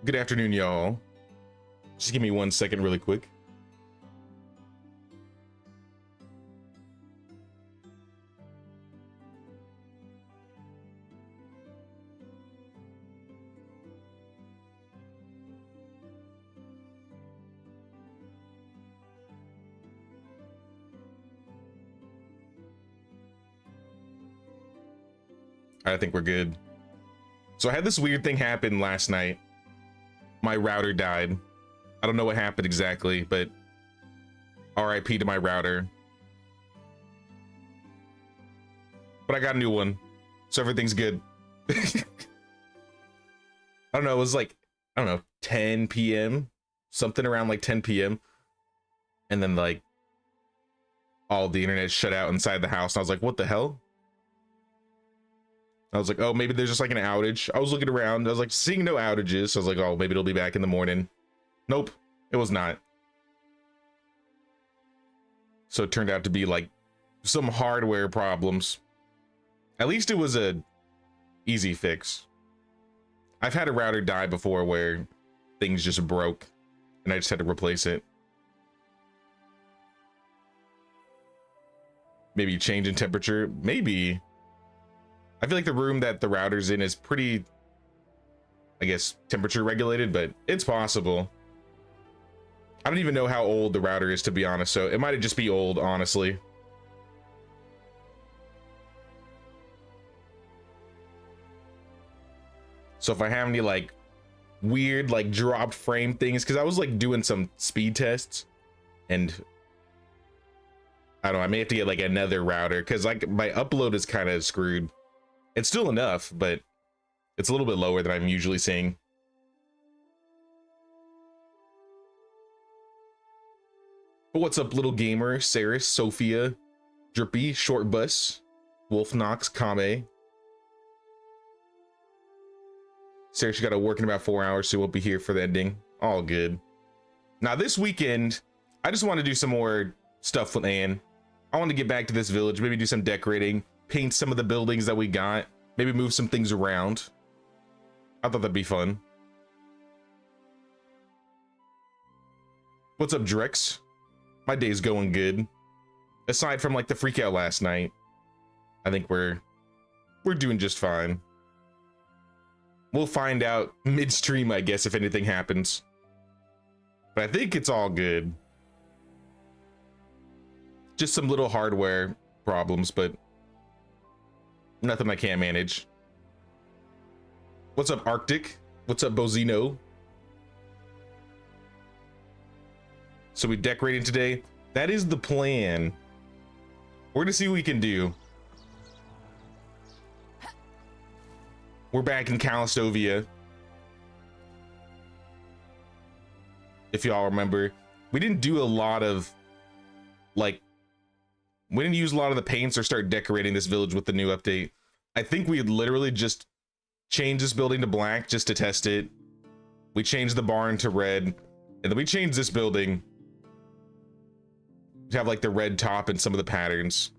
Good afternoon, y'all. Just give me 1 second really quick. I think we're good. So I had this weird thing happen last night. My router died. I don't know what happened exactly, but RIP to my router. But I got a new one, so everything's good. I don't know, it was like, I don't know, 10 p.m. Something around like 10 p.m. And then like all the internet shut out inside the house. And I was like, what the hell? I was like, oh, maybe there's just like an outage. I was looking around. I was like, seeing no outages. So I was like, oh, maybe it'll be back in the morning. Nope, it was not. So it turned out to be like some hardware problems. At least it was a easy fix. I've had a router die before where things just broke and I just had to replace it. Maybe change in temperature, maybe. I feel like the room that the router's in is pretty, I guess, temperature regulated, but it's possible. I don't even know how old the router is, to be honest, so it might just be old, honestly. So if I have any like weird like dropped frame things, because I was like doing some speed tests and I don't know, I may have to get like another router because like my upload is kind of screwed. It's still enough, but it's a little bit lower than I'm usually seeing. But what's up, little gamer? Saris, Sophia, Drippy, Short Bus, Wolf Knox, Kame. Saris, you gotta work in about 4 hours, so you won't be here for the ending. All good. Now this weekend, I just want to do some more stuff with Anne. I want to get back to this village, maybe do some decorating, paint some of the buildings that we got, maybe move some things around. I thought that'd be fun. What's up, Drex? My day's going good. Aside from like the freak out last night, I think we're doing just fine. We'll find out midstream, I guess, if anything happens. But I think it's all good. Just some little hardware problems, but nothing I can't manage. What's up, Arctic? What's up, Bozino? So we decorating today. That is the plan. We're gonna see what we can do. We're back in Calistovia. If y'all remember, we didn't do a lot of like, we didn't use a lot of the paints or start decorating this village with the new update. I think we had literally just changed this building to black just to test it. We changed the barn to red, and then we changed this building to have like the red top and some of the patterns.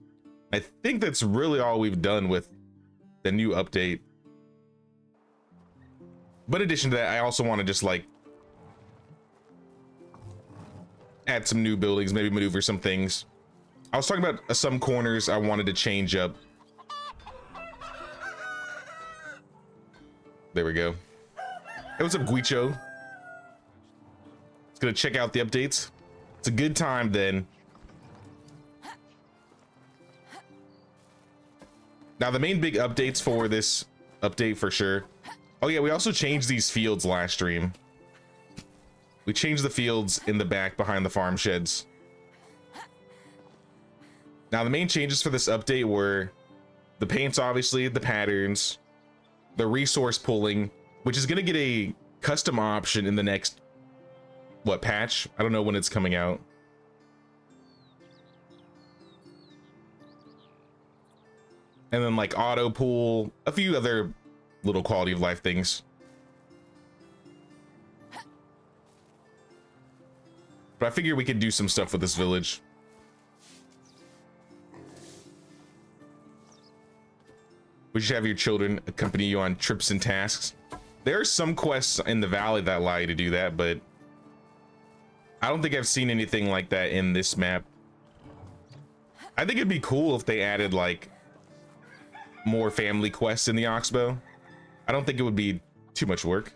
I think that's really all we've done with the new update. But in addition to that, I also want to just like add some new buildings, maybe maneuver some things. I was talking about some corners I wanted to change up. There we go. Hey, what's up, Guicho? It's gonna check out the updates. It's a good time then. Now the main big updates for this update for sure. Oh yeah, we also changed these fields last stream. We changed the fields in the back behind the farm sheds. Now the main changes for this update were the paints, obviously, the patterns, the resource pulling, which is gonna get a custom option in the next, what, patch? I don't know when it's coming out. And then like auto pull, a few other little quality of life things. But I figure we could do some stuff with this village. We should have your children accompany you on trips and tasks. There are some quests in the valley that allow you to do that, but I don't think I've seen anything like that in this map. I think it'd be cool if they added like more family quests in the Oxbow. I don't think it would be too much work.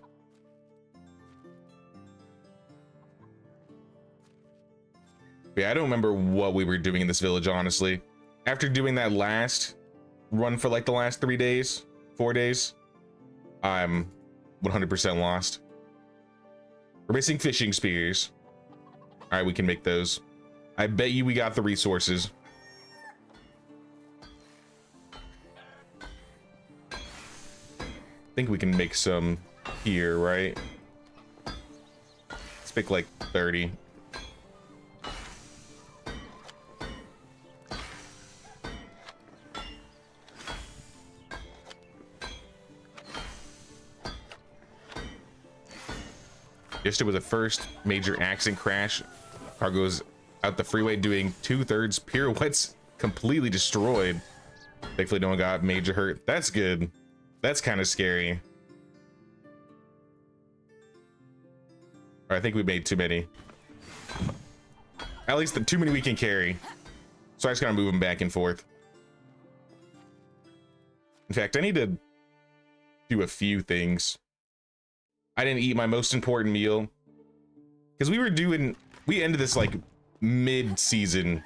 But yeah, I don't remember what we were doing in this village, honestly. After doing that last run for like the last 3 days, 4 days, I'm 100% lost. We're missing fishing spears. All right, we can make those. I bet you we got the resources. I think we can make some here, right? Let's make like 30. Yesterday was the first major accident crash. Car goes out the freeway doing 2/3 pirouettes, completely destroyed. Thankfully no one got major hurt. That's good. That's kind of scary. I think we made too many. At least the too many we can carry. So I just gotta move them back and forth. In fact, I need to do a few things. I didn't eat my most important meal because we ended this like mid-season,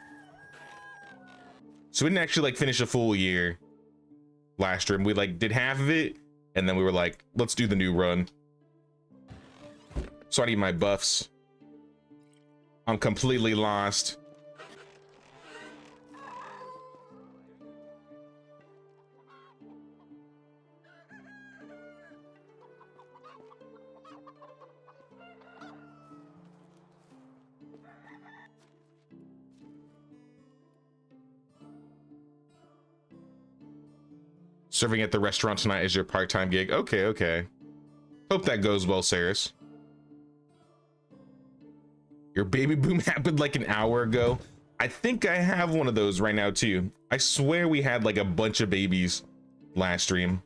so we didn't actually like finish a full year last year. We like did half of it, and then we were like, let's do the new run. So I need my buffs. I'm completely lost. Serving at the restaurant tonight is your part-time gig. Okay, okay. Hope that goes well, Saris. Your baby boom happened like an hour ago. I think I have one of those right now too. I swear we had like a bunch of babies last stream.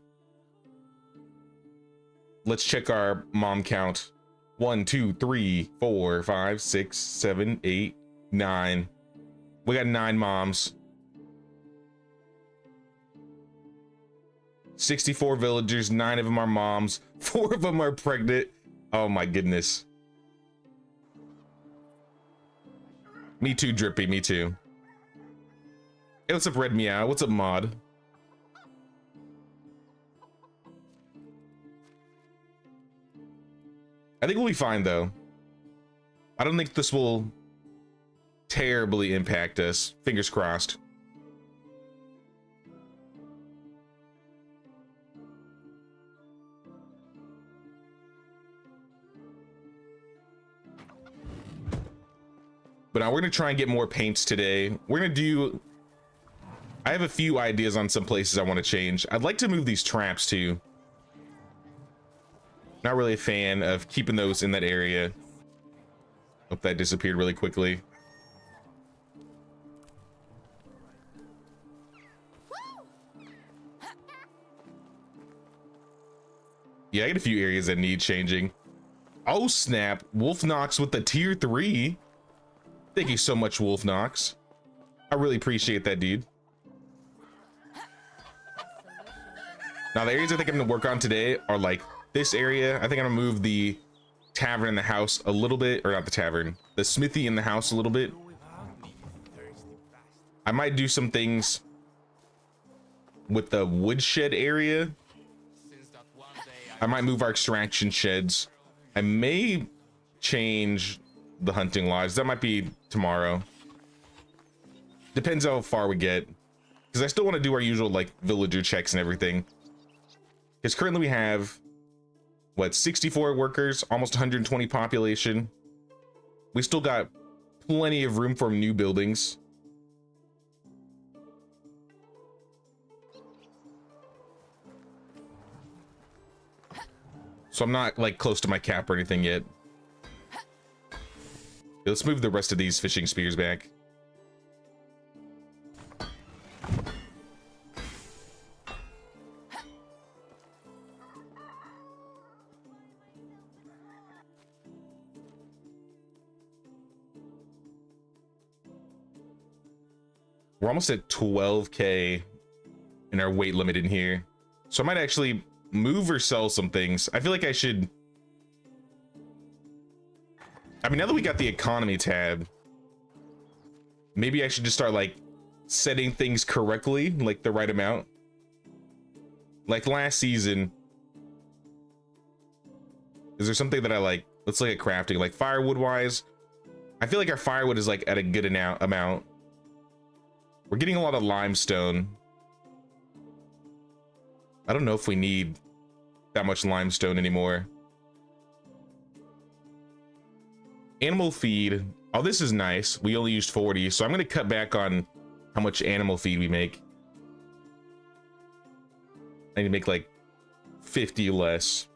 Let's check our mom count. 1, 2, 3, 4, 5, 6, 7, 8, 9. We got 9 moms. 64 villagers, 9 of them are moms, 4 of them are pregnant. Oh my goodness. Me too, Drippy, me too. Hey, what's up, Red Meow? What's up, Mod? I think we'll be fine, though. I don't think this will terribly impact us. Fingers crossed. But now we're gonna try and get more paints today. We're gonna do, I have a few ideas on some places I want to change. I'd like to move these traps too. Not really a fan of keeping those in that area. Hope that disappeared really quickly. Yeah, I got a few areas that need changing. Oh snap, Wolf Knox with the tier 3. Thank you so much, Wolf Knox. I really appreciate that, dude. Now, the areas I think I'm gonna work on today are like this area. I think I'm gonna move the tavern in the house a little bit, or not the tavern, the smithy in the house a little bit. I might do some things with the woodshed area. I might move our extraction sheds. I may change the hunting lodge. That might be tomorrow. Depends how far we get, because I still want to do our usual like villager checks and everything, because currently we have what, 64 workers, almost 120 population. We still got plenty of room for new buildings. So I'm not like close to my cap or anything yet. Let's move the rest of these fishing spears back. We're almost at 12K in our weight limit in here. So I might actually move or sell some things. I feel like I should. I mean, now that we got the economy tab, maybe I should just start like setting things correctly, like the right amount. Like last season, is there something that I like? Let's look at crafting, like firewood wise. I feel like our firewood is like at a good amount. We're getting a lot of limestone. I don't know if we need that much limestone anymore. Animal feed. Oh, this is nice. We only used 40, so I'm going to cut back on how much animal feed we make. I need to make like 50 less.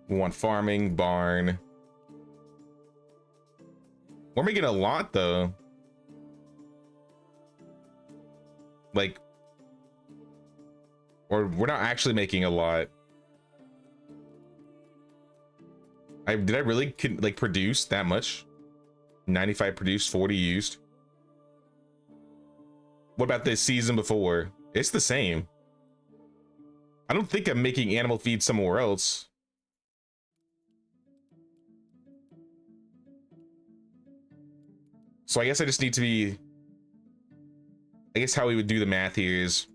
We want farming, barn. We're making a lot though. Like, or we're not actually making a lot. Did I really like produce that much? 95 produced, 40 used. What about this season before? It's the same. I don't think I'm making animal feed somewhere else. So I guess I just need to be, I guess how we would do the math here is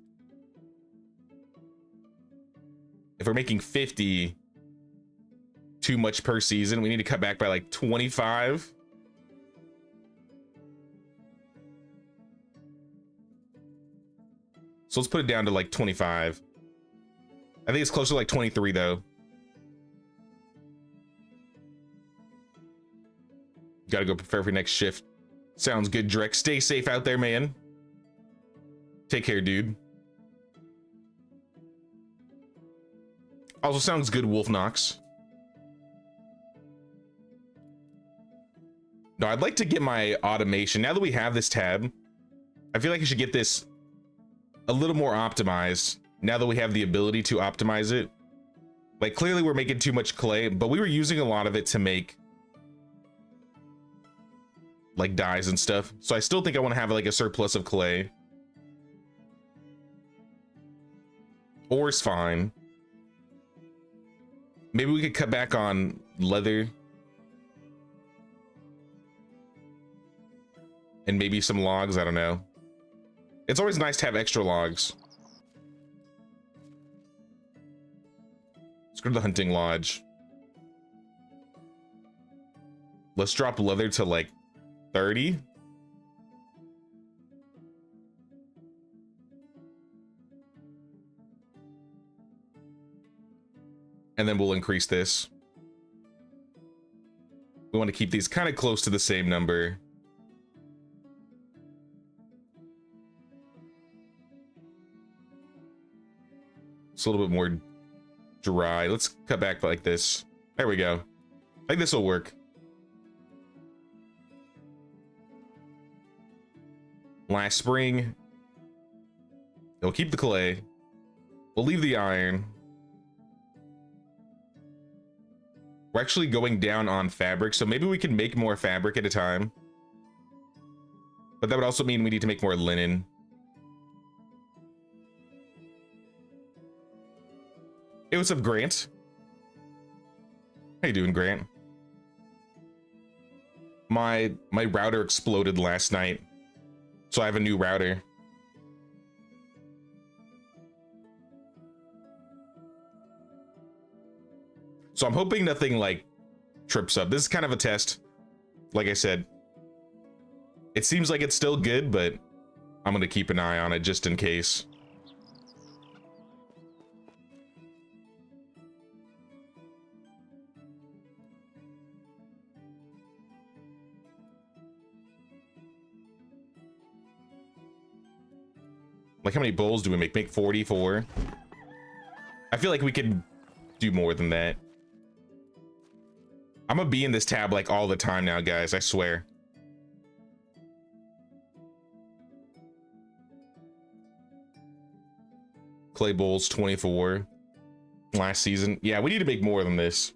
if we're making 50 too much per season, we need to cut back by like 25. So let's put it down to like 25. I think it's closer to like 23 though. Gotta go prepare for next shift. Sounds good, Drek. Stay safe out there, man. Take care, dude. Also sounds good, Wolf Knox. No, I'd like to get my automation. Now that we have this tab, I feel like I should get this a little more optimized. Now that we have the ability to optimize it. Like, clearly we're making too much clay, but we were using a lot of it to make like dyes and stuff. So I still think I want to have like a surplus of clay. Ore's fine. Maybe we could cut back on leather. And maybe some logs, I don't know. It's always nice to have extra logs. Let's go to the hunting lodge. Let's drop leather to like 30. And then we'll increase this. We want to keep these kind of close to the same number. It's a little bit more dry. Let's cut back like this. There we go. I think this will work. Last spring, we'll keep the clay. We'll leave the iron. We're actually going down on fabric, so maybe we can make more fabric at a time. But that would also mean we need to make more linen. Hey, what's up, Grant? How you doing, Grant? My router exploded last night, so I have a new router. So I'm hoping nothing like trips up. This is kind of a test. Like I said, it seems like it's still good, but I'm gonna keep an eye on it just in case. Like, how many bowls do we make? Make 44. I feel like we could do more than that. I'm gonna be in this tab like all the time now, guys. I swear. Clay bowls 24 last season. Yeah, we need to make more than this.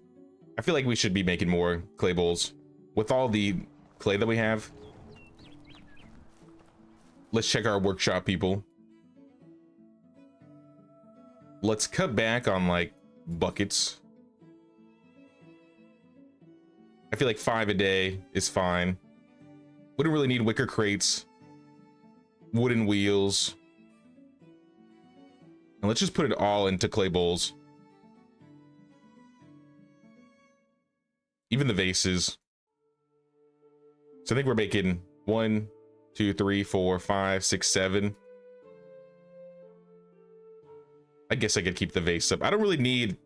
I feel like we should be making more clay bowls with all the clay that we have. Let's check our workshop, people. Let's cut back on like buckets. I feel like 5 a day is fine. Wouldn't really need wicker crates, wooden wheels. And let's just put it all into clay bowls. Even the vases. So I think we're making 1, 2, 3, 4, 5, 6, 7. I guess I could keep the vase up. I don't really need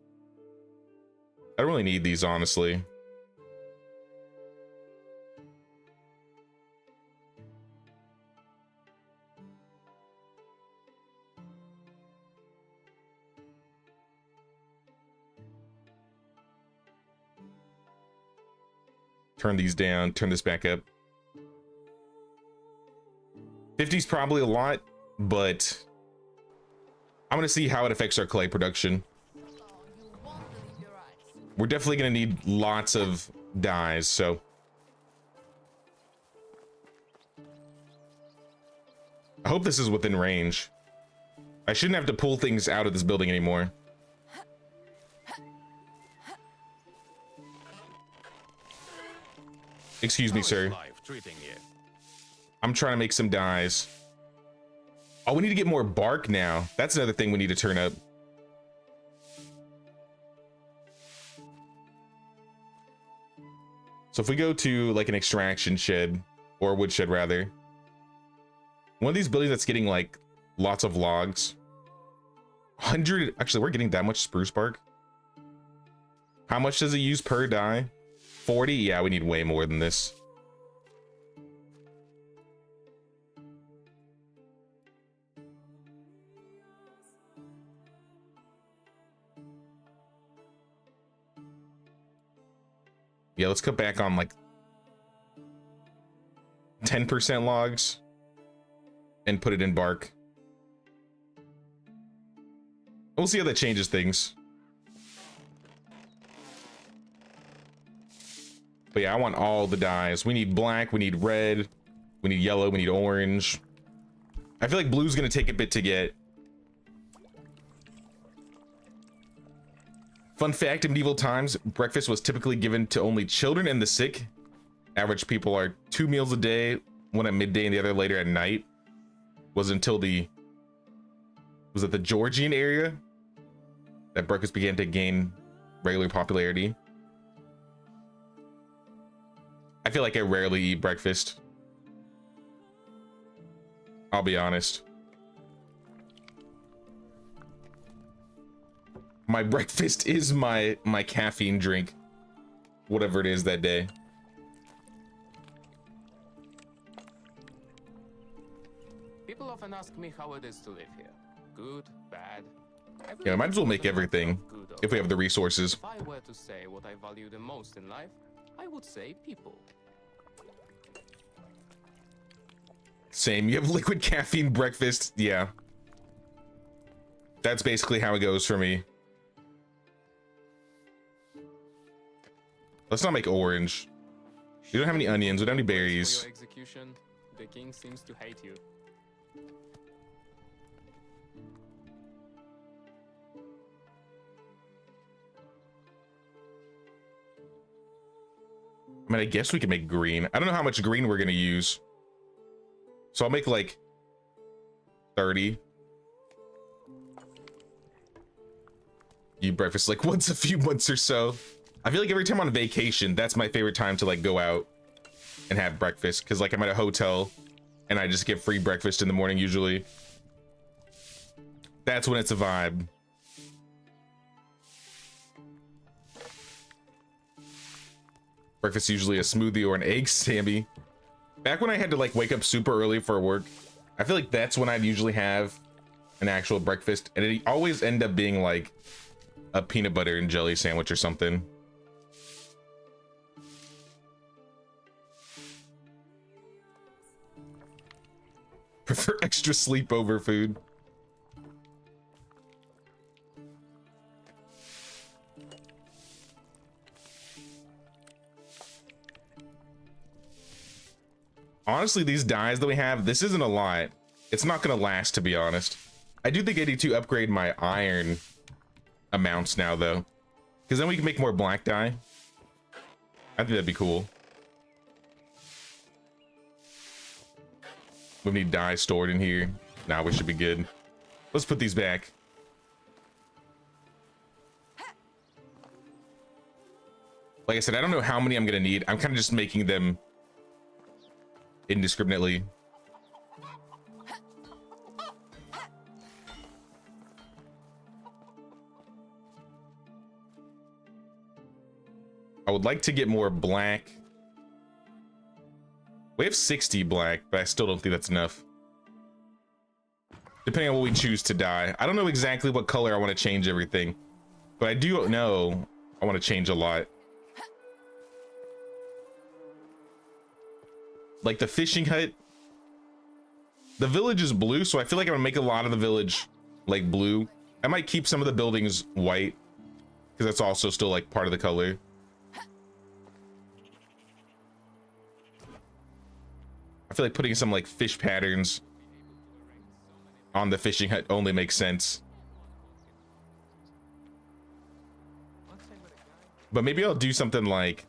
these, honestly. Turn these down, turn this back up. 50 is probably a lot, but I'm gonna see how it affects our clay production. We're definitely gonna need lots of dyes, so. I hope this is within range. I shouldn't have to pull things out of this building anymore. Excuse me, sir. I'm trying to make some dyes. Oh, we need to get more bark now. That's another thing we need to turn up. So if we go to like an extraction shed, or a wood shed rather, one of these buildings that's getting like lots of logs. 100, actually we're getting that much spruce bark. How much does it use per dye? 40? Yeah, we need way more than this. Yeah, let's cut back on like 10% logs and put it in bark. We'll see how that changes things. But yeah, I want all the dyes. We need black, we need red, we need yellow, we need orange. I feel like blue's gonna take a bit to get. Fun fact, in medieval times, breakfast was typically given to only children and the sick. Average people are 2 meals a day, one at midday and the other later at night. Was it the Georgian area that breakfast began to gain regular popularity? I feel like I rarely eat breakfast. I'll be honest. My breakfast is my caffeine drink, whatever it is that day. People often ask me how it is to live here. Good, bad. Yeah, I might as well make everything if we have the resources. If I were to say what I value the most in life, I would say people. Same, you have liquid caffeine breakfast. Yeah. That's basically how it goes for me. Let's not make orange. We don't have any onions, we don't have any berries. For your execution, the king seems to hate you. I mean, I guess we can make green. I don't know how much green we're gonna use. So I'll make like 30. Eat breakfast like once a few months or so. I feel like every time I'm on vacation, that's my favorite time to like go out and have breakfast. Cause like I'm at a hotel and I just get free breakfast in the morning usually. That's when it's a vibe. Breakfast usually a smoothie or an egg, Sammy. Back when I had to like wake up super early for work, I feel like that's when I'd usually have an actual breakfast, and it always end up being like a peanut butter and jelly sandwich or something. Prefer extra sleep over food. Honestly, these dyes that we have, this isn't a lot. It's not gonna last, to be honest. I do think I need to upgrade my iron amounts now, though, because then we can make more black dye. I think that'd be cool. We need dye stored in here. Nah, we should be good. Let's put these back. Like I said, I don't know how many I'm gonna need. I'm kind of just making them indiscriminately. I would like to get more black. We have 60 black, but I still don't think that's enough. Depending on what we choose to dye. I don't know exactly what color I want to change everything, but I do know I want to change a lot. Like the fishing hut. The village is blue, so I feel like I'm gonna make a lot of the village like blue. I might keep some of the buildings white, because that's also still like part of the color. I feel like putting some like fish patterns on the fishing hut only makes sense. But maybe I'll do something like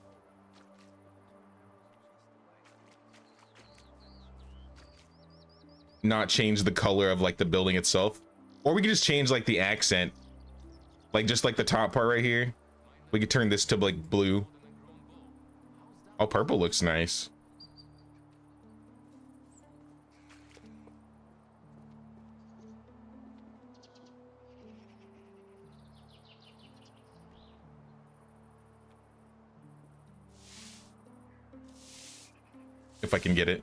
not change the color of like the building itself, or we could just change like the accent, like just like the top part right here. We could turn this to like blue. Oh, purple looks nice. If I can get it.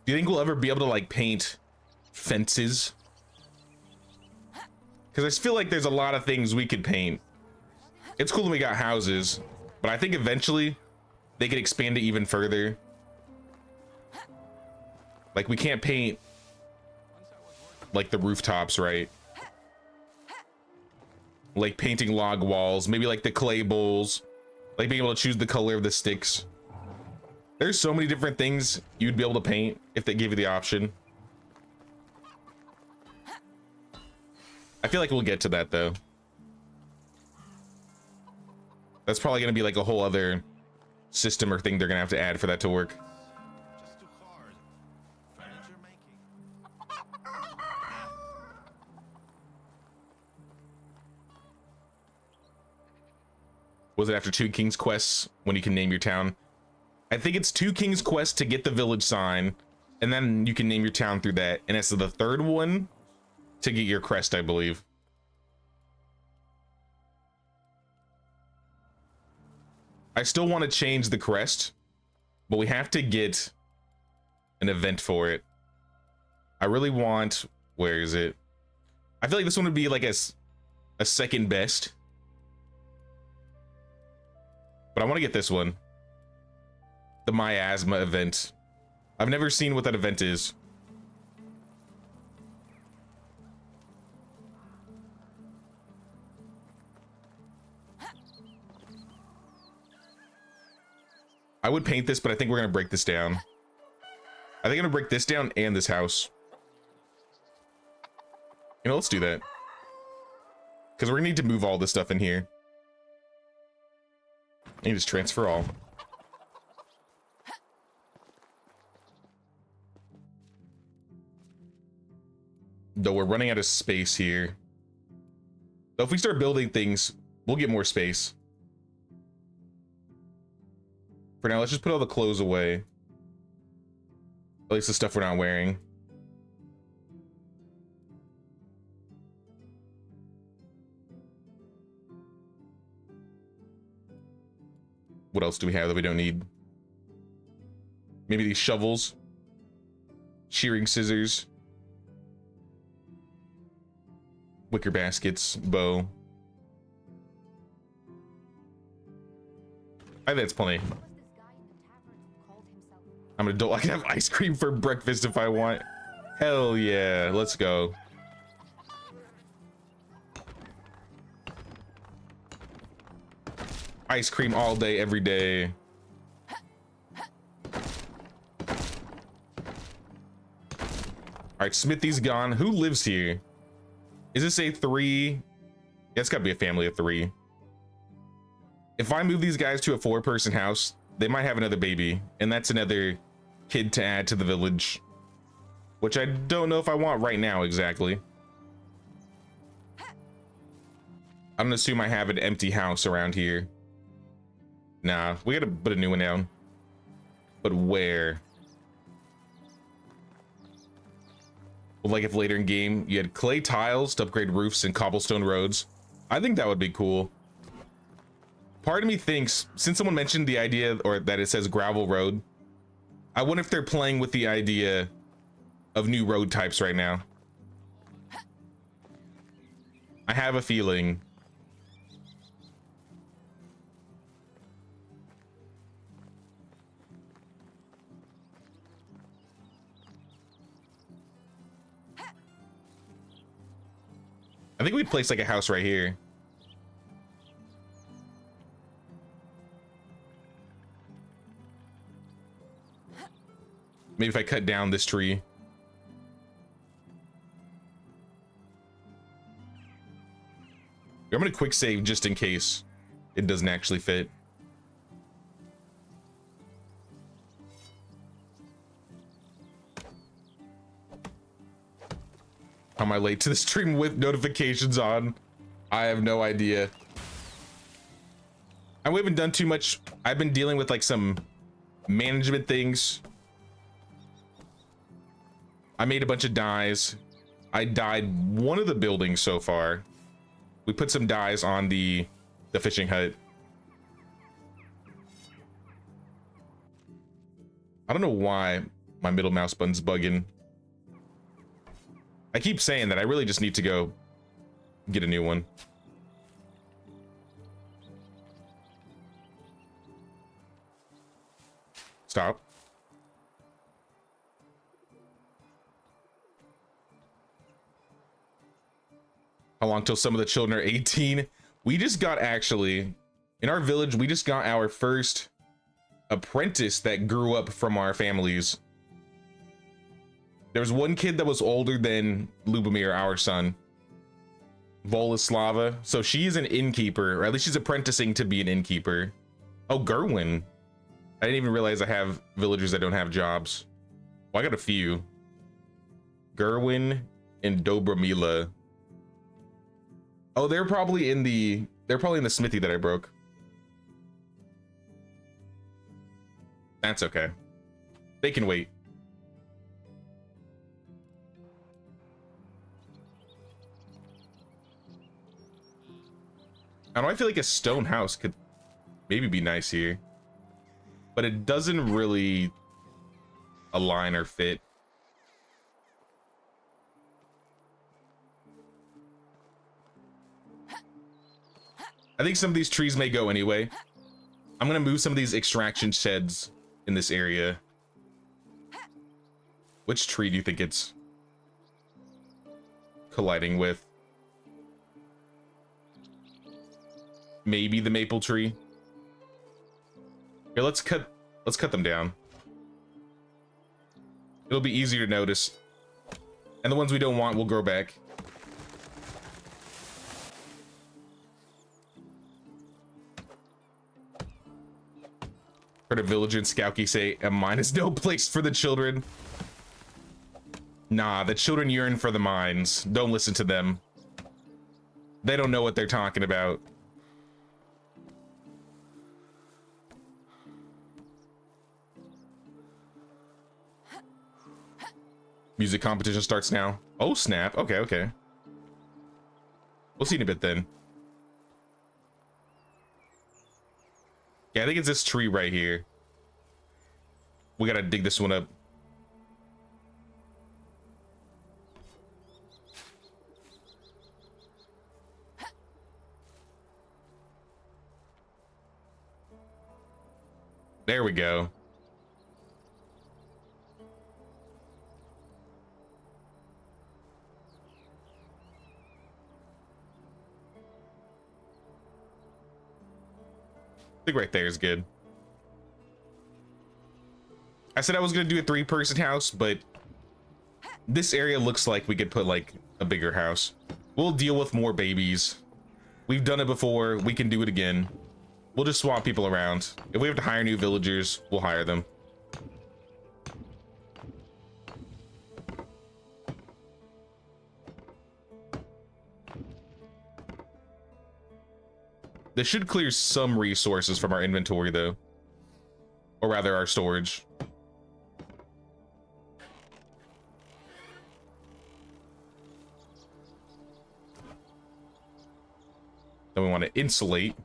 Do you think we'll ever be able to like paint fences? Because I just feel like there's a lot of things we could paint. It's cool that we got houses, but I think eventually they could expand it even further. Like we can't paint like the rooftops, right? Like painting log walls, maybe like the clay bowls, like being able to choose the color of the sticks. There's so many different things you'd be able to paint if they give you the option. I feel like we'll get to that though. That's probably gonna be like a whole other system or thing they're gonna have to add for that to work. Just too hard. Furniture making. Was it after 2 King's Quests when you can name your town? I think it's 2 King's Quests to get the village sign, and then you can name your town through that. And it's the 3rd one to get your crest, I believe. I still want to change the crest, but we have to get an event for it. I really want, where is it? I feel like this one would be like a second best. But I want to get this one. The miasma event. I've never seen what that event is. I would paint this, but I think we're gonna break this down. I think I'm gonna break this down and this house. You know, let's do that. Because we're gonna need to move all this stuff in here. I need to just transfer all. Though we're running out of space here. So if we start building things, we'll get more space. For now, let's just put all the clothes away. At least the stuff we're not wearing. What else do we have that we don't need? Maybe these shovels. Shearing scissors. Wicker baskets, bow. I think that's plenty. I'm an adult. I can have ice cream for breakfast if I want. Hell yeah, let's go. Ice cream all day, every day. All right, Smithy's gone. Who lives here? Is this a 3? Yeah, it's gotta be a family of 3. If I move these guys to a 4-person house, they might have another baby, and that's another kid to add to the village, which I don't know if I want right now exactly. I'm gonna assume I have an empty house around here. Nah, we gotta put a new one down. But where? Well, like if later in game you had clay tiles to upgrade roofs and cobblestone roads, I think that would be cool. Part of me thinks, since someone mentioned the idea, or that it says gravel road, I wonder if they're playing with the idea of new road types right now. I have a feeling. I think we'd place like a house right here. Maybe if I cut down this tree. I'm gonna quick save just in case it doesn't actually fit. How am I late to the stream with notifications on? I have no idea. And we haven't done too much. I've been dealing with like some management things. I made a bunch of dyes. I dyed one of the buildings so far. We put some dyes on the fishing hut. I don't know why my middle mouse button's bugging. I keep saying that I really just need to go get a new one. Stop. How long till some of the children are 18? We just got, actually, in our village, we just got our first apprentice that grew up from our families. There was one kid that was older than Lubomir, our son. Volislava. So she is an innkeeper, or at least she's apprenticing to be an innkeeper. Oh, Gerwin. I didn't even realize I have villagers that don't have jobs. Well, I got a few. Gerwin and Dobramila. Oh, they're probably in the smithy that I broke. That's okay. They can wait. I don't know, I feel like a stone house could maybe be nice here, but it doesn't really align or fit. I think some of these trees may go anyway. I'm gonna move some of these extraction sheds in this area. Which tree do you think it's colliding with? Maybe the maple tree. Here, let's cut them down. It'll be easier to notice. And the ones we don't want will grow back. Heard a villager in Skowkie say, "A mine is no place for the children." Nah, the children yearn for the mines. Don't listen to them. They don't know what they're talking about. Music competition starts now. Oh, snap. Okay, okay. We'll see in a bit then. Yeah, I think it's this tree right here. We gotta dig this one up. There we go. think right there is good. I said I was gonna do a 3-person house, but this area looks like we could put like a bigger house. We'll deal with more babies. We've done it before. We can do it again. We'll just swap people around. If we have to hire new villagers, we'll hire them. This should clear some resources from our inventory though. Or rather our storage. Then we want to insulate.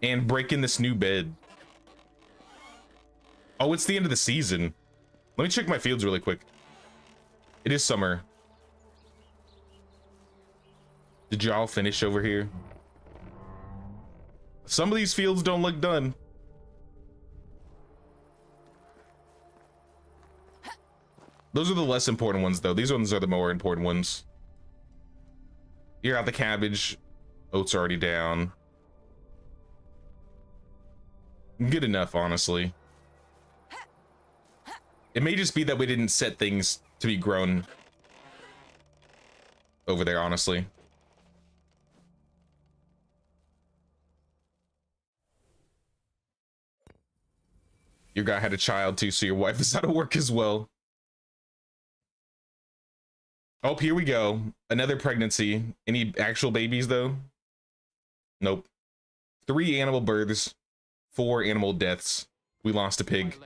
And break in this new bed. Oh, it's the end of the season. Let me check my fields really quick. It is summer. Did y'all finish over here? Some of these fields don't look done. Those are the less important ones though. These ones are the more important ones. You're out the cabbage. Oats are already down. Good enough, honestly. It may just be that we didn't set things to be grown over there, honestly. Your guy had a child too, so your wife is out of work as well. Oh, here we go. Another pregnancy. Any actual babies though? Nope. 3 animal births, 4 animal deaths. We lost a pig.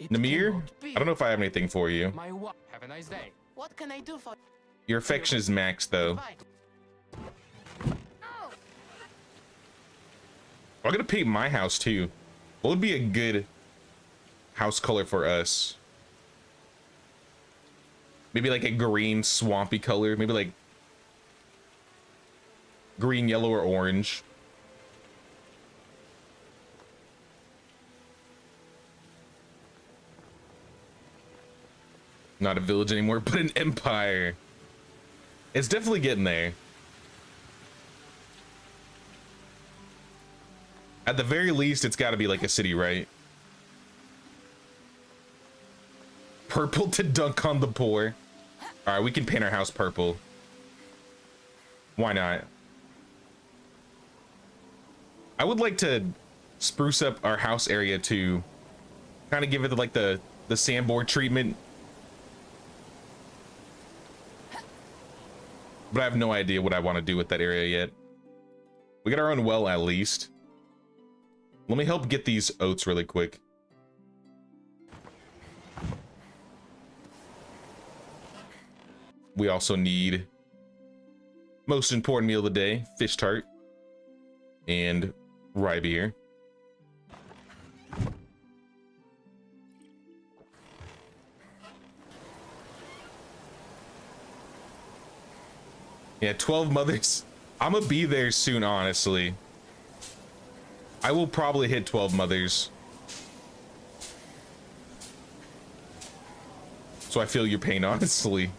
Namir, I don't know if I have anything for you. Have a nice day. What can I do for Your affection is maxed though. I'm gonna paint my house too. What would be a good house color for us? Maybe like a green swampy color. Maybe like green, yellow, or orange. Not a village anymore, but an empire. It's definitely getting there. At the very least, it's got to be like a city, right? Purple to dunk on the poor. All right, we can paint our house purple. Why not? I would like to spruce up our house area to kind of give it like the sandboard treatment. But I have no idea what I want to do with that area yet. We got our own well at least. Let me help get these oats really quick. We also need, most important meal of the day, fish tart and rye beer. Yeah, 12 mothers. I'm gonna be there soon, honestly. I will probably hit 12 mothers. So I feel your pain, honestly.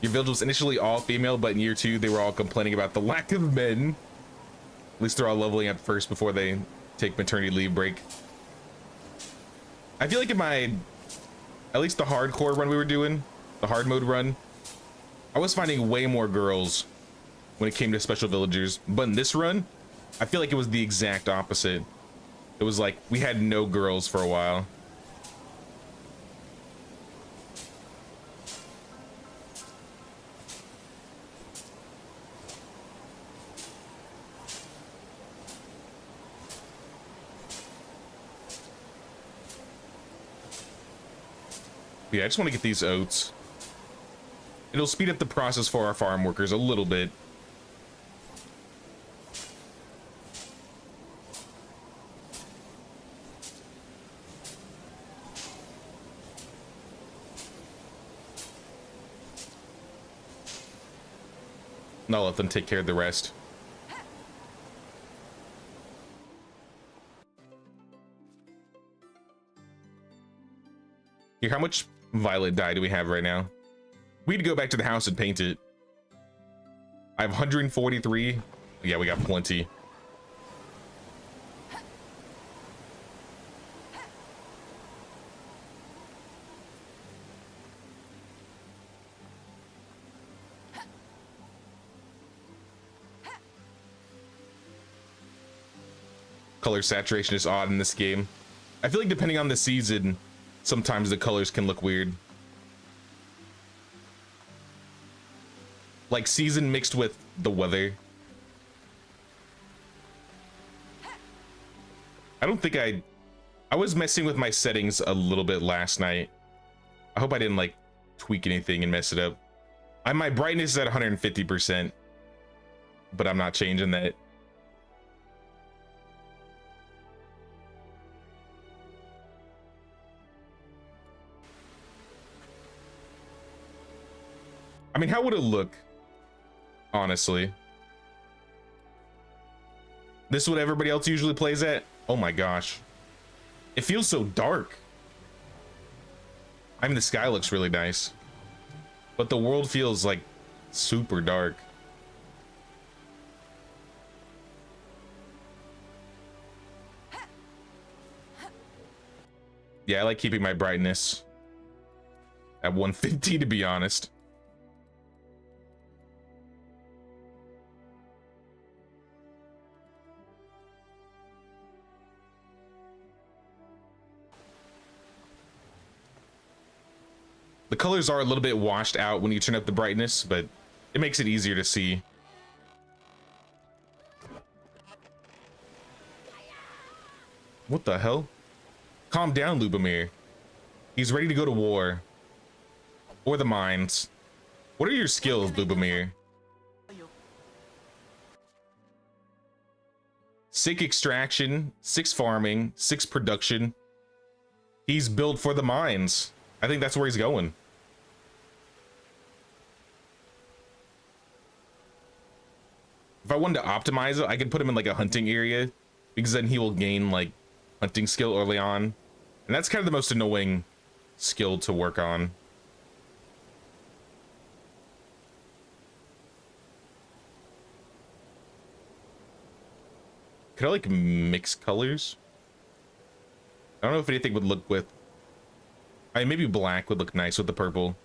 Your village was initially all female, but in year 2, they were all complaining about the lack of men. At least they're all leveling up first before they take maternity leave break. I feel like in my, at least the hardcore run we were doing, the hard mode run, I was finding way more girls when it came to special villagers. But in this run, I feel like it was the exact opposite. It was like we had no girls for a while. Yeah, I just want to get these oats. It'll speed up the process for our farm workers a little bit. And I'll let them take care of the rest. Here, how much violet dye do we have right now? We need to go back to the house and paint it. I have 143. Yeah, we got plenty. Color saturation is odd in this game. I feel like depending on the season, sometimes the colors can look weird. Like season mixed with the weather. I don't think I was messing with my settings a little bit last night. I hope I didn't like tweak anything and mess it up. My brightness is at 150%, but I'm not changing that. I mean, how would it look? Honestly. This is what everybody else usually plays at? Oh my gosh. It feels so dark. I mean, the sky looks really nice, but the world feels like super dark. Yeah, I like keeping my brightness at 150 to be honest. The colors are a little bit washed out when you turn up the brightness, but it makes it easier to see. What the hell? Calm down, Lubomir. He's ready to go to war. Or the mines. What are your skills, Lubomir? Sick extraction, 6 farming, 6 production. He's built for the mines. I think that's where he's going. If I wanted to optimize it, I could put him in like a hunting area, because then he will gain like hunting skill early on. And that's kind of the most annoying skill to work on. Could I like mix colors? I don't know if anything would look with, I mean, maybe black would look nice with the purple.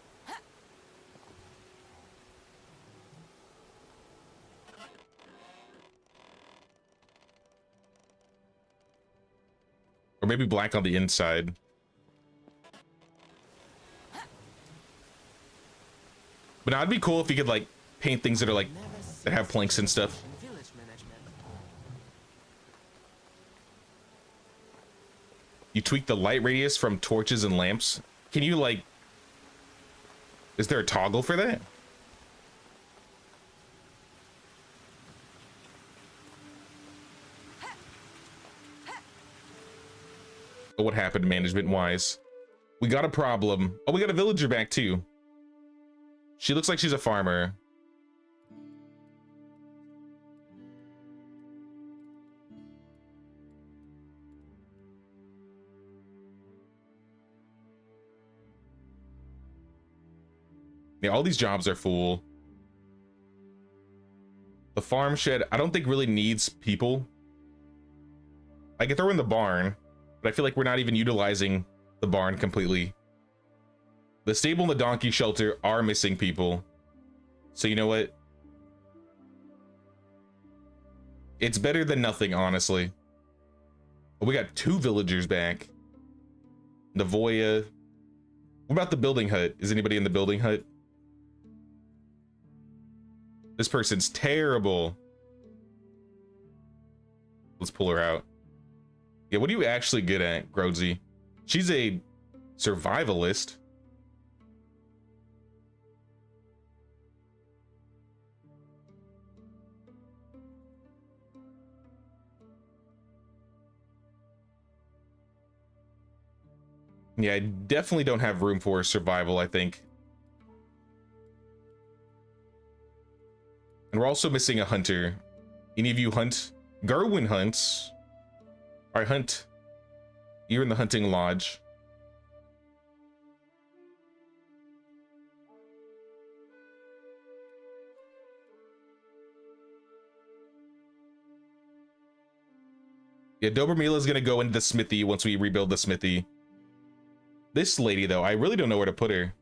Or maybe black on the inside. But now it'd be cool if you could like paint things that are like, that have planks and stuff. You tweak the light radius from torches and lamps. Can you like, is there a toggle for that? Oh, what happened management wise? We got a problem. Oh, we got a villager back too. She looks like she's a farmer. Yeah, all these jobs are full. The farm shed, I don't think really needs people. I could throw in the barn, but I feel like we're not even utilizing the barn completely. The stable and the donkey shelter are missing people. So you know what? It's better than nothing, honestly. Oh, we got 2 villagers back. Navoya. What about the building hut? Is anybody in the building hut? This person's terrible. Let's pull her out. Yeah, what are you actually good at, Grodzy? She's a survivalist. Yeah, I definitely don't have room for survival, I think. And we're also missing a hunter. Any of you hunt? Gerwin hunts. All right, hunt. You're in the hunting lodge. Yeah, Dobromila is gonna go into the smithy once we rebuild the smithy. This lady, though, I really don't know where to put her.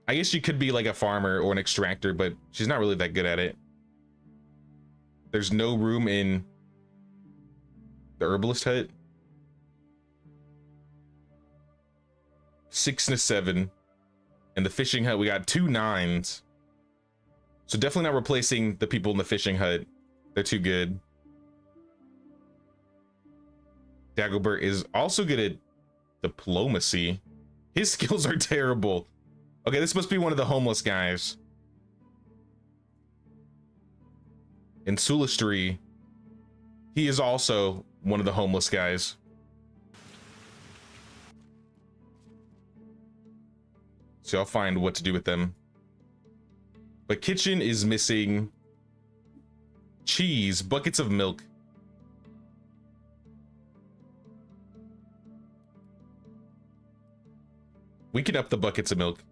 I guess she could be like a farmer or an extractor, but she's not really that good at it. There's no room in the herbalist hut. 6 and a 7. In the fishing hut, we got 2 9s. So definitely not replacing the people in the fishing hut. They're too good. Dagobert is also good at diplomacy. His skills are terrible. Okay, this must be one of the homeless guys. In Sulistry, he is also one of the homeless guys. So I'll find what to do with them. But kitchen is missing cheese, buckets of milk. We can up the buckets of milk.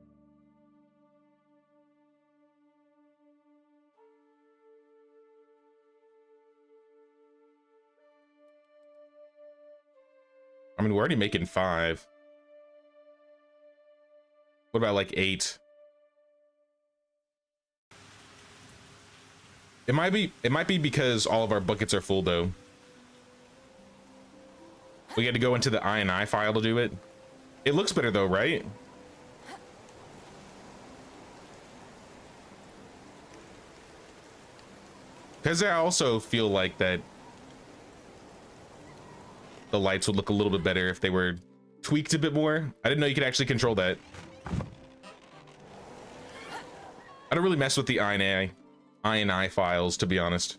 I mean, we're already making 5. What about like 8? It might be because all of our buckets are full though. We had to go into the I&I file to do it. It looks better though, right? Because I also feel like that the lights would look a little bit better if they were tweaked a bit more. I didn't know you could actually control that. I don't really mess with the I&I files, to be honest.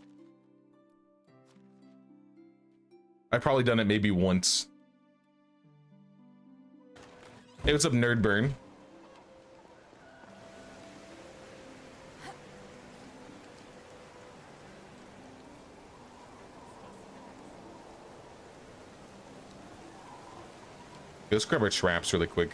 I've probably done it maybe once. Hey, what's up, Nerdburn? Let's grab our traps really quick.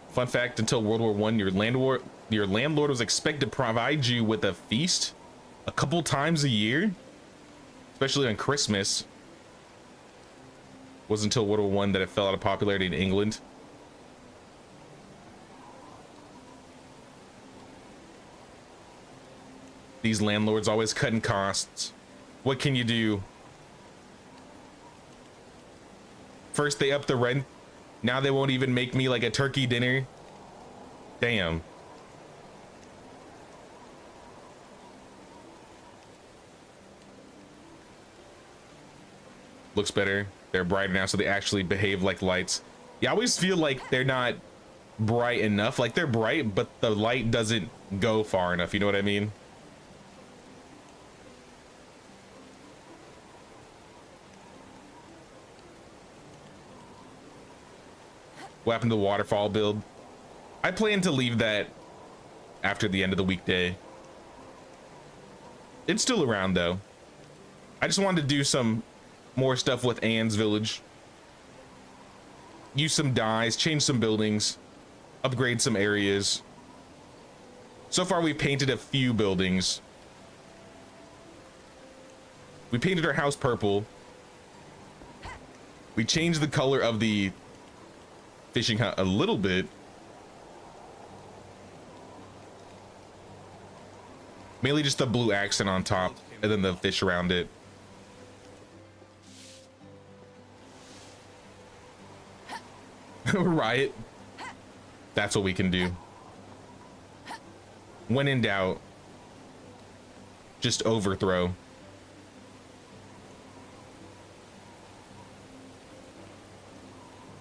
Fun fact, until World War I, your landlord was expected to provide you with a feast a couple times a year, especially on Christmas. Wasn't until World War I that it fell out of popularity in England. These landlords always cutting costs. What can you do? First they up the rent. Now they won't even make me like a turkey dinner. Damn. Looks better. They're brighter now, so they actually behave like lights. Yeah, I always feel like they're not bright enough. Like they're bright, but the light doesn't go far enough. You know what I mean? What happened to the waterfall build? I plan to leave that after the end of the weekday. It's still around though. I just wanted to do some more stuff with Anne's village. Use some dyes, change some buildings, upgrade some areas. So far we've painted a few buildings. We painted our house purple. We changed the color of the fishing hut a little bit. Mainly just the blue accent on top and then the fish around it. Riot. That's what we can do. When in doubt, just overthrow.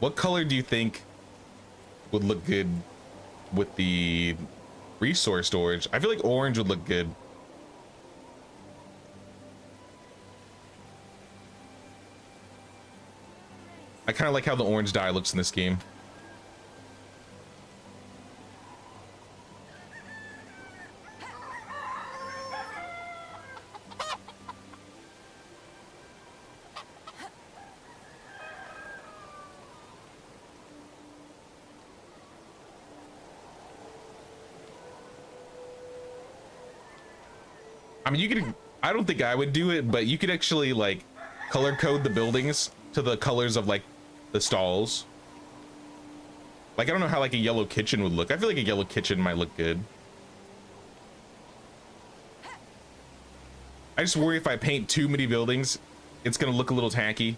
What color do you think would look good with the resource storage? I feel like orange would look good. I kind of like how the orange dye looks in this game. I mean, you could, I don't think I would do it, but you could actually like color code the buildings to the colors of like the stalls. Like, I don't know how like a yellow kitchen would look. I feel like a yellow kitchen might look good. I just worry if I paint too many buildings, it's gonna look a little tacky.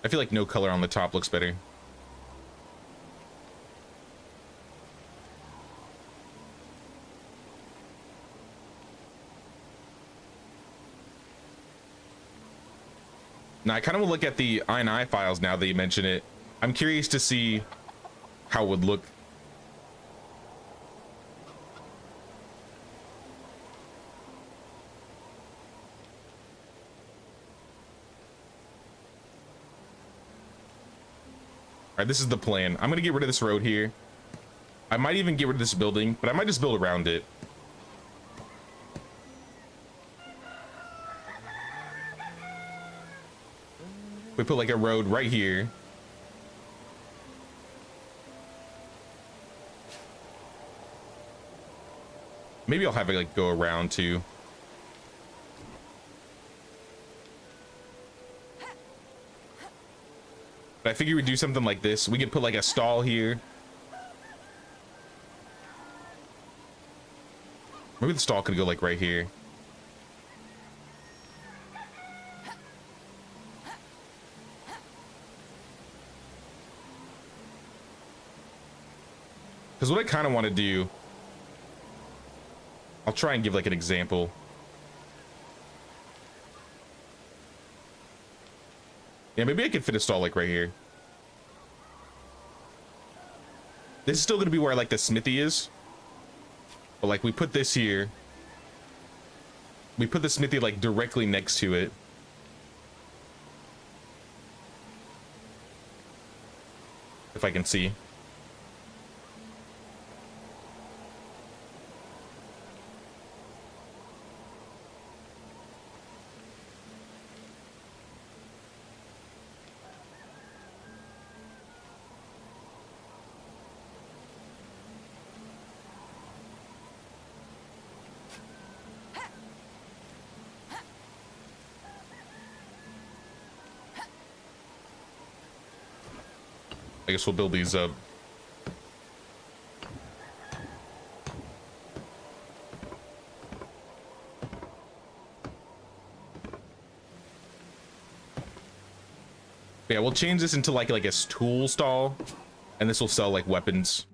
I feel like no color on the top looks better. Now I kind of want to look at the INI files now that you mention it. I'm curious to see how it would look. All right, this is the plan. I'm gonna get rid of this road here. I might even get rid of this building, but I might just build around it. We put like a road right here. Maybe I'll have it like go around too. But I figure we do something like this. We could put like a stall here. Maybe the stall could go like right here. Because what I kind of want to do, I'll try and give like an example. Yeah, maybe I could fit a stall like right here. This is still going to be where like the Smithy is. But like we put this here. We put the Smithy like directly next to it. If I can see. I guess we'll build these up. Yeah, we'll change this into like a tool stall, and this will sell like weapons.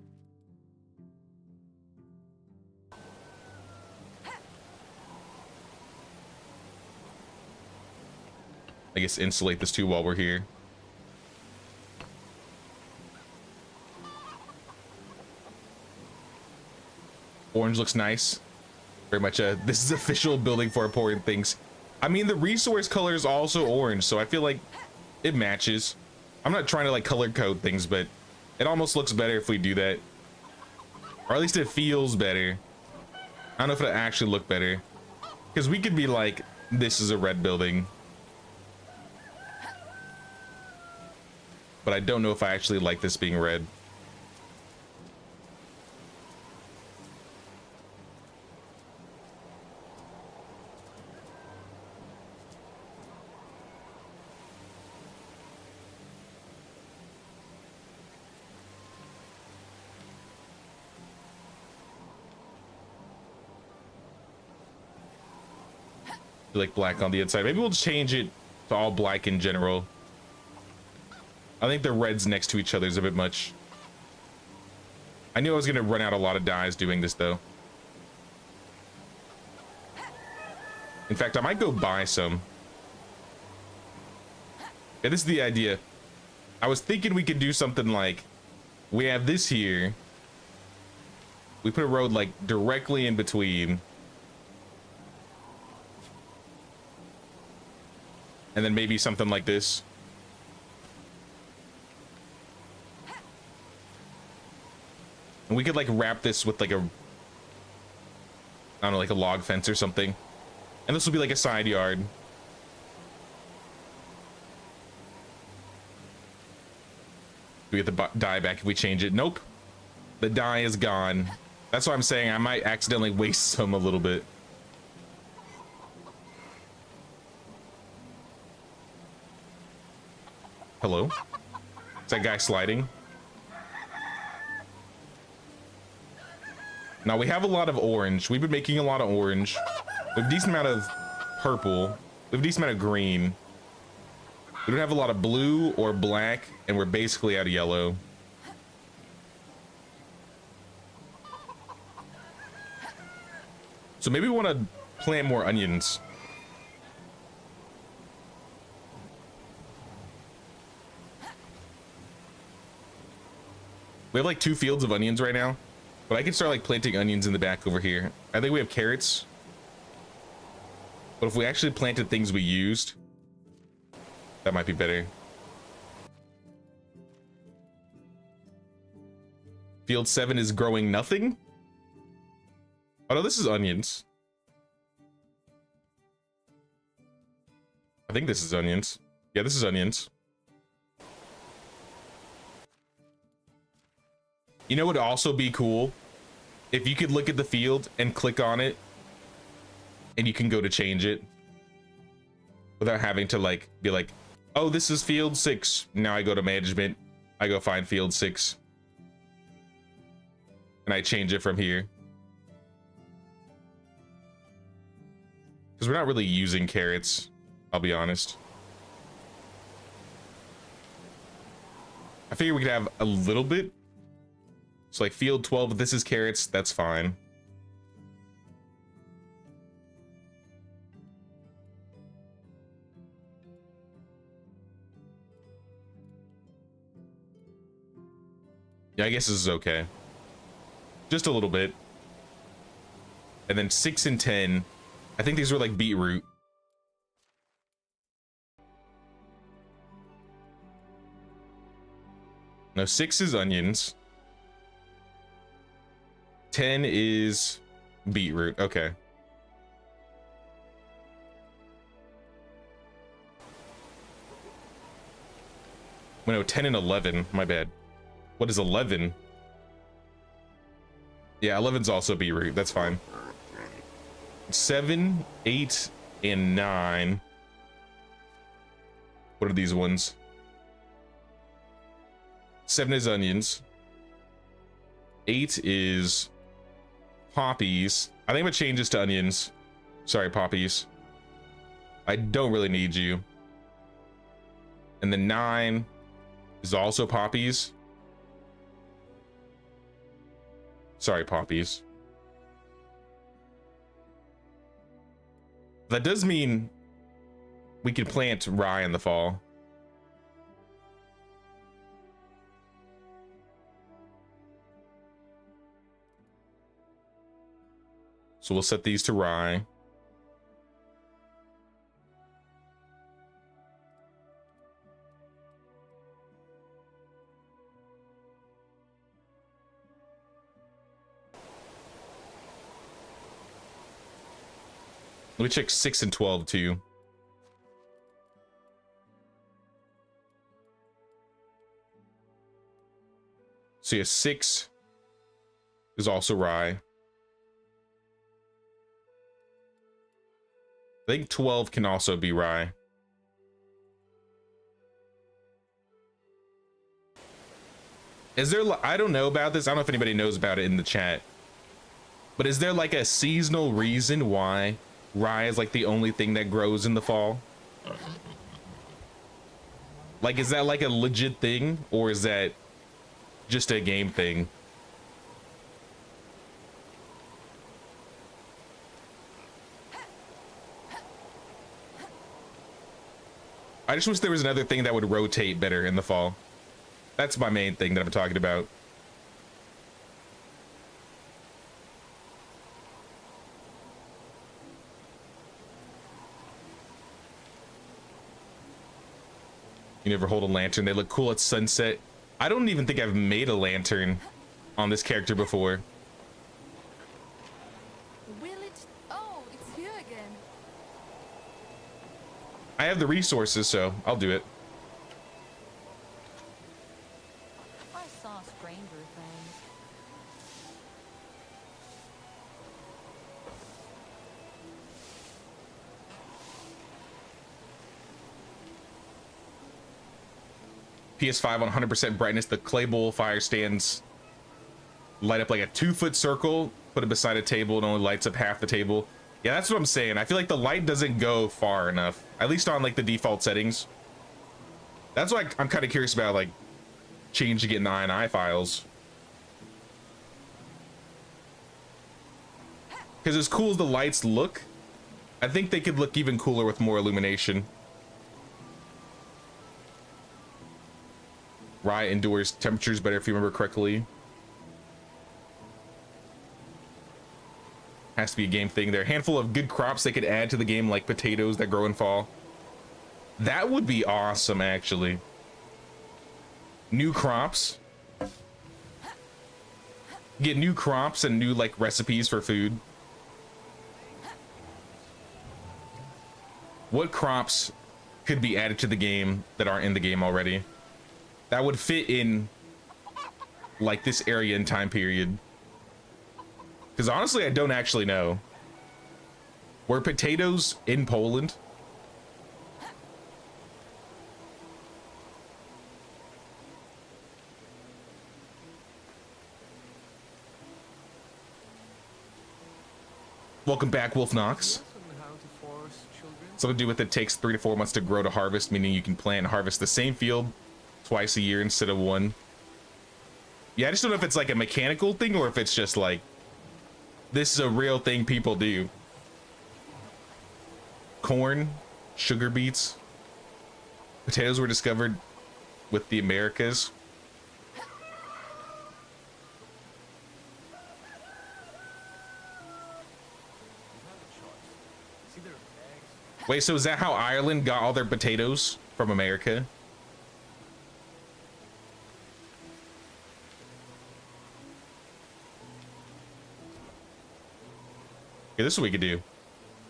I guess insulate this too while we're here. Orange looks nice. Very much this is official building for important things. I mean, the resource color is also orange, so I feel like it matches. I'm not trying to like color code things, but it almost looks better if we do that. Or at least it feels better. I don't know if it'll actually look better. Because we could be like, this is a red building. But I don't know if I actually like this being red. Like black on the inside. Maybe we'll just change it to all black in general. I think the reds next to each other is a bit much. I knew I was gonna run out a lot of dyes doing this though. In fact, I might go buy some. Yeah, this is the idea. I was thinking we could do something like, we have this here. We put a road like directly in between. And then maybe something like this. And we could like wrap this with like a, I don't know, like a log fence or something. And this will be like a side yard. Do we get the dye back if we change it? Nope. The dye is gone. That's what I'm saying. I might accidentally waste some a little bit. Hello? Is that guy sliding? Now we have a lot of orange. We've been making a lot of orange. We have a decent amount of purple. We have a decent amount of green. We don't have a lot of blue or black, and we're basically out of yellow. So maybe we want to plant more onions. We have like 2 fields of onions right now, but I can start like planting onions in the back over here. I think we have carrots, but if we actually planted things we used, that might be better. Field 7 is growing nothing. Oh no, this is onions. I think this is onions. Yeah, this is onions. You know what would also be cool? If you could look at the field and click on it, and you can go to change it without having to like be like, oh, this is field 6. Now I go to management, I go find field 6, and I change it from here. Because we're not really using carrots, I'll be honest. I figure we could have a little bit. So like field 12, if this is carrots, that's fine. Yeah, I guess this is okay. Just a little bit. And then 6 and 10. I think these were like beetroot. No, 6 is onions. 10 is beetroot. Okay. Well, no, 10 and 11. My bad. What is 11? Yeah, 11's also beetroot. That's fine. 7, 8, and 9. What are these ones? 7 is onions. 8 is poppies. I think I'm gonna change this to onions. Sorry, poppies. I don't really need you. And then 9 is also poppies. Sorry, poppies. That does mean we can plant rye in the fall. So we'll set these to rye. Let me check 6 and 12 too. So yeah, 6 is also rye. I think 12 can also be rye. Is there, I don't know about this. I don't know if anybody knows about it in the chat. But is there like a seasonal reason why rye is like the only thing that grows in the fall? Like, is that like a legit thing, or is that just a game thing? I just wish there was another thing that would rotate better in the fall. That's my main thing that I'm talking about. You never hold a lantern. They look cool at sunset. I don't even think I've made a lantern on this character before. Will it? Oh, it's here again. I have the resources, so I'll do it. I saw stranger things. PS5 on 100% brightness. The clay bowl fire stands light up like a 2-foot circle. Put it beside a table. It only lights up half the table. Yeah, that's what I'm saying. I feel like the light doesn't go far enough, at least on like the default settings. That's why I'm kind of curious about like changing it in the INI files. Because as cool as the lights look, I think they could look even cooler with more illumination. Rye endures temperatures better if you remember correctly. Has to be a game thing. There are a handful of good crops they could add to the game, like potatoes that grow in fall. That would be awesome, actually. New crops. Get new crops and new like recipes for food. What crops could be added to the game that aren't in the game already? That would fit in like this area and time period. Because honestly, I don't actually know. Were potatoes in Poland? Welcome back, Wolf Knox. Something to do with it takes 3 to 4 months to grow to harvest, meaning you can plant and harvest the same field twice a year instead of one. Yeah, I just don't know if it's like a mechanical thing or if it's just like this is a real thing people do. Corn, sugar beets, potatoes were discovered with the Americas. Wait, so is that how Ireland got all their potatoes from America? Okay, this is what we could do.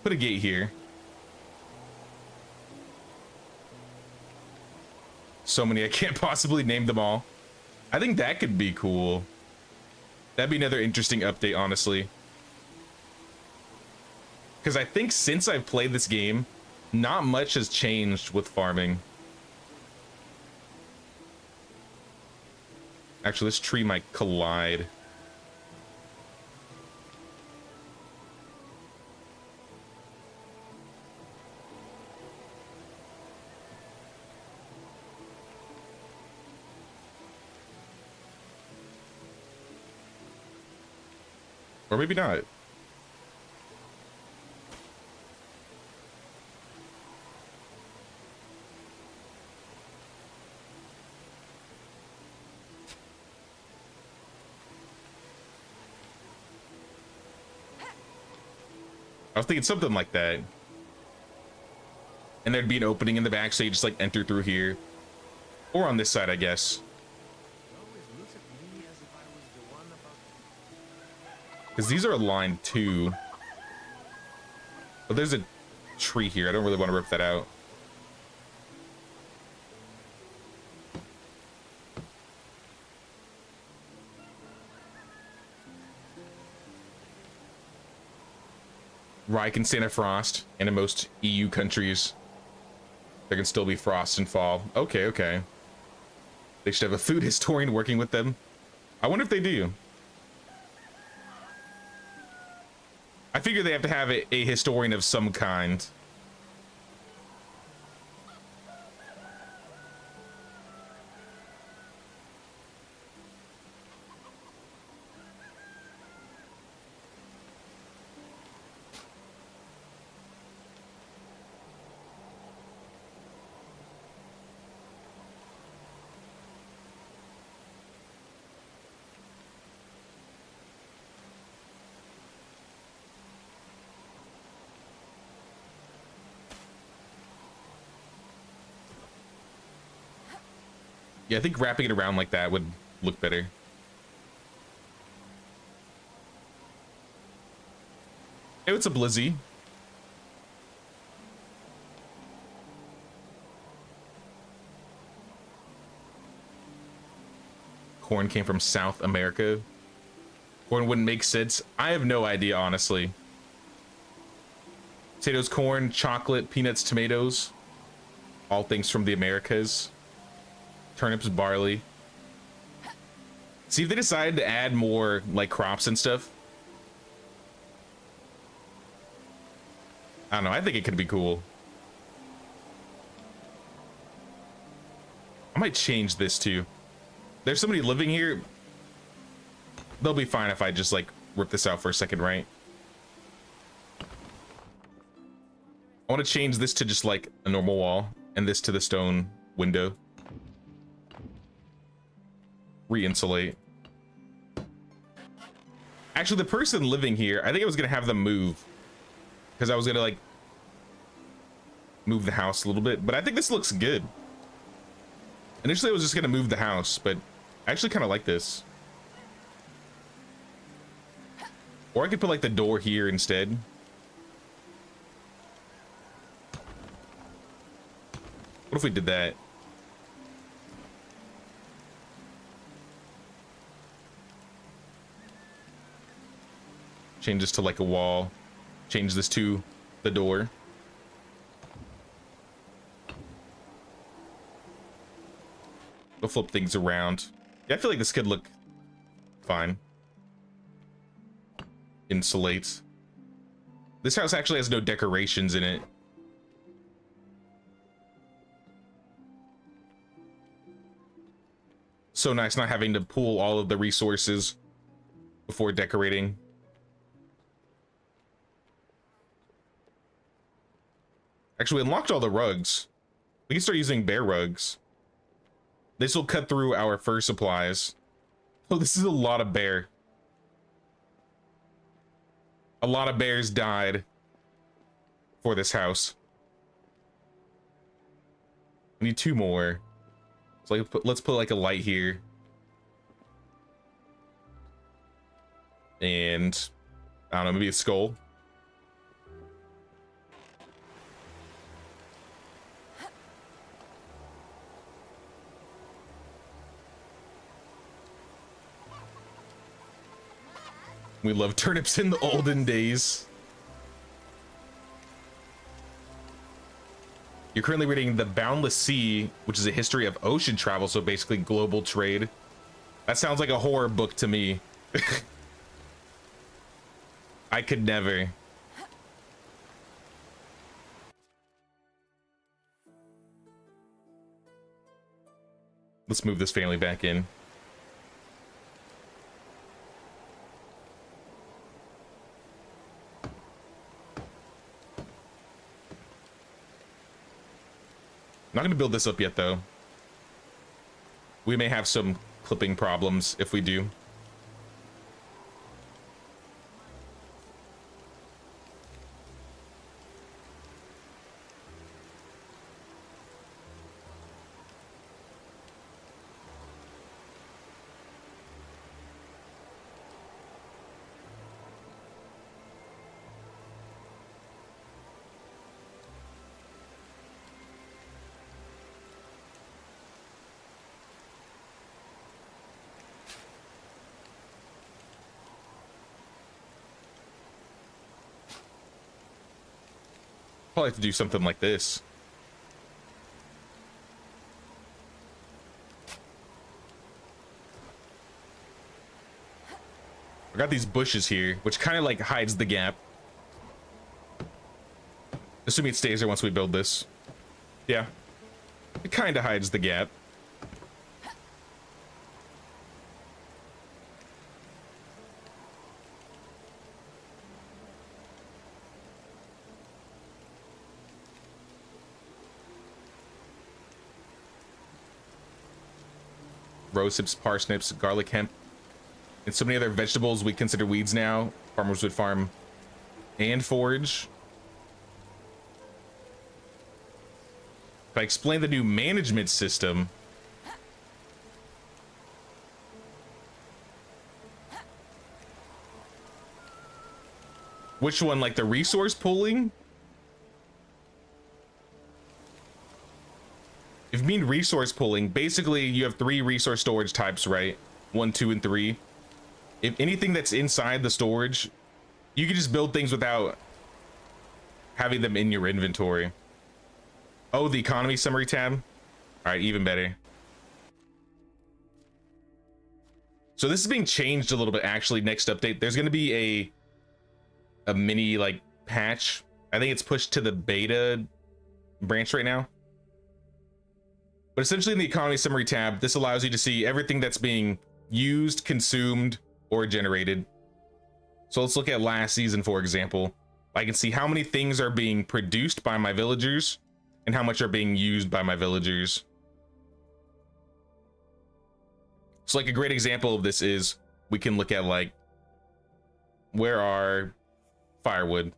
Put a gate here. So many, I can't possibly name them all. I think that could be cool. That'd be another interesting update, honestly. Because I think since I've played this game, not much has changed with farming. Actually, this tree might collide. Or maybe not. I was thinking something like that. And there'd be an opening in the back, so you just like enter through here. Or on this side, I guess. Because these are aligned too. But there's a tree here. I don't really want to rip that out. Rye can stand a frost, and in most EU countries, there can still be frost and fall. Okay, okay. They should have a food historian working with them. I wonder if they do. I figure they have to have a historian of some kind. Yeah, I think wrapping it around like that would look better. Hey, what's up, Lizzie? Corn came from South America. Corn wouldn't make sense. I have no idea, honestly. Potatoes, corn, chocolate, peanuts, tomatoes. All things from the Americas. Turnips, barley. See if they decided to add more like crops and stuff. I don't know. I think it could be cool. I might change this too. There's somebody living here. They'll be fine if I just like rip this out for a second, right? I want to change this to just like a normal wall and this to the stone window. Re-insulate. Actually, the person living here, I think I was gonna have them move because I was gonna like move the house a little bit, but I think this looks good. Initially, I was just gonna move the house, but I actually kind of like this. Or I could put like the door here instead. What if we did that? Change this to like a wall. Change this to the door. We'll flip things around. Yeah, I feel like this could look fine. Insulate. This house actually has no decorations in it. So nice not having to pool all of the resources before decorating. Actually, we unlocked all the rugs. We can start using bear rugs. This will cut through our fur supplies. Oh, this is a lot of bear. A lot of bears died for this house. We need 2 more. So like, let's put like a light here. And I don't know, maybe a skull. We love turnips in the olden days. You're currently reading The Boundless Sea, which is a history of ocean travel, so basically global trade. That sounds like a horror book to me. I could never. Let's move this family back in. Not gonna build this up yet though. We may have some clipping problems if we do. Probably have to do something like this. I got these bushes here, which kind of like hides the gap. Assuming it stays there once we build this. Yeah. It kind of hides the gap. Rose hips, parsnips, garlic, hemp, and so many other vegetables we consider weeds now. Farmers would farm and forage. If I explain the new management system, which one, like the resource pooling? If you mean resource pooling, basically you have 3 resource storage types, right? 1, 2, and 3. If anything that's inside the storage, you can just build things without having them in your inventory. Oh, the economy summary tab. All right, even better. So this is being changed a little bit actually. Next update, there's going to be a mini like patch. I think it's pushed to the beta branch right now. But essentially in the economy summary tab, this allows you to see everything that's being used, consumed, or generated. So let's look at last season, for example. I can see how many things are being produced by my villagers and how much are being used by my villagers. So like a great example of this is we can look at like, where are firewood?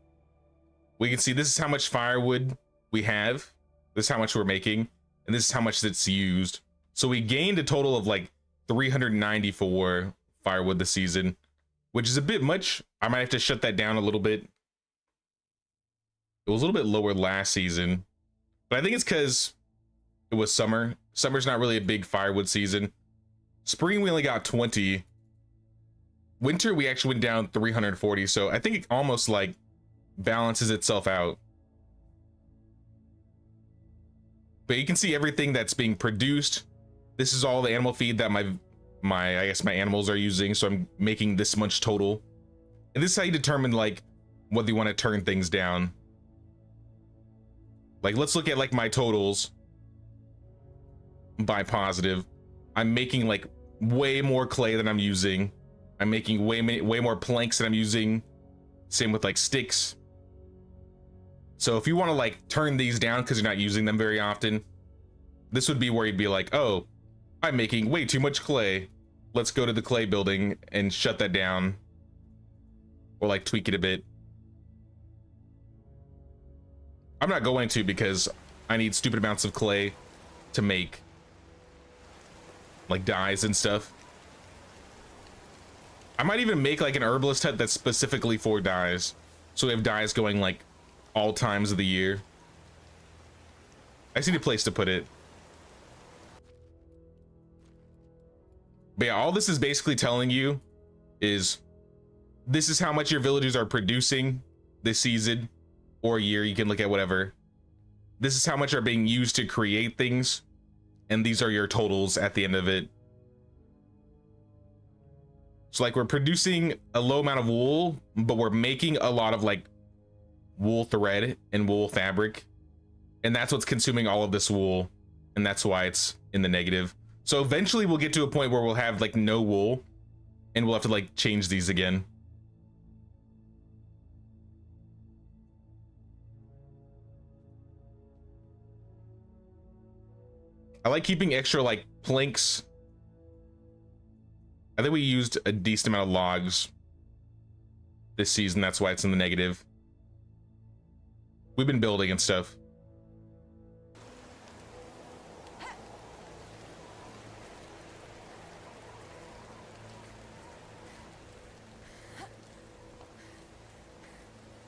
We can see this is how much firewood we have. This is how much we're making. And this is how much it's used. So we gained a total of like 394 firewood this season, which is a bit much. I might have to shut that down a little bit. It was a little bit lower last season, but I think it's because it was summer. Summer's not really a big firewood season. Spring, we only got 20. Winter, we actually went down 340. So I think it almost like balances itself out. But you can see everything that's being produced. This is all the animal feed that my I guess my animals are using. So I'm making this much total. And this is how you determine like whether you want to turn things down. Like, let's look at like my totals by positive. I'm making like way more clay than I'm using. I'm making way more planks than I'm using. Same with like sticks. So if you want to like turn these down because you're not using them very often, this would be where you'd be like, oh, I'm making way too much clay. Let's go to the clay building and shut that down. Or like tweak it a bit. I'm not going to because I need stupid amounts of clay to make like dyes and stuff. I might even make like an herbalist hut that's specifically for dyes. So we have dyes going like all times of the year. I just need a place to put it. But yeah, all this is basically telling you is this is how much your villagers are producing this season or year. You can look at whatever. This is how much are being used to create things. And these are your totals at the end of it. So like we're producing a low amount of wool, but we're making a lot of like wool thread and wool fabric. And that's what's consuming all of this wool. And that's why it's in the negative. So eventually we'll get to a point where we'll have like no wool and we'll have to like change these again. I like keeping extra like planks. I think we used a decent amount of logs this season. That's why it's in the negative. We've been building and stuff.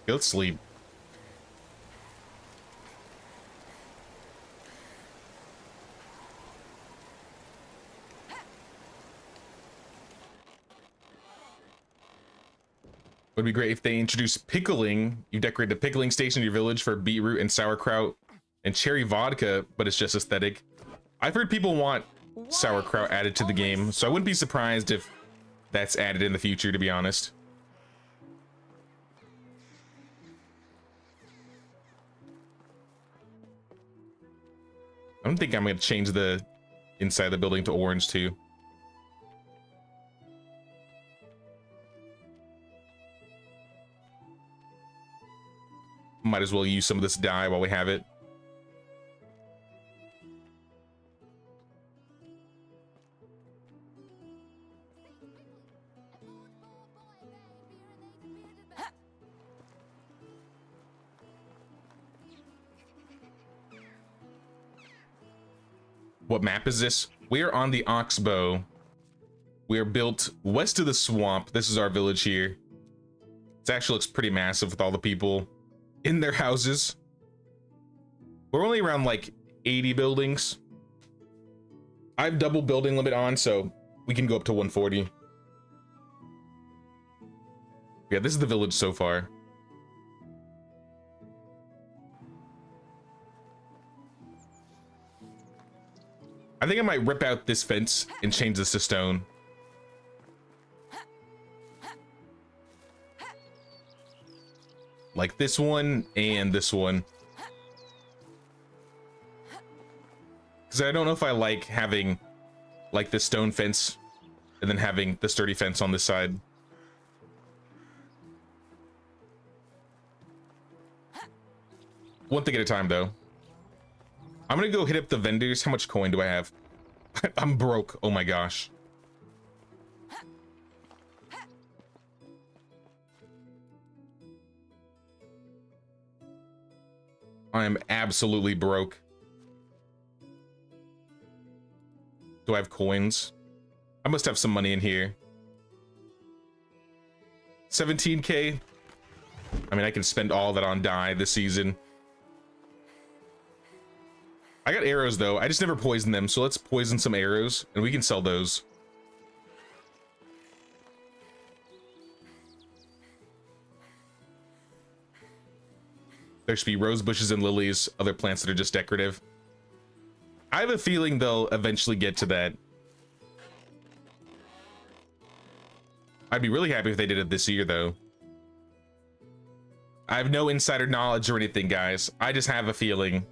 Okay, let's sleep. Would be great if they introduced pickling. You decorate a pickling station in your village for beetroot and sauerkraut and cherry vodka, but it's just aesthetic. I've heard people want sauerkraut added to the game, so I wouldn't be surprised if that's added in the future, to be honest. I don't think I'm going to change the inside of the building to orange too. Might as well use some of this dye while we have it. What map is this? We are on the Oxbow. We are built west of the swamp. This is our village here. It actually looks pretty massive with all the people in their houses. We're only around like 80 buildings. I have double building limit on, so We can go up to 140. Yeah, this is the village so far. I think I might rip out this fence and change this to stone. Like this one and this one. Because I don't know if I like having like this stone fence and then having the sturdy fence on this side. One thing at a time though. I'm gonna go hit up the vendors. How much coin do I have? I'm broke. Oh my gosh. I am absolutely broke. Do I have coins? I must have some money in here. 17K. I mean, I can spend all that on dye this season. I got arrows though. I just never poisoned them, so let's poison some arrows and we can sell those. There should be rose bushes and lilies, other plants that are just decorative. I have a feeling they'll eventually get to that. I'd be really happy if they did it this year though. I have no insider knowledge or anything, guys. I just have a feeling.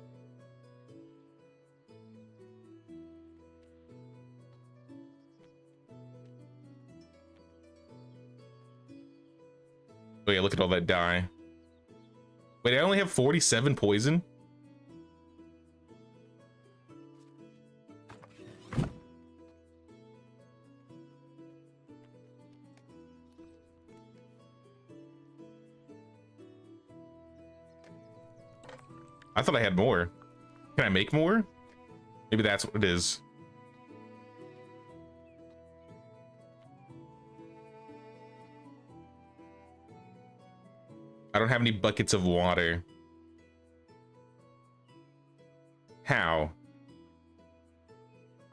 Oh yeah, look at all that dye. Wait, I only have 47 poison? I thought I had more. Can I make more? Maybe that's what it is. I don't have any buckets of water. How?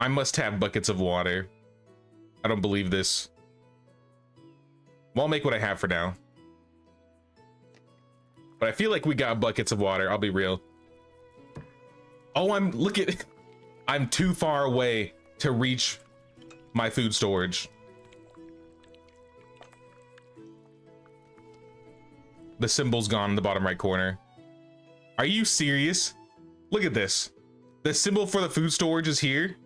I must have buckets of water. I don't believe this. Well, I'll make what I have for now. But I feel like we got buckets of water, I'll be real. Oh, I'm too far away to reach my food storage. The symbol's gone in the bottom right corner. Are you serious? Look at this. The symbol for the food storage is here.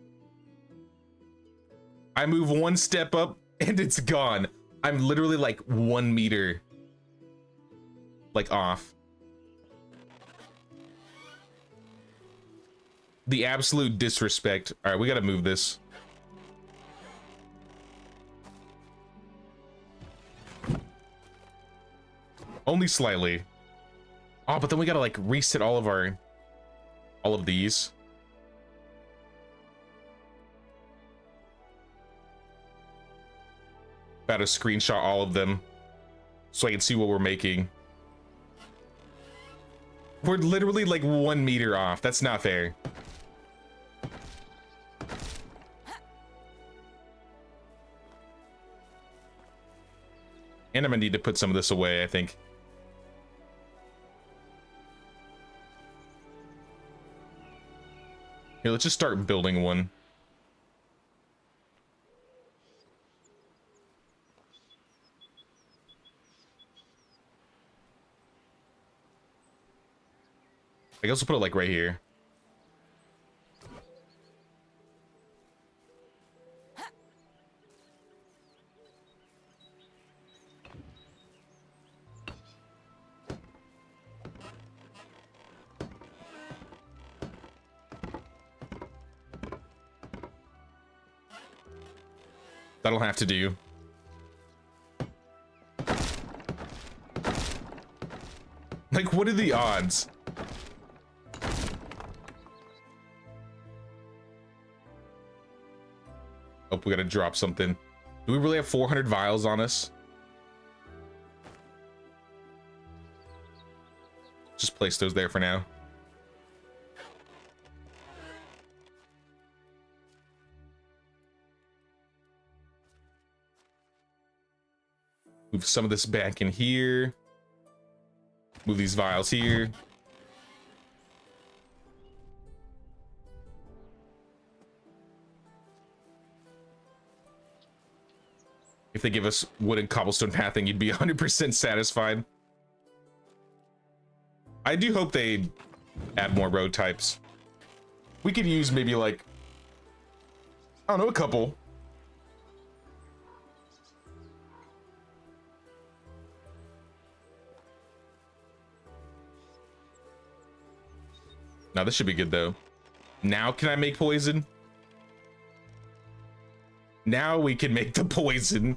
I move one step up and it's gone. I'm literally like 1 meter like off. The absolute disrespect. All right, we gotta move this. Only slightly. Oh, but then we gotta like reset all of these. About to screenshot all of them so I can see what we're making. We're literally like 1 meter off. That's not fair. And I'm gonna need to put some of this away, I think. Here, let's just start building one. I guess we'll put it like right here. That'll have to do. Like, what are the odds? Oh, we gotta drop something. Do we really have 400 vials on us? Just place those there for now. Move some of this back in here. Move these vials here. If they give us wooden cobblestone pathing, you'd be 100% satisfied. I do hope they add more road types. We could use maybe like, I don't know, a couple. Now this should be good though. Now can I make poison? Now we can make the poison.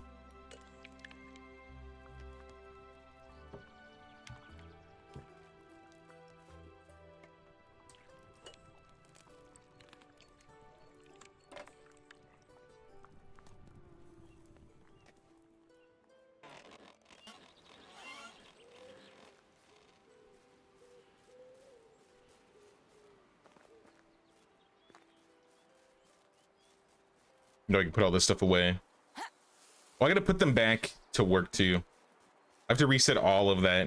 No, I can put all this stuff away. Well, I gotta put them back to work too. I have to reset all of that.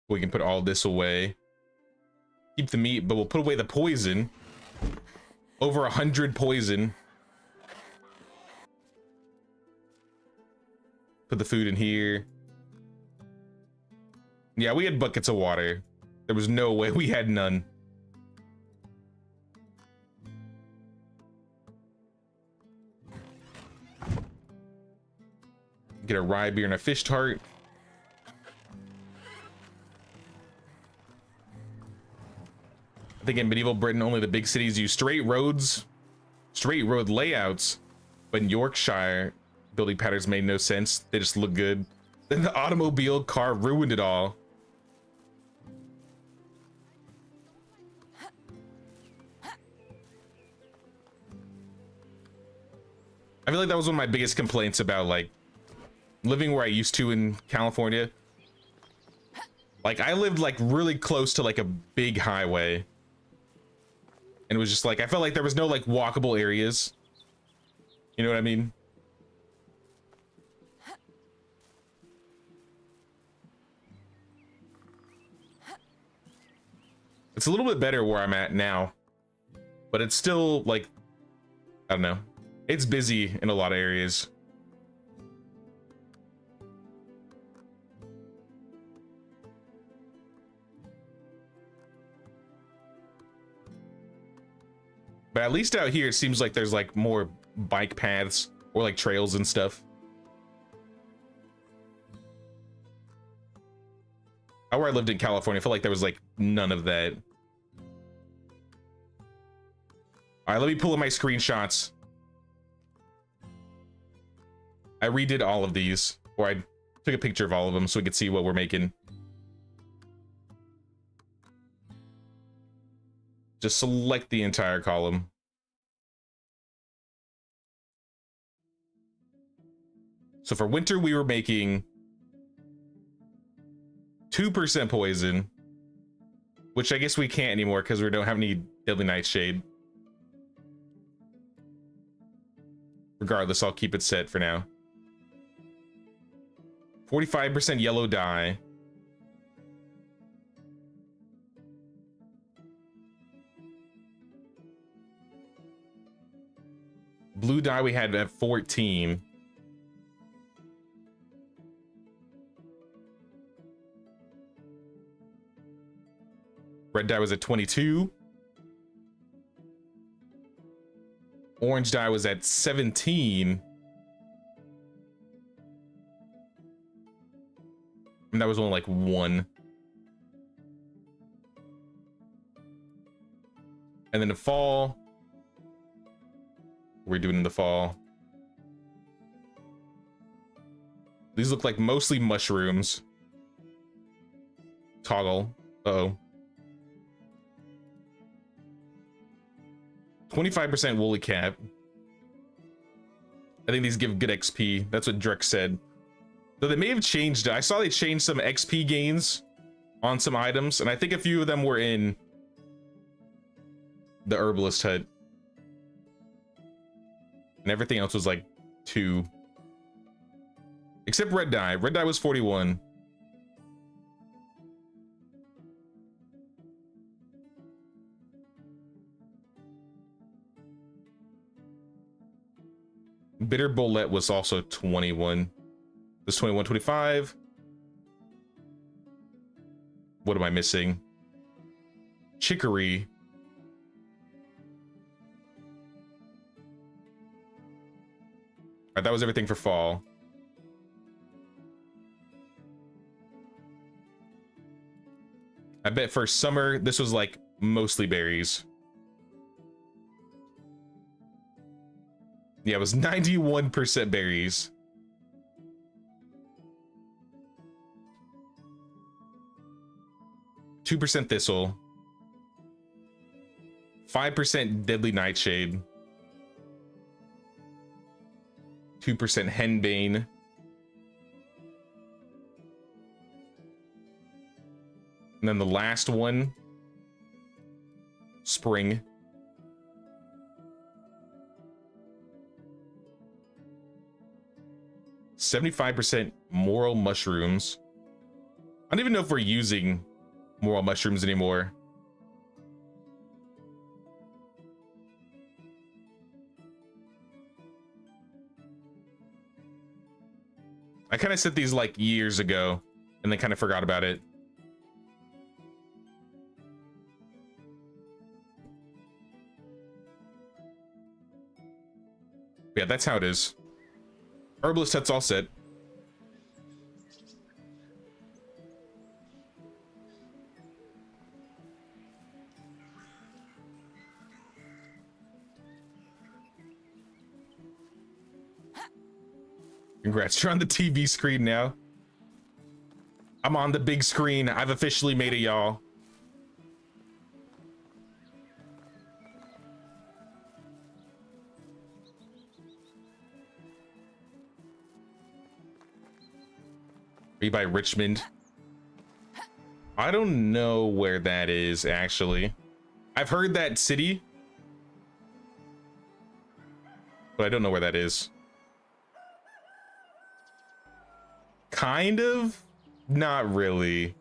We can put all this away. Keep the meat, but we'll put away the poison. Over 100 poison. Put the food in here. Yeah, we had buckets of water. There was no way we had none. Get a rye beer and a fish tart. I think in medieval Britain, only the big cities use straight roads, straight road layouts. But in Yorkshire, building patterns made no sense. They just look good. Then the automobile car ruined it all. I feel like that was one of my biggest complaints about like living where I used to in California. Like I lived like really close to like a big highway. And it was just like, I felt like there was no like walkable areas. You know what I mean? It's a little bit better where I'm at now, but it's still like, I don't know. It's busy in a lot of areas. But at least out here, it seems like there's like more bike paths or like trails and stuff. Where I lived in California, I felt like there was like none of that. All right, let me pull up my screenshots. I redid all of these, or I took a picture of all of them so we could see what we're making. Just select the entire column. So for winter, we were making 2% poison, which I guess we can't anymore because we don't have any deadly nightshade. Regardless, I'll keep it set for now. 45% yellow dye. Blue dye we had at 14. Red dye was at 22. Orange dye was at 17. And that was only like 1. And then the fall. We're doing in the fall. These look like mostly mushrooms. Toggle. Uh-oh. 25% woolly cap. I think these give good XP. That's what Drek said. Though they may have changed it. I saw they changed some XP gains on some items, and I think a few of them were in the herbalist hut, and everything else was like 2, except red dye. Red dye was 41. Bitter Bolette was also 21. This 21, 25. What am I missing? Chicory. All right, that was everything for fall. I bet for summer, this was like mostly berries. Yeah, it was 91% berries. %2 thistle. 5% deadly nightshade. 2% henbane. And then the last one, spring. %75 moral mushrooms. I don't even know if we're using moral mushrooms anymore. I kind of set these like years ago and then kind of forgot about it. Yeah, that's how it is. Herbalist hut's all set. Congrats, you're on the TV screen now. I'm on the big screen. I've officially made it, y'all. Are you by Richmond? I don't know where that is, actually. I've heard that city, but I don't know where that is. Kind of? Not really.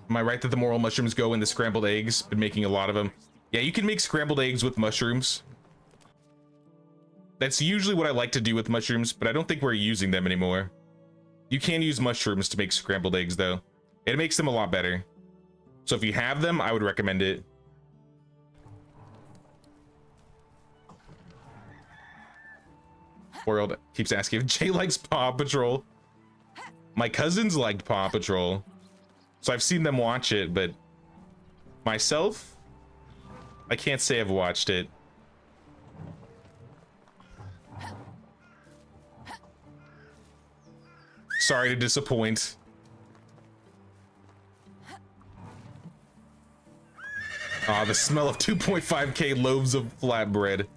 Am I right that the moral mushrooms go in the scrambled eggs? Been making a lot of them. Yeah, you can make scrambled eggs with mushrooms. That's usually what I like to do with mushrooms, but I don't think we're using them anymore. You can use mushrooms to make scrambled eggs, though. It makes them a lot better. So if you have them, I would recommend it. World keeps asking if Jay likes Paw Patrol. My cousins liked Paw Patrol, so I've seen them watch it, but myself, I can't say I've watched it. Sorry to disappoint. Ah, the smell of 2.5K loaves of flatbread.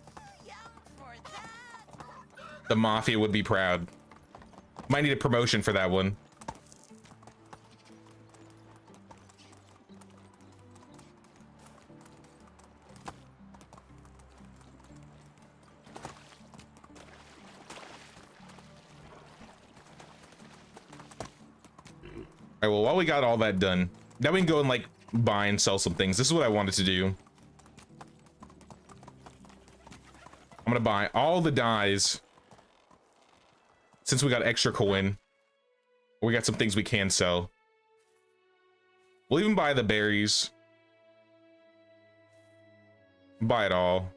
The Mafia would be proud. Might need a promotion for that one. All right, well, while we got all that done, now we can go and like buy and sell some things. This is what I wanted to do. I'm gonna buy all the dyes since we got extra coin. We got some things we can sell. We'll even buy the berries. Buy it all.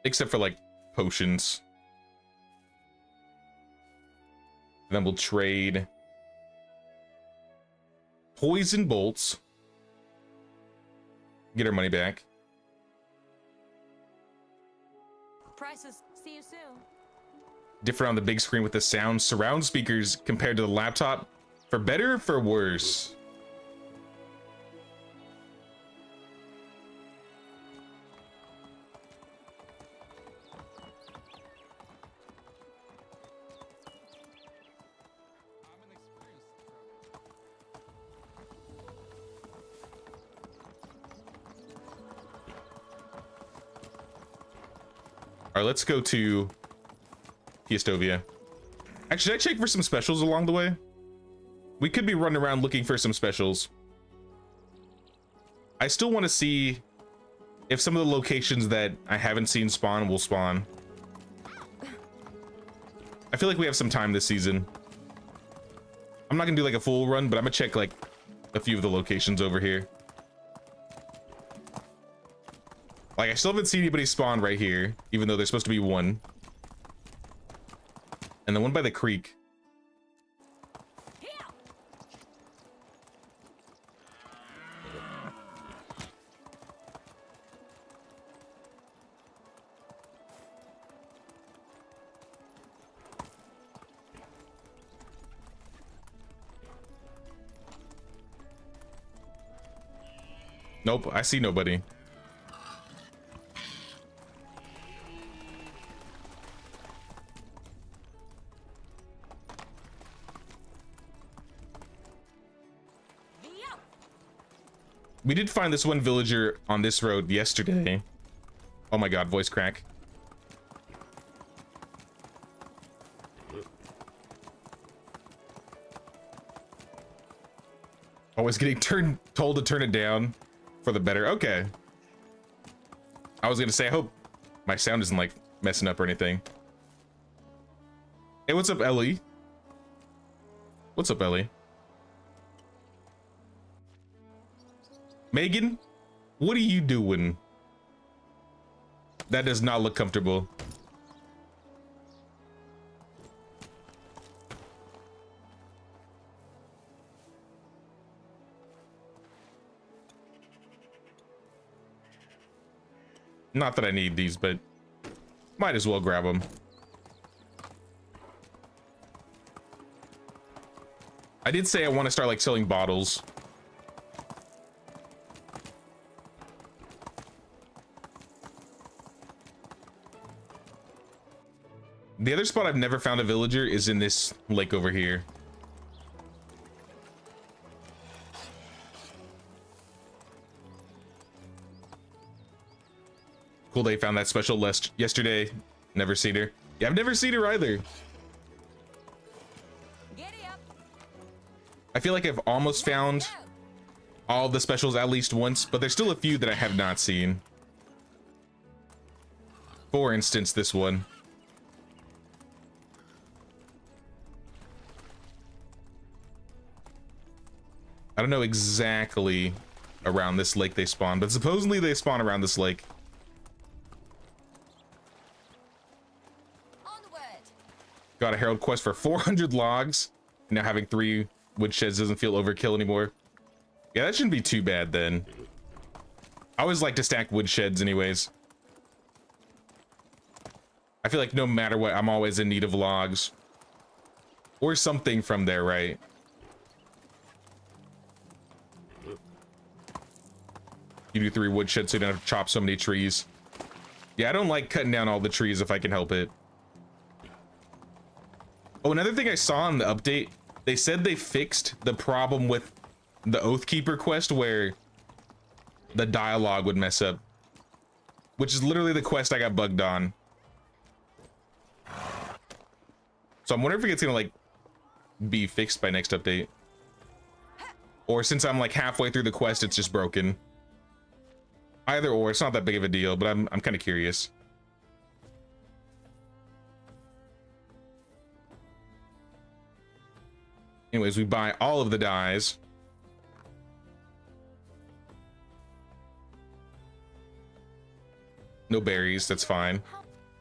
Except for like potions. And then we'll trade poison bolts. Get our money back. prices. See you soon. Different on the big screen with the sound. Surround speakers compared to the laptop. For better or for worse? All right, let's go to Piestovia. Actually, should I check for some specials along the way? We could be running around looking for some specials. I still want to see if some of the locations that I haven't seen spawn will spawn. I feel like we have some time this season. I'm not gonna do like a full run, but I'm gonna check like a few of the locations over here. Like, I still haven't seen anybody spawn right here, even though there's supposed to be one. And the one by the creek. Nope, I see nobody. We did find this one villager on this road yesterday. Oh my god, voice crack. Always getting told to turn it down for the better. Okay. I was gonna say, I hope my sound isn't like messing up or anything. Hey, what's up, Ellie? What's up, Ellie? Megan, what are you doing? That does not look comfortable. Not that I need these, but might as well grab them. I did say I want to start like selling bottles. The other spot I've never found a villager is in this lake over here. Cool they found that special list yesterday. Never seen her. Yeah, I've never seen her either. I feel like I've almost found all the specials at least once, but there's still a few that I have not seen. For instance, this one. I don't know exactly around this lake they spawn, but supposedly they spawn around this lake. Got a herald quest for 400 logs. Now having 3 woodsheds doesn't feel overkill anymore. Yeah, that shouldn't be too bad then. I always like to stack woodsheds anyways. I feel like no matter what, I'm always in need of logs. Or something from there, right? You do 3 woodsheds so you don't have to chop so many trees. Yeah, I don't like cutting down all the trees if I can help it. Oh, another thing I saw in the update, they said they fixed the problem with the Oathkeeper quest where the dialogue would mess up. Which is literally the quest I got bugged on. So I'm wondering if it's gonna like be fixed by next update. Or since I'm like halfway through the quest, it's just broken. Either or, it's not that big of a deal, but I'm kind of curious. Anyways, we buy all of the dyes. No berries, that's fine.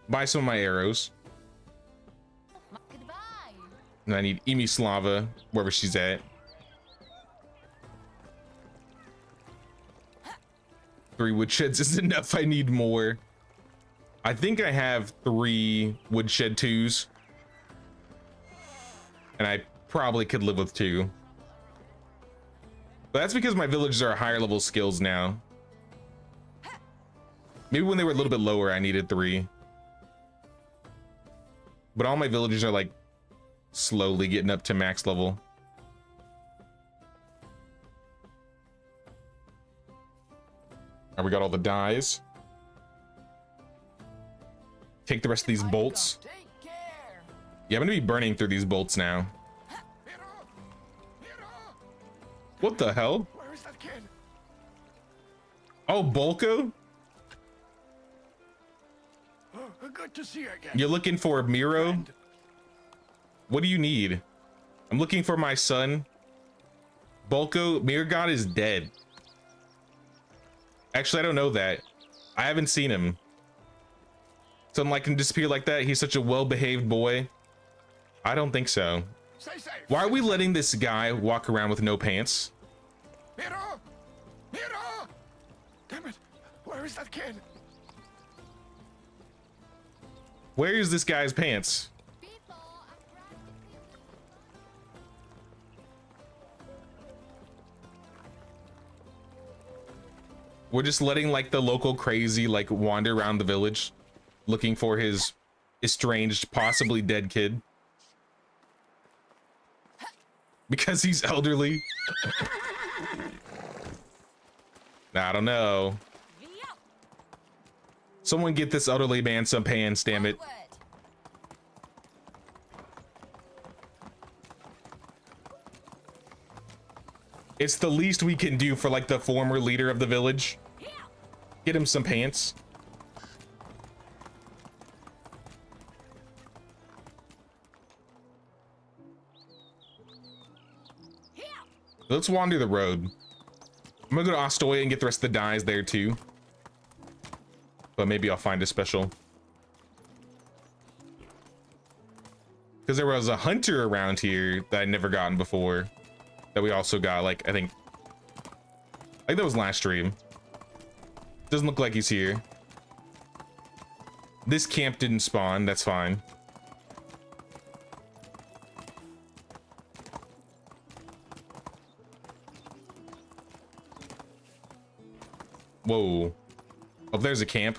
Buy some of my arrows. Goodbye. And I need Emislava, wherever she's at. 3 woodsheds is enough, I need more. I think I have 3 woodshed 2s. And I probably could live with 2. But that's because my villagers are higher level skills now. Maybe when they were a little bit lower, I needed 3. But all my villagers are like slowly getting up to max level. Now we got all the dyes. Take the rest of these bolts. Yeah, I'm gonna be burning through these bolts now. What the hell? Where is that kid? Oh, Bolko? Oh, good to see you again. You're looking for Miro? What do you need? I'm looking for my son. Bolko, Mirror God is dead. Actually, I don't know that. I haven't seen him. Something like him disappear like that? He's such a well-behaved boy. I don't think so. Stay safe. Why are we letting this guy walk around with no pants? Miro! Miro! Damn it! Where is that kid? Where is this guy's pants? We're just letting like the local crazy like wander around the village looking for his estranged, possibly dead kid. Because he's elderly. I don't know. Someone get this elderly man some pants, damn it. It's the least we can do for like the former leader of the village. Get him some pants. Let's wander the road. I'm gonna go to Ostoya and get the rest of the dyes there too. But maybe I'll find a special. Because there was a hunter around here that I'd never gotten before. That we also got, like, I think that was last stream. Doesn't look like he's here. This camp didn't spawn, that's fine. Whoa. Oh, there's a camp.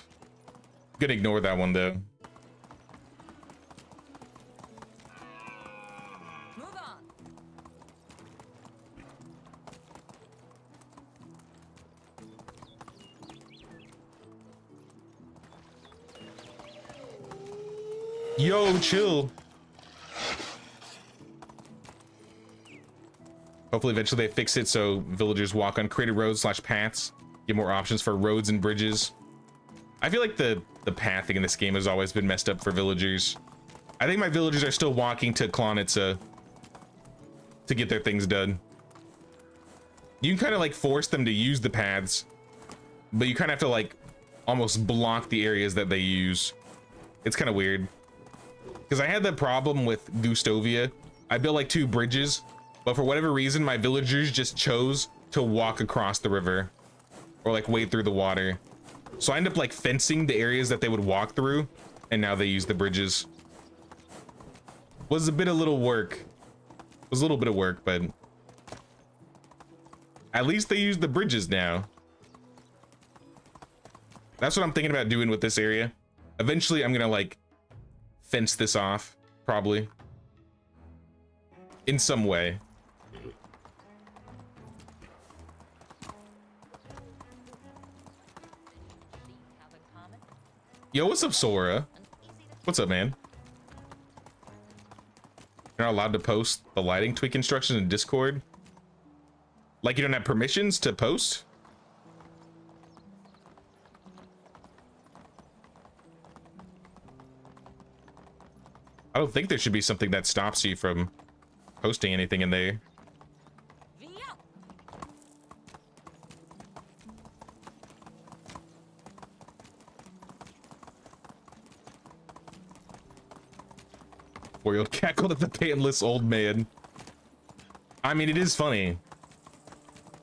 Gonna ignore that one though. Move on. Yo, chill. Hopefully eventually they fix it so villagers walk on created roads / paths. Get more options for roads and bridges. I feel like the pathing in this game has always been messed up for villagers. I think my villagers are still walking to Klonitsa to get their things done. You can kind of like force them to use the paths, but you kind of have to like almost block the areas that they use. It's kind of weird. Because I had that problem with Gustovia. I built like 2 bridges, but for whatever reason, my villagers just chose to walk across the river or like wade through the water. So I end up like fencing the areas that they would walk through, and now they use the bridges. Was a bit of little work. Was a little bit of work, but at least they use the bridges now. That's what I'm thinking about doing with this area. Eventually, I'm gonna like fence this off, probably. In some way. Yo, what's up, Sora? What's up, man? You're not allowed to post the lighting tweak instructions in Discord? Like you don't have permissions to post? I don't think there should be something that stops you from posting anything in there. Four-year-old cackled at the pantless old man. I mean, it is funny.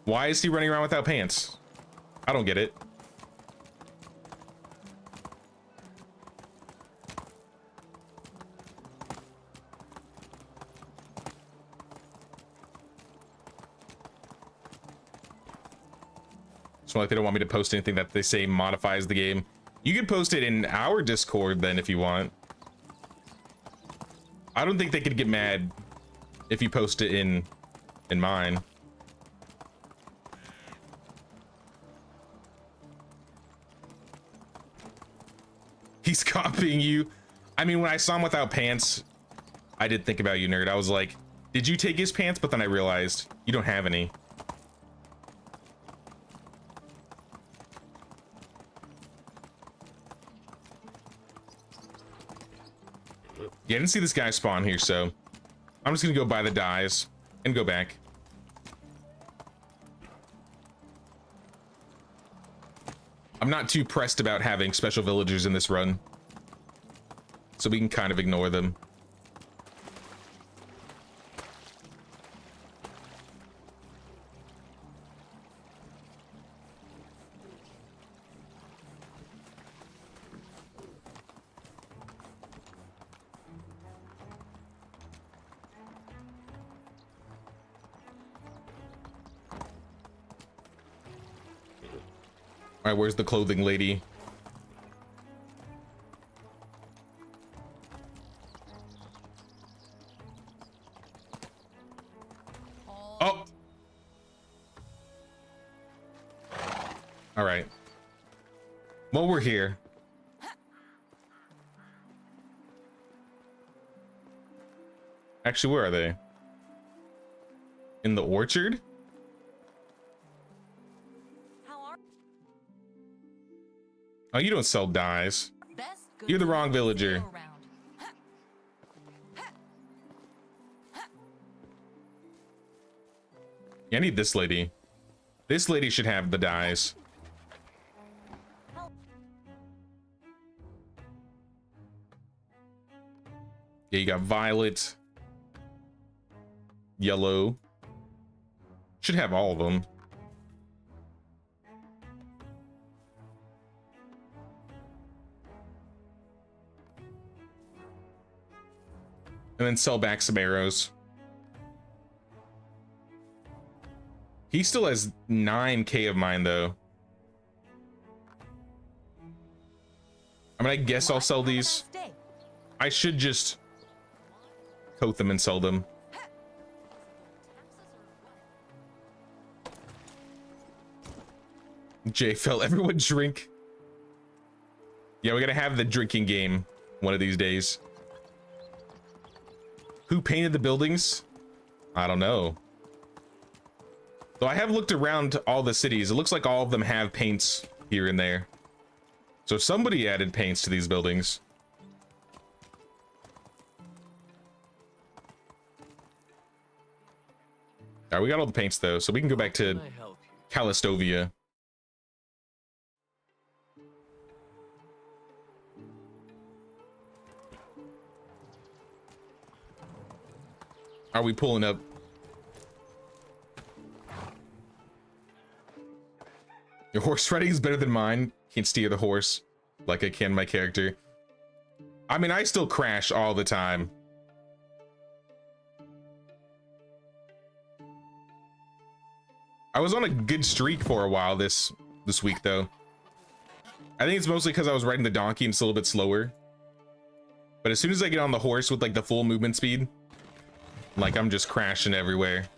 Why is he running around without pants? I don't get it. It's not like they don't want me to post anything that they say modifies the game. You can post it in our Discord then if you want. I don't think they could get mad if you post it in mine. He's copying you. I mean, when I saw him without pants, I did think about you, nerd. I was like, did you take his pants? But then I realized you don't have any. Yeah, I didn't see this guy spawn here, so I'm just gonna go buy the dyes and go back. I'm not too pressed about having special villagers in this run, so we can kind of ignore them. All right, where's the clothing lady? Oh. All right. Well, we're here. Actually, where are they? In the orchard? Oh, you don't sell dyes. You're the wrong villager. Yeah, I need this lady. This lady should have the dyes. Yeah, you got violet, yellow. Should have all of them. And then sell back some arrows. He still has 9k of mine though. I mean, I guess I'll sell these. I should just coat them and sell them. Jay fell. Everyone drink. Yeah, we're gonna have the drinking game one of these days. Who painted the buildings? I don't know. Though I have looked around all the cities. It looks like all of them have paints here and there. So somebody added paints to these buildings. All right, we got all the paints though, so we can go back to Callistovia. Are we pulling up? Your horse riding is better than mine. Can't steer the horse like I can my character. I mean, I still crash all the time. I was on a good streak for a while this week though. I think it's mostly because I was riding the donkey and still a bit slower. But as soon as I get on the horse with like the full movement speed, like I'm just crashing everywhere.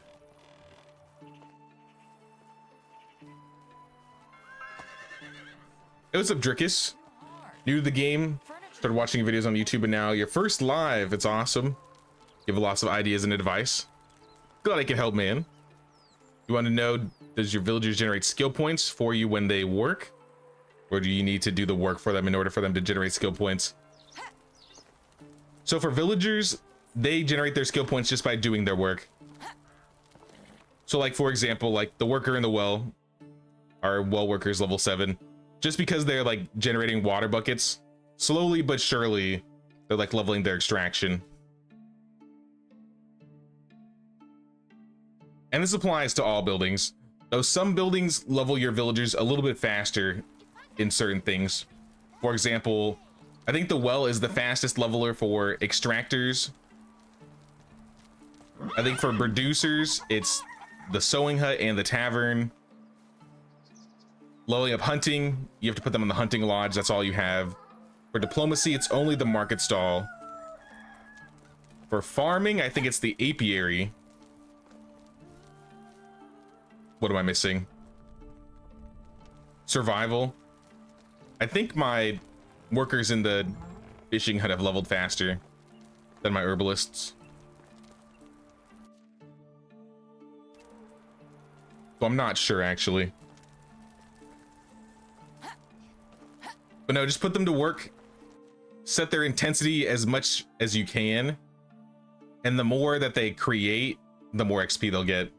Hey, what's up, Drickus? New to the game, started watching videos on YouTube, and now your first live. It's awesome. You have lots of ideas and advice. Glad I can help, man. You want to know, does your villagers generate skill points for you when they work? Or do you need to do the work for them in order for them to generate skill points? So for villagers, they generate their skill points just by doing their work. So like, for example, like the worker in the well, our well workers level 7, just because they're like generating water buckets, slowly but surely, they're like leveling their extraction. And this applies to all buildings, though some buildings level your villagers a little bit faster in certain things. For example, I think the well is the fastest leveler for extractors. I think for producers, it's the sewing hut and the tavern. Leveling up hunting, you have to put them in the hunting lodge. That's all you have. For diplomacy, it's only the market stall. For farming, I think it's the apiary. What am I missing? Survival. I think my workers in the fishing hut have leveled faster than my herbalists. So I'm not sure, actually. But no, just put them to work. Set their intensity as much as you can. And the more that they create, the more XP they'll get.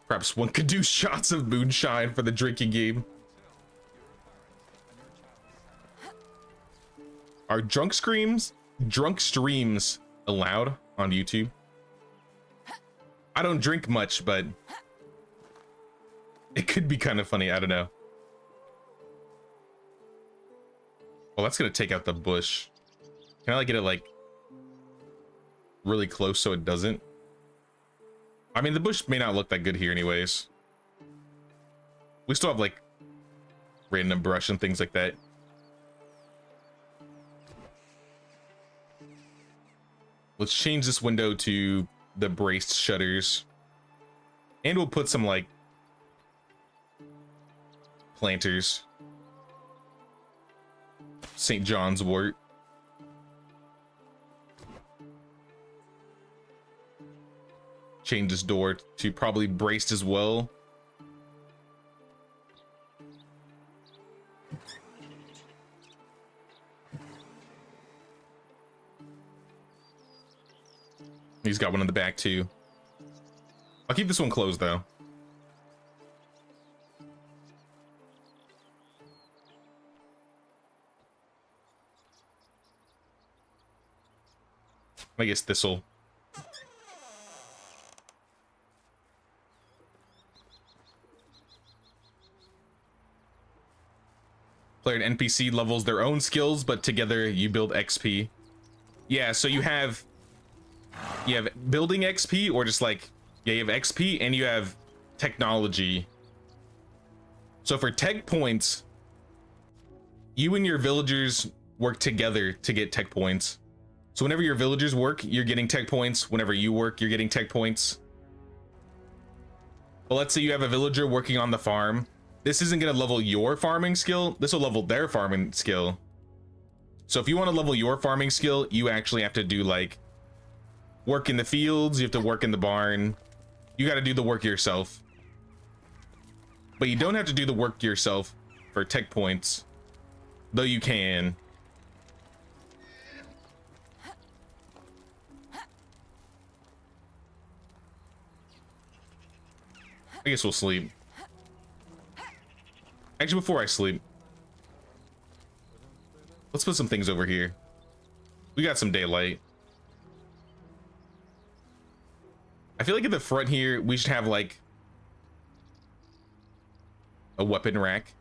Perhaps one could do shots of moonshine for the drinking game. Are drunk streams allowed on YouTube? I don't drink much, but it could be kind of funny. I don't know. Well, that's gonna take out the bush. Can I like get it like really close so it doesn't? I mean, the bush may not look that good here anyways. We still have like random brush and things like that. Let's change this window to the braced shutters. And we'll put some like planters. St. John's wort. Change this door to probably braced as well. He's got one in the back too. I'll keep this one closed though. I guess this'll. Player and NPC levels their own skills, but together you build XP. Yeah, so you have building XP, or just like, yeah, you have XP and you have technology. So for tech points, you and your villagers work together to get tech points. So whenever your villagers work, you're getting tech points. Whenever you work, you're getting tech points. But let's say you have a villager working on the farm. This isn't going to level your farming skill. This will level their farming skill. So if you want to level your farming skill, you actually have to do like work in the fields. You have to work in the barn. You got to do the work yourself. But you don't have to do the work yourself for tech points, though you can. I guess we'll sleep. Actually, before I sleep, let's put some things over here. We got some daylight. I feel like at the front here, we should have like a weapon rack.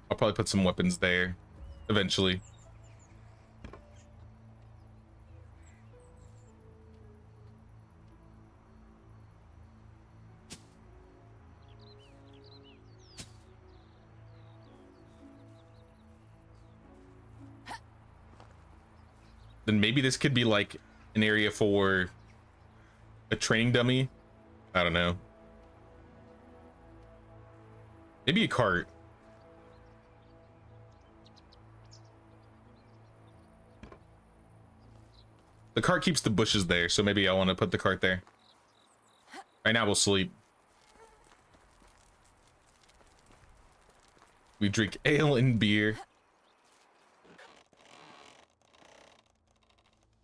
I'll probably put some weapons there eventually. Then maybe this could be like an area for a training dummy. I don't know. Maybe a cart. The cart keeps the bushes there, so maybe I want to put the cart there. Right now we'll sleep. We drink ale and beer.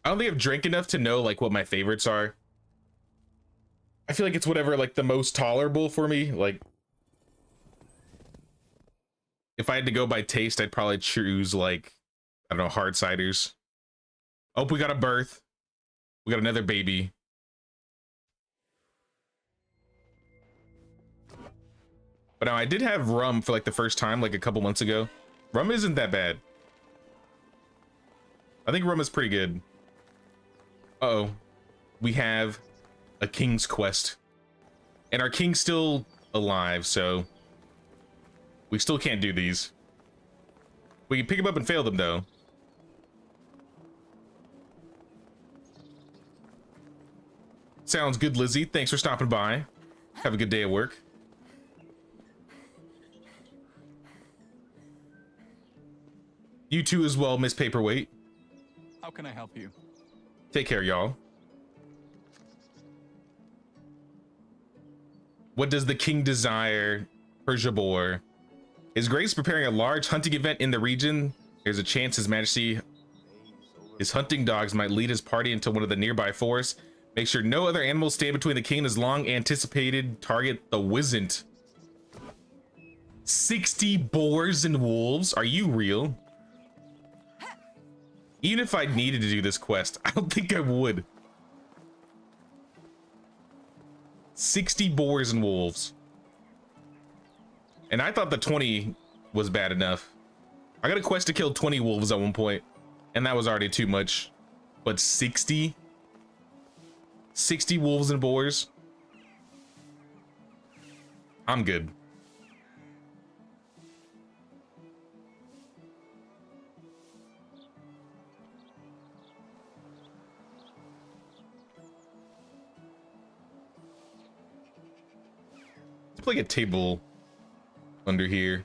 I don't think I've drank enough to know like what my favorites are. I feel like it's whatever like the most tolerable for me. Like if I had to go by taste, I'd probably choose like, I don't know, hard ciders. Oh, we got a birth. We got another baby. But now I did have rum for like the first time, like a couple months ago. Rum isn't that bad. I think rum is pretty good. Uh-oh. We have a king's quest. And our king's still alive, so we still can't do these. We can pick them up and fail them, though. Sounds good, Lizzie. Thanks for stopping by. Have a good day at work. You too as well, Miss Paperweight. How can I help you? Take care, y'all. What does the king desire for Jabor? His Grace preparing a large hunting event in the region. There's a chance His Majesty, his hunting dogs might lead his party into one of the nearby forests. Make sure no other animals stand between the king and his long anticipated target, the Wizzent. 60 boars and wolves? Are you real? Even if I needed to do this quest, I don't think I would. 60 boars and wolves. And I thought the 20 was bad enough. I got a quest to kill 20 wolves at one point, and that was already too much. But 60? 60 wolves and boars? I'm good. Let's play a table under here.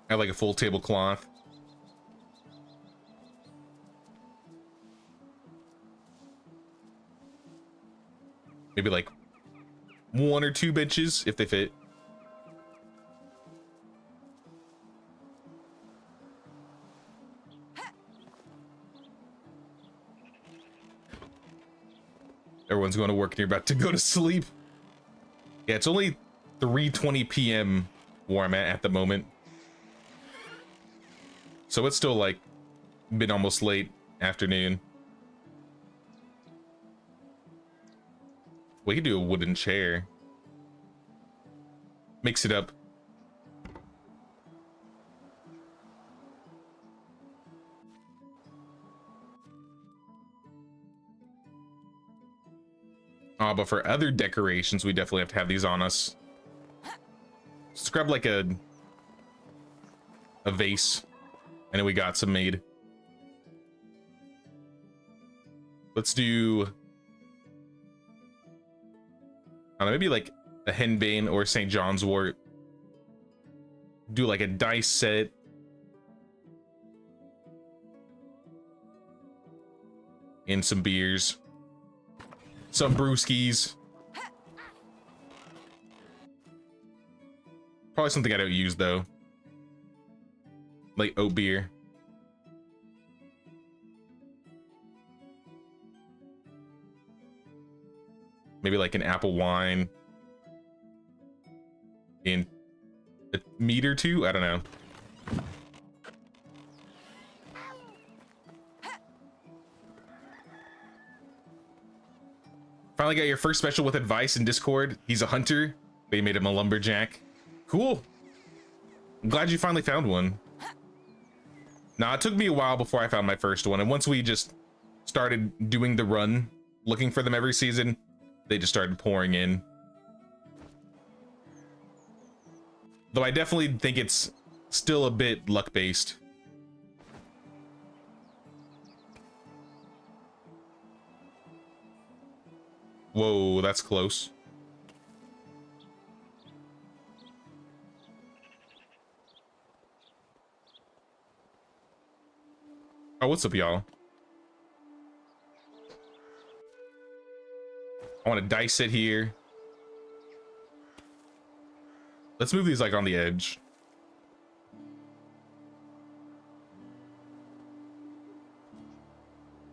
I like a full tablecloth. Maybe like 1 or 2 benches if they fit. Everyone's going to work and you're about to go to sleep. Yeah, it's only 3:20 p.m. where I'm at the moment. So it's still like been almost late afternoon. We could do a wooden chair. Mix it up. But for other decorations, we definitely have to have these on us. Let's grab like a vase. And then we got some made. Let's do, I don't know, maybe like a henbane or St. John's wort. Do like a dice set. And some beers. Some brewskis. Probably something I don't use though. Like oat beer. Maybe like an apple wine. In a meat or two? I don't know. Finally got your first special with advice in Discord. He's a hunter. They made him a lumberjack. Cool. I'm glad you finally found one. Nah, it took me a while before I found my first one. And once we just started doing the run, looking for them every season, they just started pouring in. Though I definitely think it's still a bit luck-based. Whoa, that's close. Oh, what's up, y'all? I want to dice it here. Let's move these like on the edge.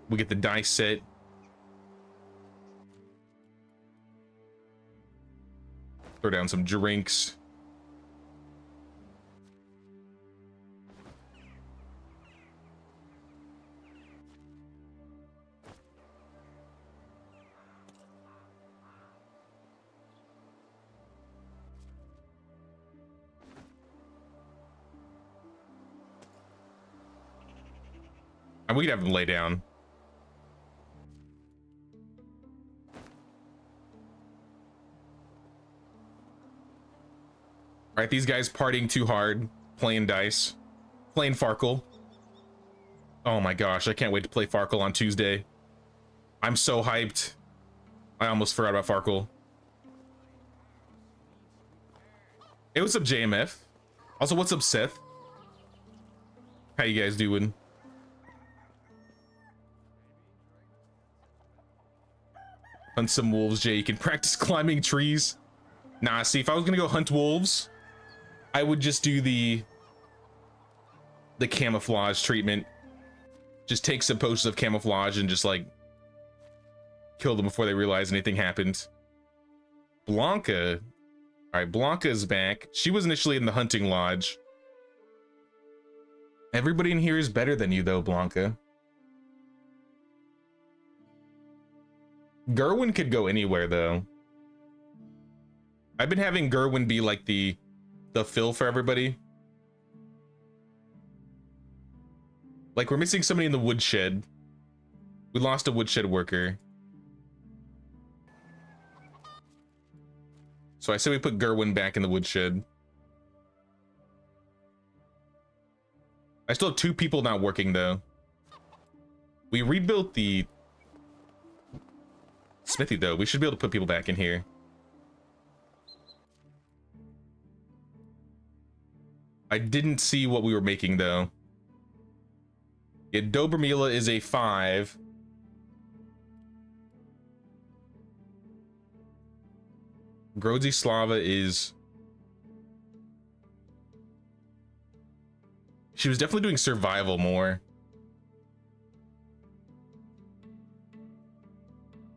We get the dice set. Throw down some drinks. And we could have them lay down. All right, these guys partying too hard, playing dice, playing Farkle. Oh my gosh, I can't wait to play Farkle on Tuesday. I'm so hyped. I almost forgot about Farkle. Hey, what's up, JMF? Also, what's up, Seth? How you guys doing? Hunt some wolves, Jay. You can practice climbing trees. Nah, see, if I was gonna go hunt wolves, I would just do the camouflage treatment. Just take some potions of camouflage and just like kill them before they realize anything happened. Blanca. All right, Blanca's back. She was initially in the hunting lodge. Everybody in here is better than you though, Blanca. Gerwin could go anywhere though. I've been having Gerwin be like the fill for everybody. Like, we're missing somebody in the woodshed. We lost a woodshed worker. So I say we put Gerwin back in the woodshed. I still have 2 people not working though. We rebuilt the Smithy though. We should be able to put people back in here. I didn't see what we were making though. Yeah, Dobromila is a 5. Grodzi Slava is... She was definitely doing survival more.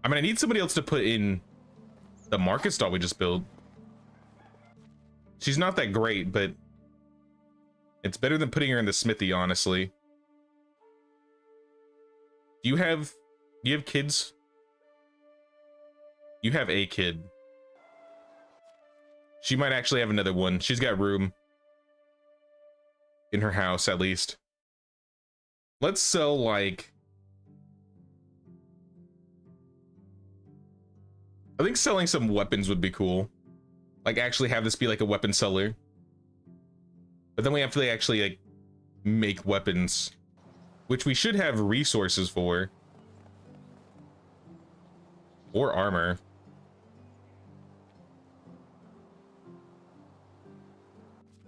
I mean, I need somebody else to put in the market stall we just built. She's not that great, but it's better than putting her in the smithy, honestly. Do you have kids? You have a kid. She might actually have another one. She's got room in her house, at least. Let's sell, like... I think selling some weapons would be cool. Like, actually have this be like a weapon seller. But then we have to actually, like, make weapons. Which we should have resources for. Or armor.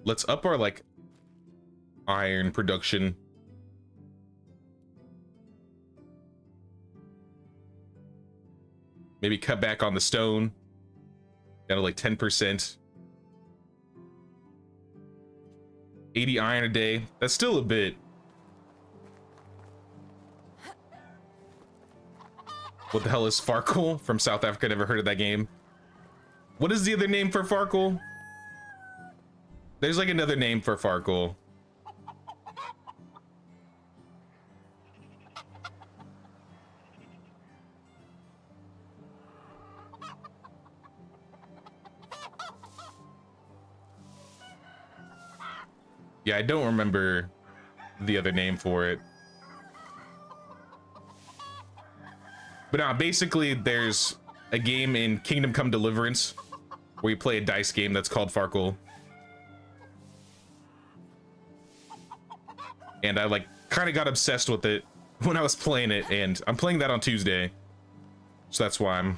Let's up our, like, iron production. Maybe cut back on the stone. Down to like 10%. 80 iron a day. That's still a bit. What the hell is Farkle from South Africa? Never heard of that game. What is the other name for Farkle? There's like another name for Farkle. Yeah, I don't remember the other name for it. But basically there's a game in Kingdom Come Deliverance where you play a dice game that's called Farkle. And I like kind of got obsessed with it when I was playing it, and I'm playing that on Tuesday. So that's why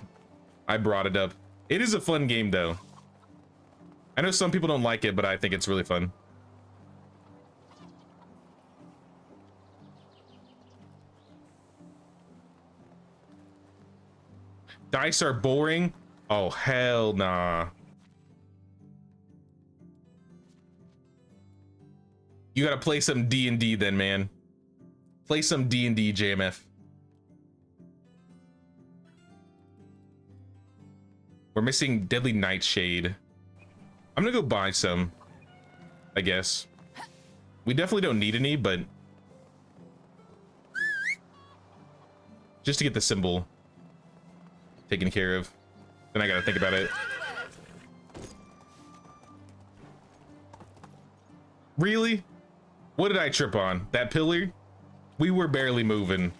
I brought it up. It is a fun game though. I know some people don't like it, but I think it's really fun. Dice are boring? Oh, hell nah. You gotta play some D&D then, man. Play some D&D, JMF. We're missing Deadly Nightshade. I'm gonna go buy some, I guess. We definitely don't need any, but just to get the symbol taken care of. Then I gotta think about it. Really? What did I trip on? That pillar? We were barely moving.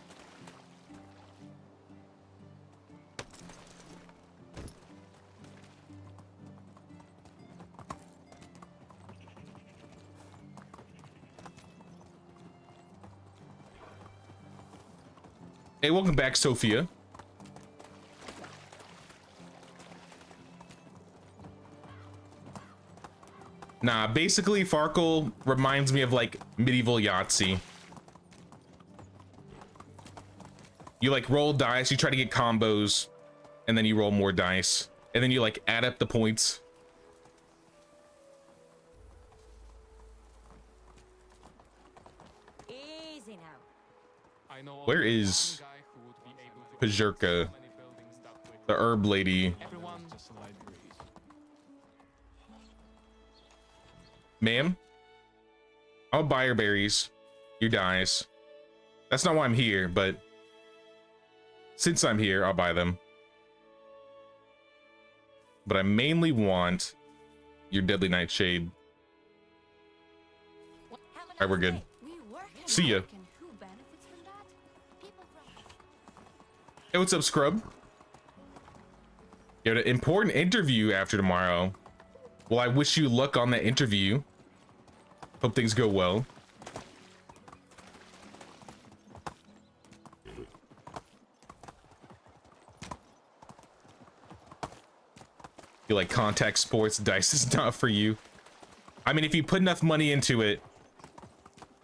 Hey, welcome back, Sophia. Nah, basically Farkle reminds me of like medieval Yahtzee. You like roll dice, you try to get combos, and then you roll more dice, and then you like add up the points. Easy now. I know Where only is one guy who would be able to Pajurka, so many buildings that quickly. the herb lady? Everyone just slide breeze. Ma'am? I'll buy your berries, your dice. That's not why I'm here, but since I'm here, I'll buy them. But I mainly want your deadly nightshade. Alright, we're good. See ya. Hey, what's up, Scrub? You have an important interview after tomorrow. Well, I wish you luck on that interview. Hope things go well. You like contact sports, dice is not for you. I mean, if you put enough money into it,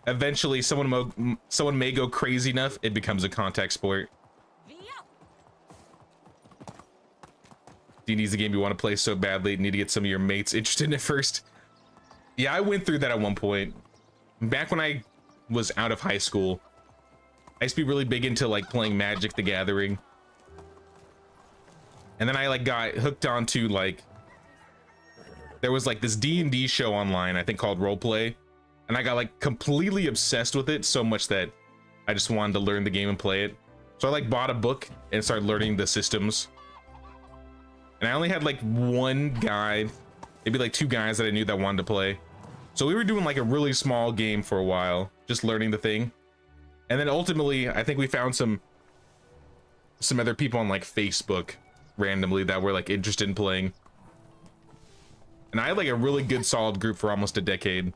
eventually someone may go crazy enough, it becomes a contact sport. D&D's the game you want to play so badly, need to get some of your mates interested in it first. Yeah, I went through that at one point. Back when I was out of high school, I used to be really big into like playing Magic the Gathering. And then I like got hooked onto like, there was like this D&D show online, I think called Roleplay. And I got like completely obsessed with it so much that I just wanted to learn the game and play it. So I like bought a book and started learning the systems. And I only had like one guy, maybe like two guys that I knew that wanted to play. So we were doing like a really small game for a while, just learning the thing. And then ultimately, I think we found some other people on like Facebook randomly that were like interested in playing. And I had like a really good solid group for almost a decade.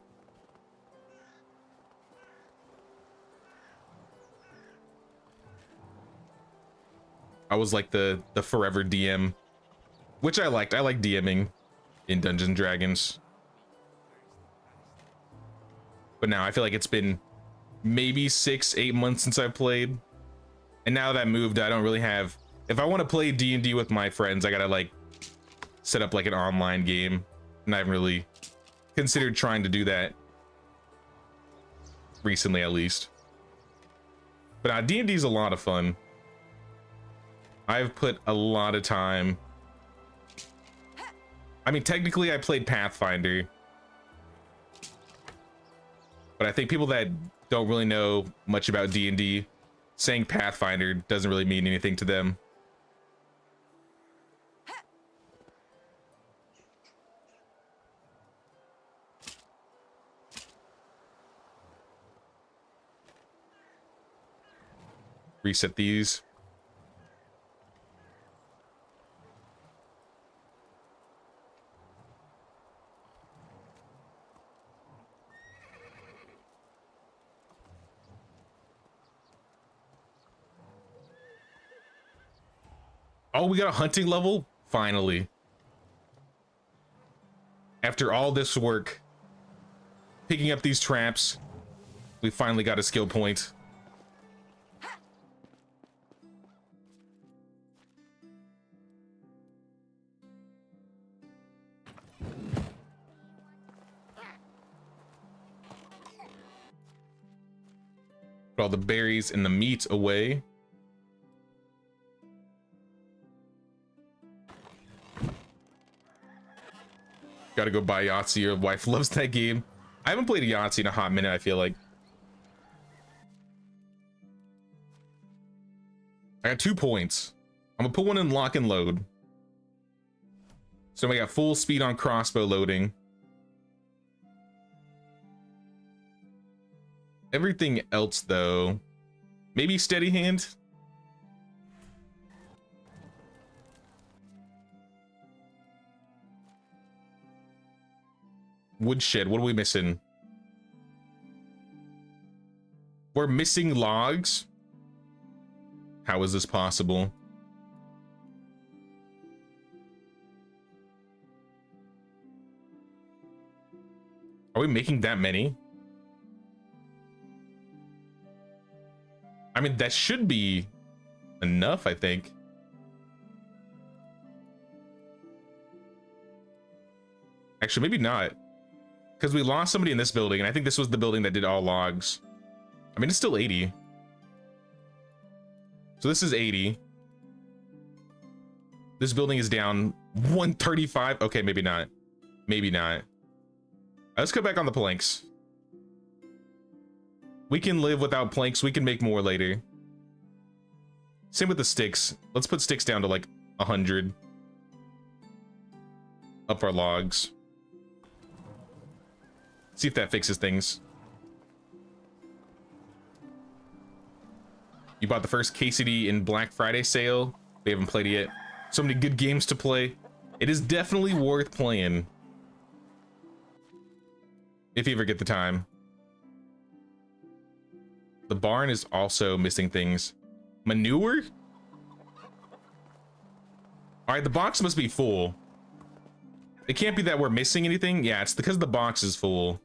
I was like the forever DM, which I liked. I like DMing in Dungeons and Dragons. But now I feel like it's been maybe 6-8 months since I've played. And now that I moved, I don't really have, if I want to play D&D with my friends, I gotta like set up like an online game. And I haven't really considered trying to do that recently, at least. But D&D is a lot of fun. I've put a lot of time. I mean, technically I played Pathfinder, but I think people that don't really know much about D&D, saying Pathfinder doesn't really mean anything to them. Reset these. Oh, we got a hunting level? Finally. After all this work, picking up these traps, we finally got a skill point. Put all the berries and the meat away. Gotta go buy Yahtzee. Your wife loves that game. I haven't played a Yahtzee in a hot minute, I feel like. I got 2 points. I'm gonna put one in lock and load. So we got full speed on crossbow loading. Everything else though, maybe steady hand. Woodshed, what are we missing? We're missing logs. How is this possible? Are we making that many? I mean, that should be enough, I think. Actually, maybe not. Because we lost somebody in this building, and I think this was the building that did all logs. I mean, it's still 80. So this is 80. This building is down 135. Okay, maybe not. Maybe not. Let's go back on the planks. We can live without planks. We can make more later. Same with the sticks. Let's put sticks down to like 100. Up our logs. See if that fixes things. You bought the first KCD in Black Friday sale. We haven't played it yet. So many good games to play. It is definitely worth playing. If you ever get the time. The barn is also missing things. Manure? All right, the box must be full. It can't be that we're missing anything. Yeah, it's because the box is full.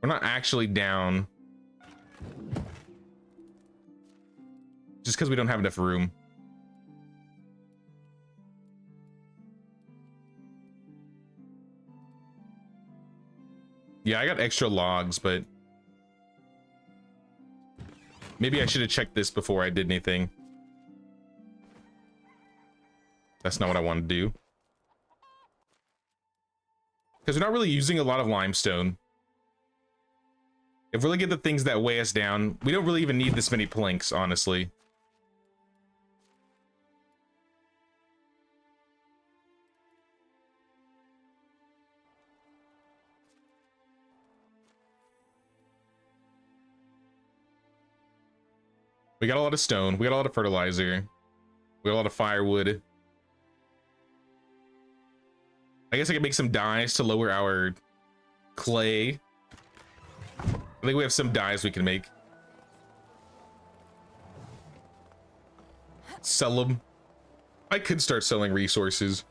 We're not actually down. Just because we don't have enough room. Yeah, I got extra logs, but maybe I should have checked this before I did anything. That's not what I want to do. Because we're not really using a lot of limestone. If we look at the things that weigh us down, we don't really even need this many planks, honestly. We got a lot of stone. We got a lot of fertilizer. We got a lot of firewood. I guess I can make some dyes to lower our clay. I think we have some dyes we can make. Sell them. I could start selling resources.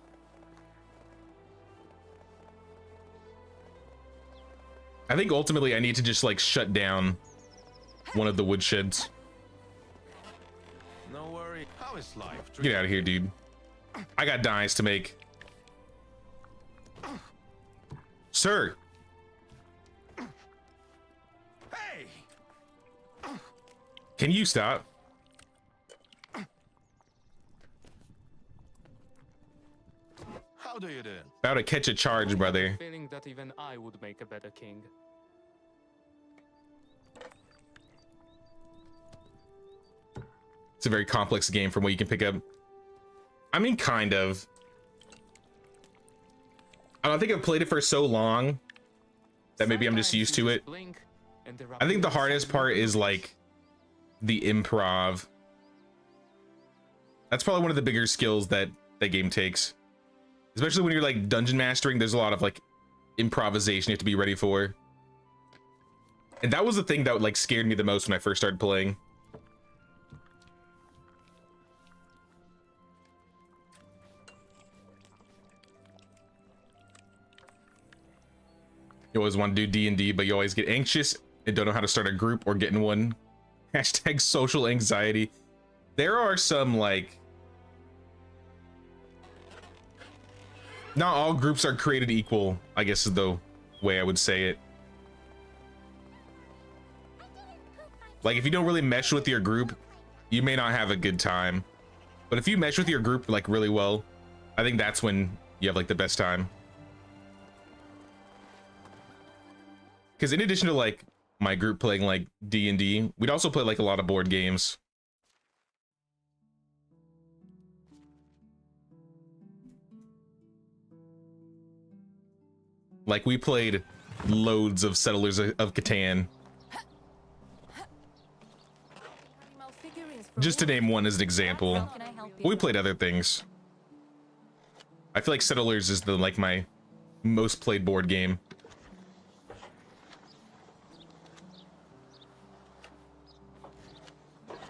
I think ultimately I need to just like shut down one of the woodsheds. No worry. How is life? Get out of here, dude. I got dyes to make. Sir. Hey! Can you stop? How do you do? About to catch a charge, brother. Feeling that even I would make a better king. It's a very complex game from what you can pick up. I mean, kind of. I don't think I've played it for so long that maybe I'm just used to it. I think the hardest part is like the improv. That's probably one of the bigger skills that that game takes. Especially when you're like dungeon mastering, there's a lot of like improvisation you have to be ready for. And that was the thing that like scared me the most when I first started playing. You always want to do D&D, but you always get anxious and don't know how to start a group or get in one. Hashtag social anxiety. There are some like... Not all groups are created equal, I guess is the way I would say it. Like if you don't really mesh with your group, you may not have a good time. But if you mesh with your group like really well, I think that's when you have like the best time. because in addition to like my group playing like D&D, we'd also play like a lot of board games. Like we played loads of Settlers of Catan. Just to name one as an example. How can I help you? We played other things. I feel like Settlers is the like my most played board game.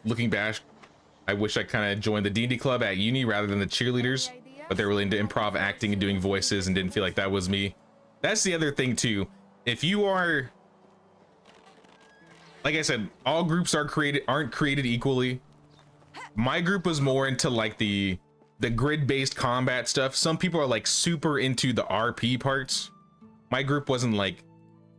Looking back, I wish I kind of joined the D&D club at uni rather than the cheerleaders, but they're really into improv acting and doing voices and didn't feel like that was me. That's the other thing too. If you are, like I said, all groups aren't created equally. My group was more into like the grid-based combat stuff. Some people are like super into the RP parts. My group wasn't like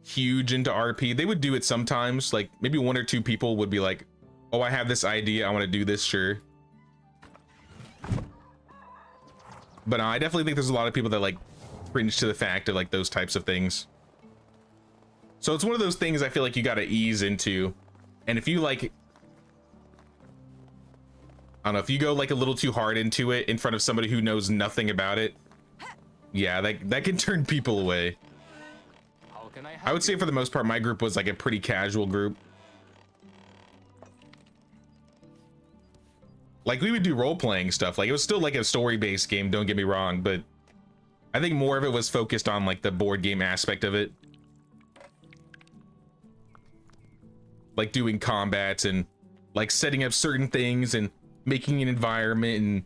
huge into RP. They would do it sometimes, like maybe one or two people would be like, oh, I have this idea, I want to do this, sure. But I definitely think there's a lot of people that like cringe to the fact of like those types of things. So it's one of those things I feel like you got to ease into. And if you like, I don't know, if you go like a little too hard into it in front of somebody who knows nothing about it, yeah, that can turn people away. How can I would say for the most part, my group was like a pretty casual group. Like we would do role-playing stuff. Like it was still like a story-based game, don't get me wrong, but I think more of it was focused on like the board game aspect of it. Like doing combats and like setting up certain things and making an environment and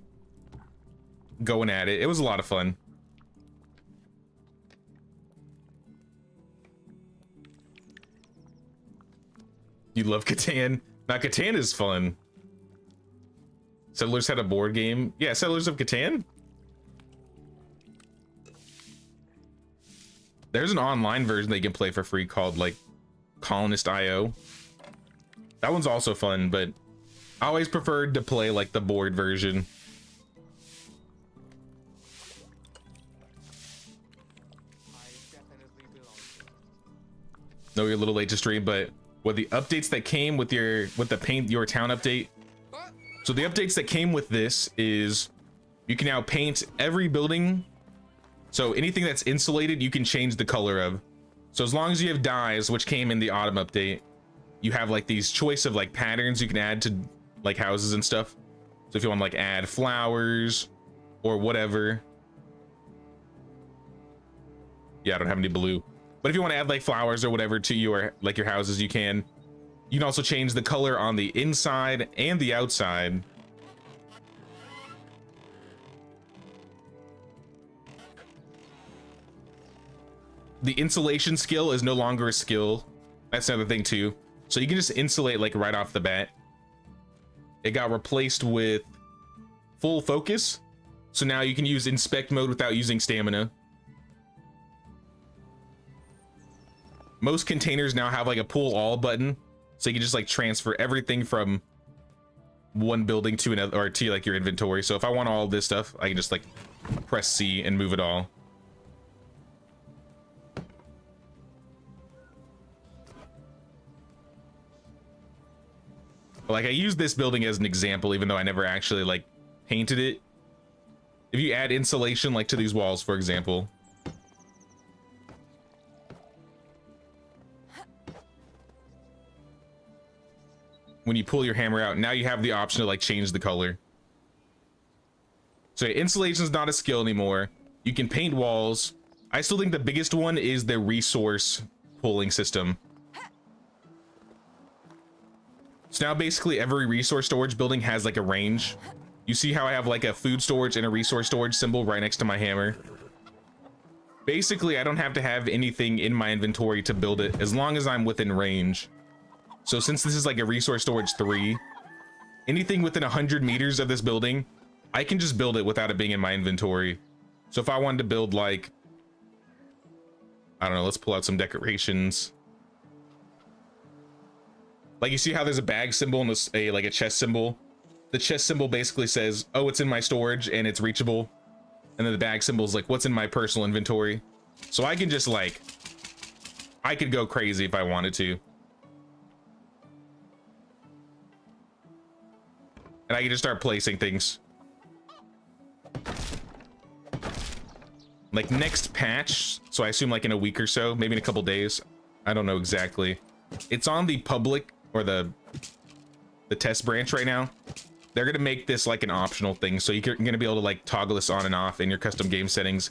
going at it. It was a lot of fun. You love Catan? Now Catan is fun. Settlers had a board game. Yeah, Settlers of Catan. There's an online version they can play for free called like Colonist.io. That one's also fun, but I always preferred to play like the board version. No, you're a little late to stream, but with the updates that came with the paint your town update. So the updates that came with this is you can now paint every building. So anything that's insulated, you can change the color of. So as long as you have dyes, which came in the autumn update, you have like these choice of like patterns you can add to like houses and stuff. So if you want to like add flowers or whatever. Yeah, I don't have any blue. But if you want to add like flowers or whatever to your like your houses, you can. You can also change the color on the inside and the outside. The insulation skill is no longer a skill. That's another thing too. So you can just insulate like right off the bat. It got replaced with full focus. So now you can use inspect mode without using stamina. Most containers now have like a pull all button. So you can just like transfer everything from one building to another, or to like your inventory. So if I want all this stuff, I can just like press C and move it all. Like I use this building as an example, even though I never actually like painted it. If you add insulation like to these walls, for example. When you pull your hammer out, now you have the option to like change the color. So insulation is not a skill anymore. You can paint walls. I still think the biggest one is the resource pulling system. So now basically every resource storage building has like a range. You see how I have like a food storage and a resource storage symbol right next to my hammer? Basically, I don't have to have anything in my inventory to build it as long as I'm within range. So since this is like a resource storage 3, anything within 100 meters of this building, I can just build it without it being in my inventory. So if I wanted to build like, I don't know, let's pull out some decorations. Like you see how there's a bag symbol and like a chest symbol? The chest symbol basically says, oh, it's in my storage and it's reachable. And then the bag symbol is like, what's in my personal inventory? So I can just like I could go crazy if I wanted to. And I could just start placing things. Like next patch, so I assume like in a week or so, maybe in a couple days. I don't know exactly. It's on the public or the test branch right now. They're gonna make this like an optional thing, so you're gonna be able to like toggle this on and off in your custom game settings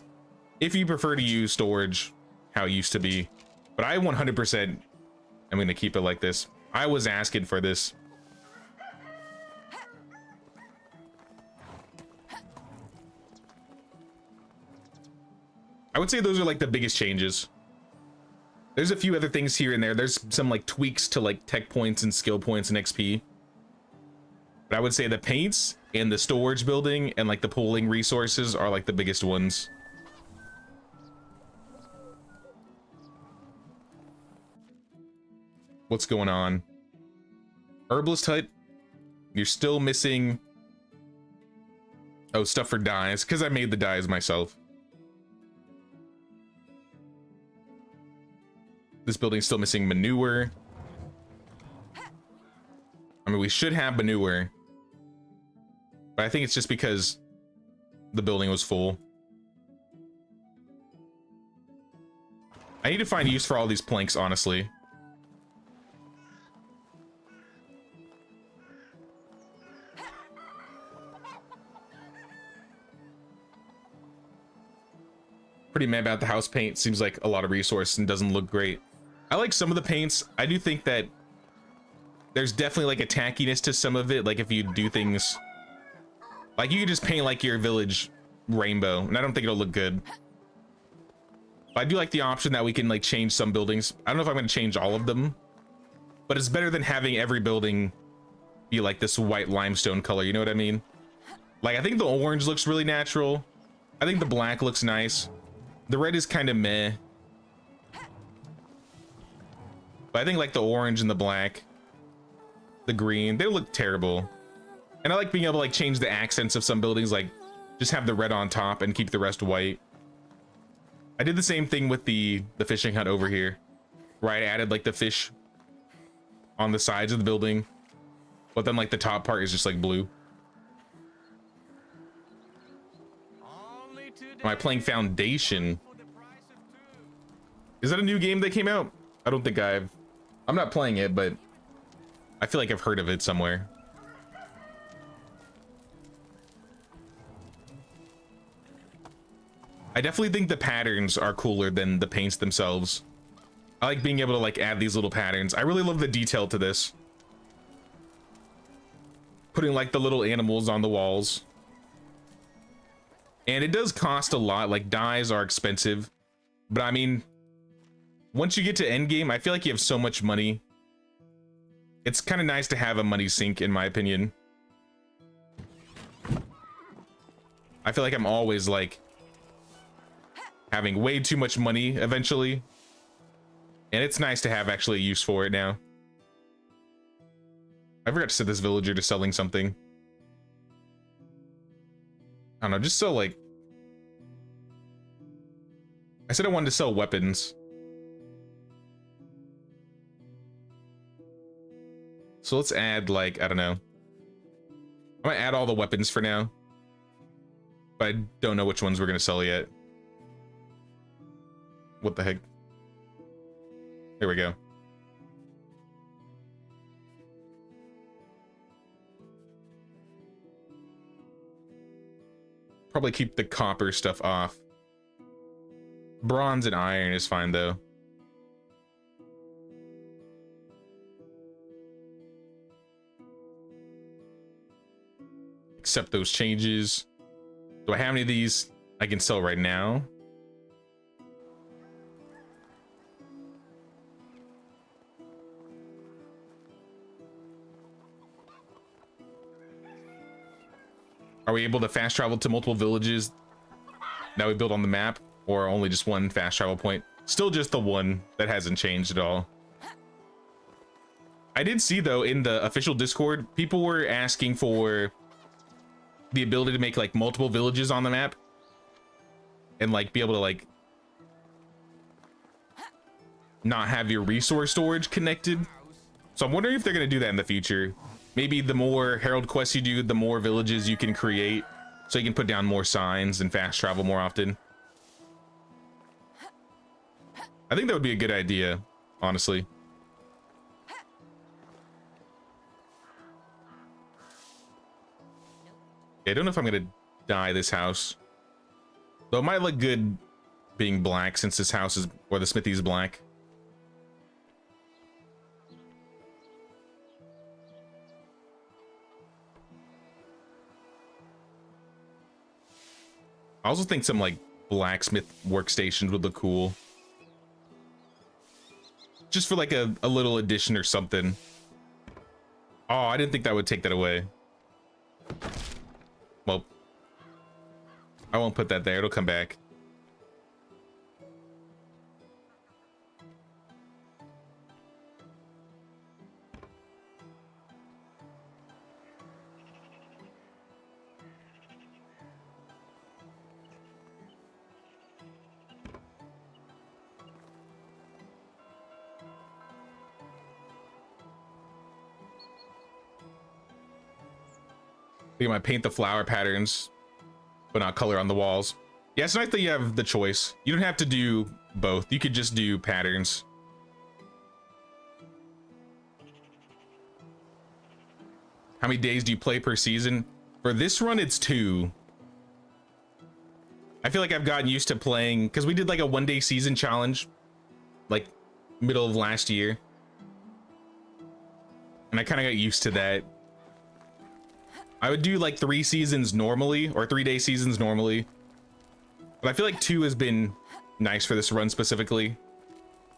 if you prefer to use storage how it used to be. But I 100% am gonna keep it like this. I was asking for this. I would say those are like the biggest changes. There's a few other things here and there. There's some like tweaks to like tech points and skill points and XP. But I would say the paints and the storage building and like the pooling resources are like the biggest ones. What's going on? Herbalist hut. You're still missing. Oh, stuff for dyes, because I made the dyes myself. This building's still missing manure. I mean, we should have manure. But I think it's just because the building was full. I need to find use for all these planks, honestly. Pretty mad about the house paint. Seems like a lot of resource and doesn't look great. I like some of the paints. I do think that there's definitely like a tackiness to some of it. Like if you do things like you could just paint like your village rainbow, and I don't think it'll look good. But I do like the option that we can like change some buildings. I don't know if I'm going to change all of them, but it's better than having every building be like this white limestone color. You know what I mean? Like I think the orange looks really natural. I think the black looks nice. The red is kind of meh. But I think like the orange and the black, the green, they look terrible. And I like being able to like change the accents of some buildings, like just have the red on top and keep the rest white. I did the same thing with the fishing hut over here, where I added like the fish on the sides of the building, but then like the top part is just like blue. Am I playing Foundation? Is that a new game that came out? I don't think I'm not playing it, but I feel like I've heard of it somewhere. I definitely think the patterns are cooler than the paints themselves. I like being able to like add these little patterns. I really love the detail to this. Putting like the little animals on the walls. And it does cost a lot, like dyes are expensive. But I mean, once you get to endgame, I feel like you have so much money. It's kind of nice to have a money sink, in my opinion. I feel like I'm always like having way too much money eventually. And it's nice to have actually a use for it now. I forgot to set this villager to selling something. I don't know, just sell like... I said I wanted to sell weapons. So let's add like, I don't know. I'm gonna add all the weapons for now. But I don't know which ones we're gonna sell yet. What the heck? There we go. Probably keep the copper stuff off. Bronze and iron is fine though. Accept those changes. Do I have any of these I can sell right now? Are we able to fast travel to multiple villages that we build on the map, or only just one fast travel point? Still just the one. That hasn't changed at all. I did see though in the official Discord, people were asking for the ability to make like multiple villages on the map and like be able to like not have your resource storage connected. So I'm wondering if they're going to do that in the future. Maybe the more Herald quests you do, the more villages you can create, so you can put down more signs and fast travel more often. I think that would be a good idea, honestly. I don't know if I'm going to dye this house. Though it might look good being black since this house is, or the smithy is black. I also think some like blacksmith workstations would look cool. Just for like a little addition or something. Oh, I didn't think that would take that away. Well, I won't put that there. It'll come back. I think I might paint the flower patterns, but not color on the walls. Yeah, it's nice that you have the choice. You don't have to do both. You could just do patterns. How many days do you play per season? For this run, it's 2. I feel like I've gotten used to playing, because we did like a 1-day season challenge, like middle of last year. And I kind of got used to that. I would do like 3 seasons normally, or 3-day seasons normally. But I feel like 2 has been nice for this run specifically.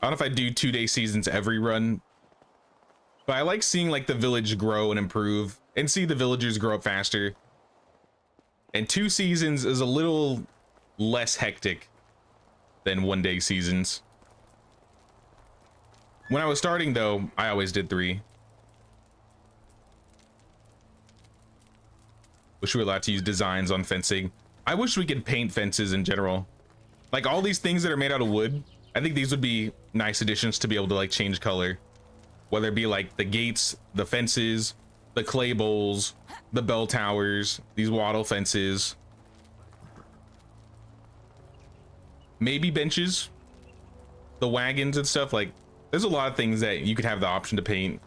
I don't know if I do 2-day seasons every run, but I like seeing like the village grow and improve and see the villagers grow up faster. And 2 seasons is a little less hectic than 1-day seasons. When I was starting though, I always did 3. Wish we were allowed to use designs on fencing. I wish we could paint fences in general. Like all these things that are made out of wood, I think these would be nice additions to be able to like change color. Whether it be like the gates, the fences, the clay bowls, the bell towers, these wattle fences. Maybe benches, the wagons and stuff. Like there's a lot of things that you could have the option to paint.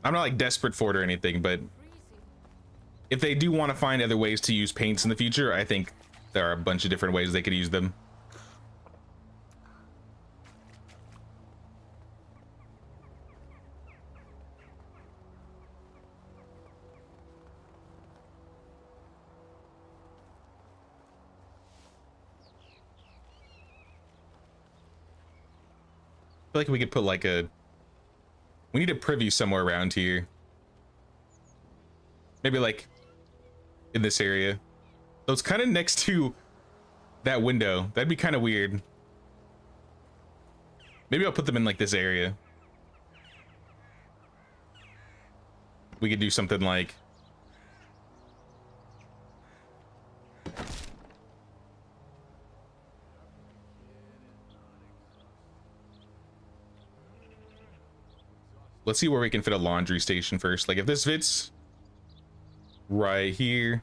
I'm not like desperate for it or anything, but if they do want to find other ways to use paints in the future, I think there are a bunch of different ways they could use them. I feel like we could put like a, we need a privy somewhere around here. Maybe like in this area. So it's kind of next to that window. That'd be kind of weird. Maybe I'll put them in like this area. We could do something like, let's see where we can fit a laundry station first. Like if this fits right here.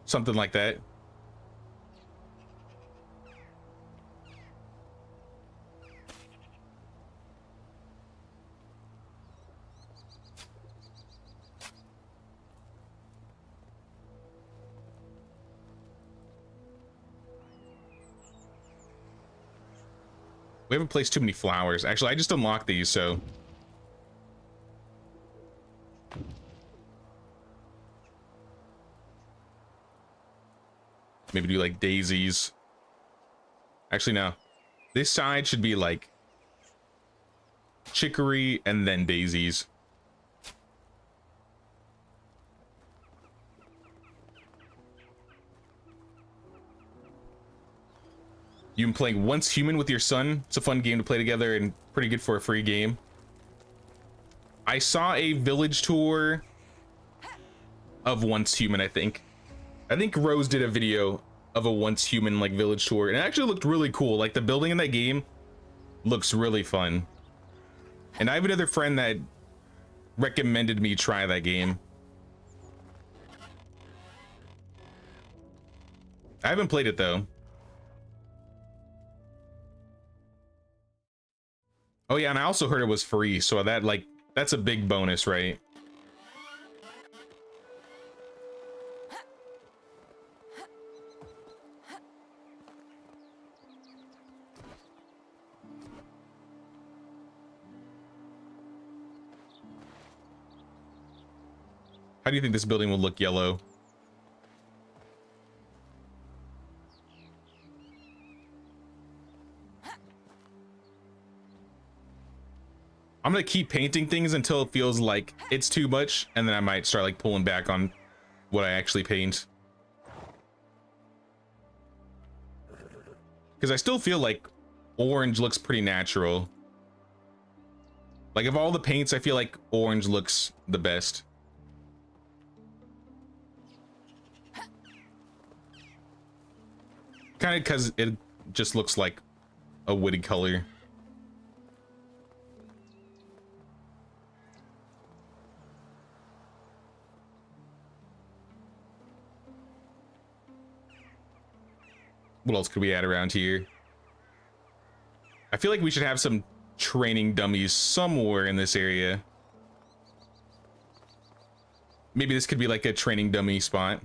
Something like that. We haven't placed too many flowers. Actually, I just unlocked these, so. Maybe do like daisies. Actually, no. This side should be like chicory and then daisies. You can play Once Human with your son. It's a fun game to play together and pretty good for a free game. I saw a village tour of Once Human, I think. I think Rose did a video of a Once Human like village tour, and it actually looked really cool. Like the building in that game looks really fun. And I have another friend that recommended me try that game. I haven't played it though. Oh yeah, and I also heard it was free, so that like that's a big bonus, right? How do you think this building will look yellow? I'm gonna keep painting things until it feels like it's too much, and then I might start like pulling back on what I actually paint. Because I still feel like orange looks pretty natural. Like of all the paints, I feel like orange looks the best. Kind of because it just looks like a woody color. What else could we add around here? I feel like we should have some training dummies somewhere in this area. Maybe this could be like a training dummy spot.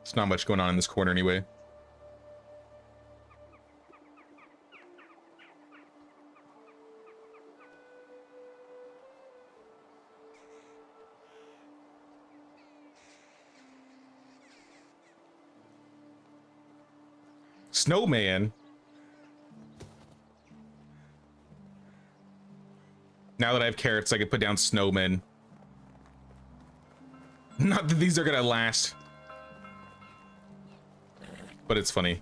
There's not much going on in this corner anyway. Snowman. Now that I have carrots, I can put down snowmen. Not that these are gonna last, but it's funny.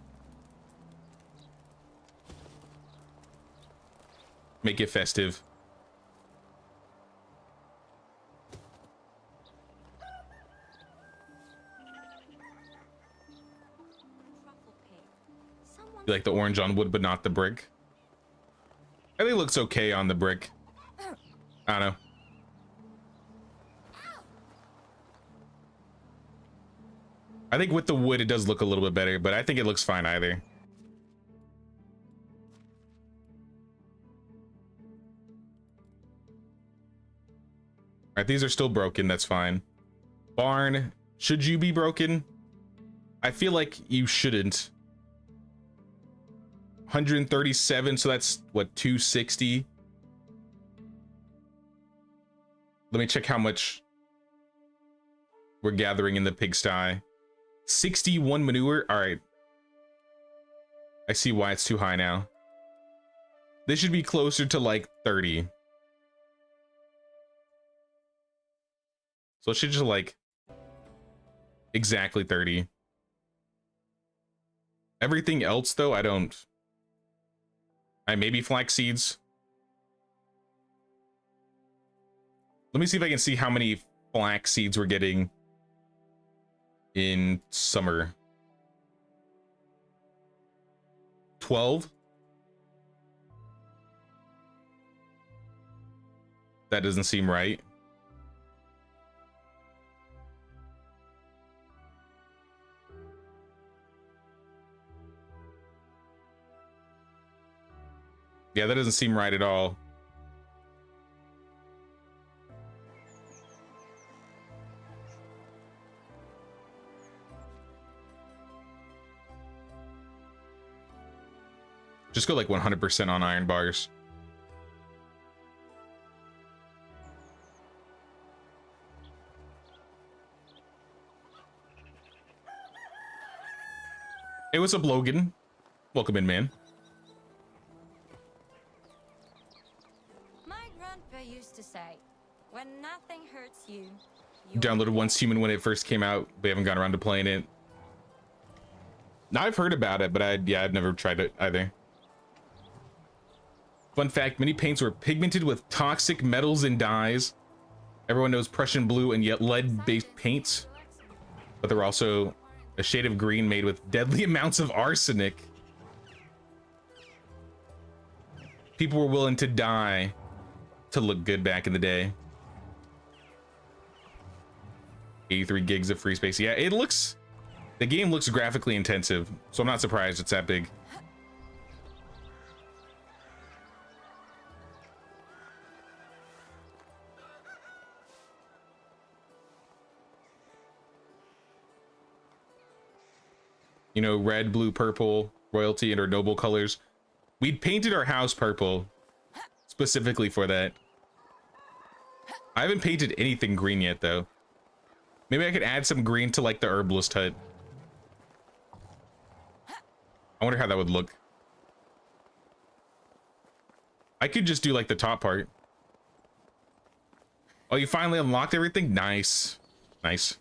Make it festive. You like the orange on wood, but not the brick. I think it looks okay on the brick. I don't know. I think with the wood, it does look a little bit better, but I think it looks fine either. All right, these are still broken. That's fine. Barn, should you be broken? I feel like you shouldn't. 137, so that's what, 260. Let me check how much we're gathering in the pigsty. 61 manure. All right, I see why it's too high now. This should be closer to like 30. So it should just like exactly 30. Everything else though, I don't. Maybe flax seeds. Let me see if I can see how many flax seeds we're getting in summer. 12. That doesn't seem right. Yeah, that doesn't seem right at all. Just go like 100% on iron bars. Hey, what's up, Logan? Welcome in, man. Nothing hurts you. Downloaded Once Human when it first came out. We haven't gotten around to playing it. Now I've heard about it, but I've never tried it either. Fun fact, many paints were pigmented with toxic metals and dyes. Everyone knows Prussian blue and yet lead-based paints, but there were also a shade of green made with deadly amounts of arsenic. People were willing to die to look good back in the day. 83 gigs of free space. Yeah, the game looks graphically intensive, so I'm not surprised it's that big. You know, red, blue, purple, royalty, and our noble colors. We'd painted our house purple specifically for that. I haven't painted anything green yet, though. Maybe I could add some green to, like, the herbalist hut. I wonder how that would look. I could just do, like, the top part. Oh, you finally unlocked everything? Nice. Nice.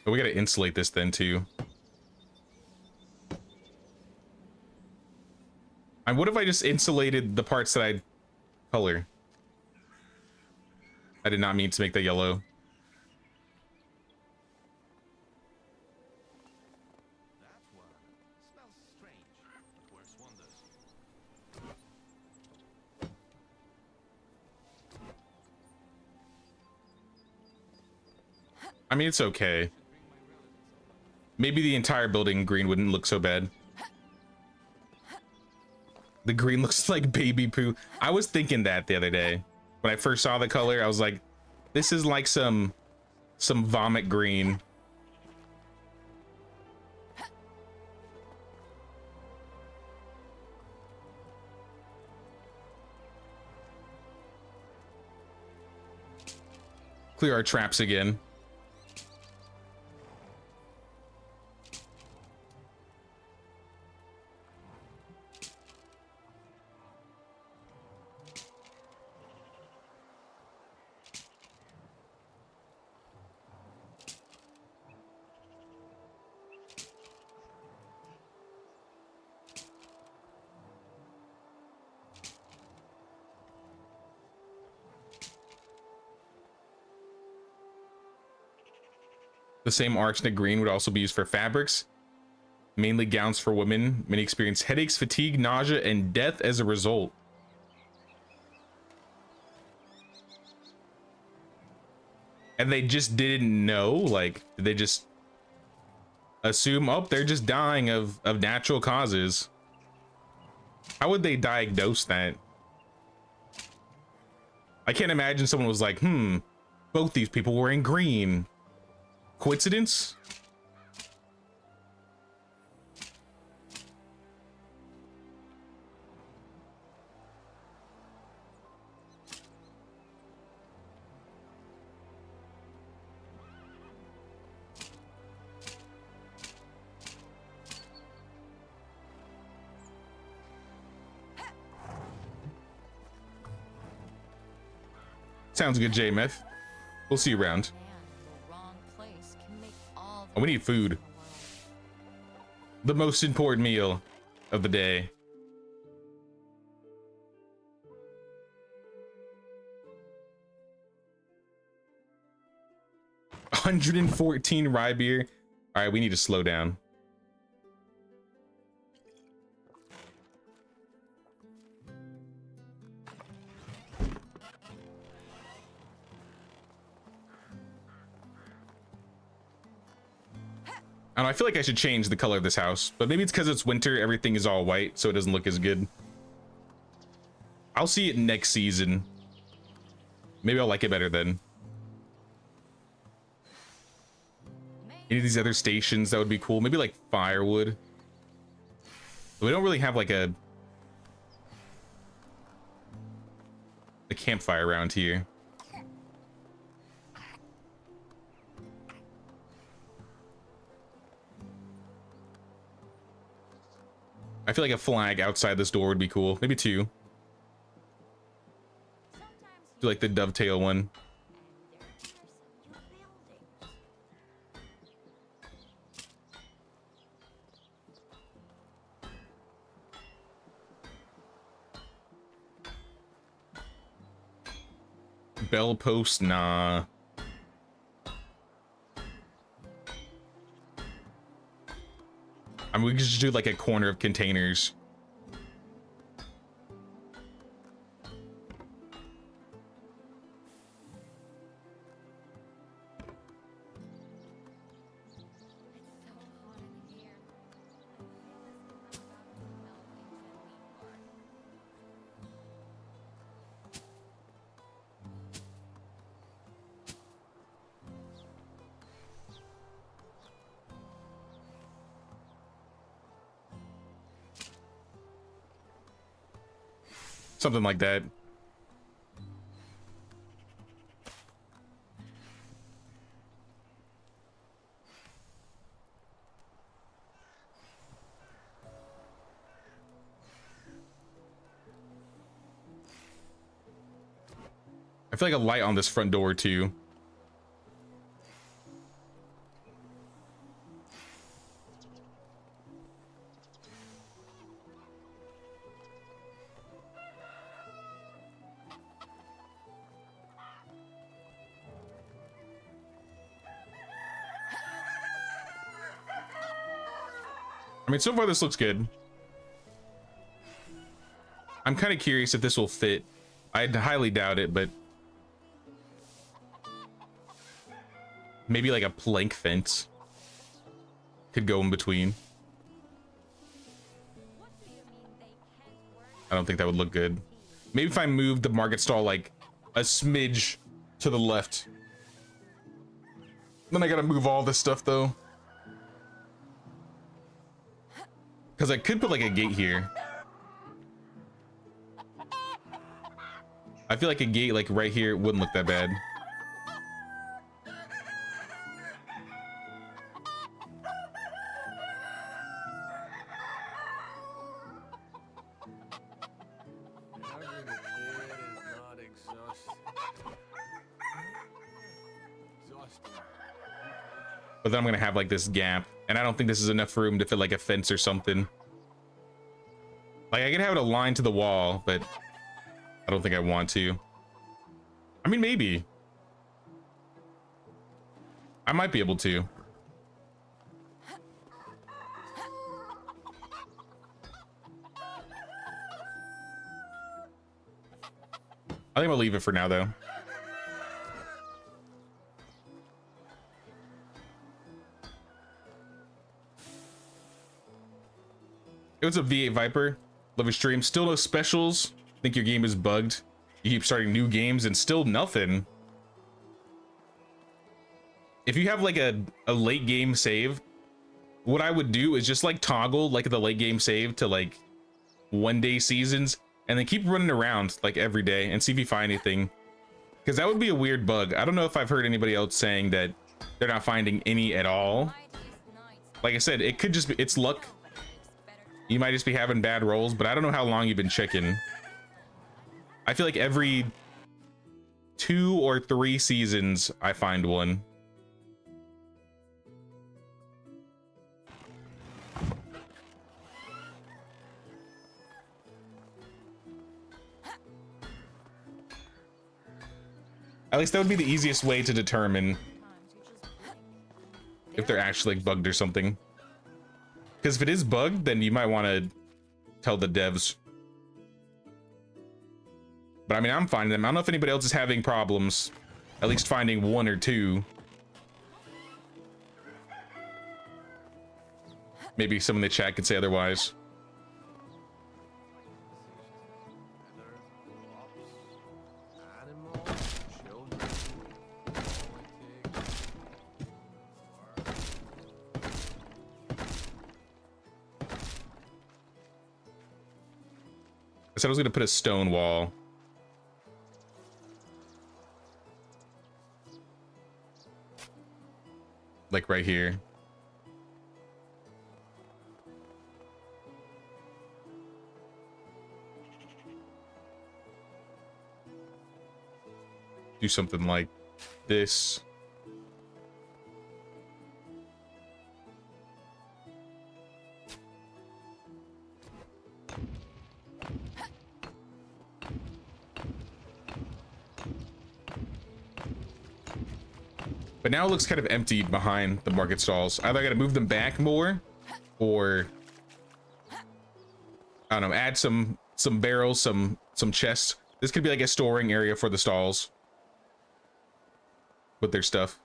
But we gotta insulate this then too. And what if I just insulated the parts that I color? I did not mean to make that yellow. I mean, it's okay. Maybe the entire building green wouldn't look so bad. The green looks like baby poo. I was thinking that the other day. When I first saw the color, I was like, this is like some vomit green. Clear our traps again. The same arsenic green would also be used for fabrics, mainly gowns for women. Many experience headaches, fatigue, nausea, and death as a result. And they just didn't know, like, did they just assume, oh, they're just dying of natural causes? How would they diagnose that? I can't imagine someone was like, both these people were in green. Coincidence? Sounds good, JMF. We'll see you around. Oh, we need food. The most important meal of the day. $114 rye beer. All right, we need to slow down. I don't know, I feel like I should change the color of this house, but maybe it's because it's winter, everything is all white, so it doesn't look as good. I'll see it next season. Maybe I'll like it better then. Any of these other stations, that would be cool. Maybe like firewood. We don't really have like a campfire around here. I feel like a flag outside this door would be cool. Maybe two. Do like the dovetail one. Bell post, nah. I mean, we could just do like a corner of containers. Something like that. I feel like a light on this front door too. I mean, so far this looks good. I'm kind of curious if this will fit. I'd highly doubt it, but maybe like a plank fence could go in between. I don't think that would look good. Maybe if I moved the market stall like a smidge to the left. Then I gotta move all this stuff though. Because I could put like a gate here. I feel like a gate like right here wouldn't look that bad. But then I'm gonna have like this gap, and I don't think this is enough room to fit like a fence or something. Like I could have it aligned to the wall, but I don't think I want to. I mean, maybe. I might be able to. I think we'll leave it for now though. It was a V8 Viper. Love your stream. Still no specials. Think your game is bugged. You keep starting new games and still nothing. If you have like a late game save, what I would do is just like toggle like the late game save to like 1-day seasons and then keep running around like every day and see if you find anything. Because that would be a weird bug. I don't know if I've heard anybody else saying that they're not finding any at all. Like I said, it could just be, it's luck. You might just be having bad rolls, but I don't know how long you've been checking. I feel like every 2 or 3 seasons, I find one. At least that would be the easiest way to determine if they're actually like bugged or something. Because if it is bugged, then you might want to tell the devs. But I mean, I'm finding them. I don't know if anybody else is having problems. At least finding 1 or 2. Maybe someone in the chat could say otherwise. I said I was gonna put a stone wall. Like right here. do something like this. But now it looks kind of empty behind the market stalls. Either I gotta move them back more, or I don't know, add some barrels, some chests. This could be like a storing area for the stalls with their stuff.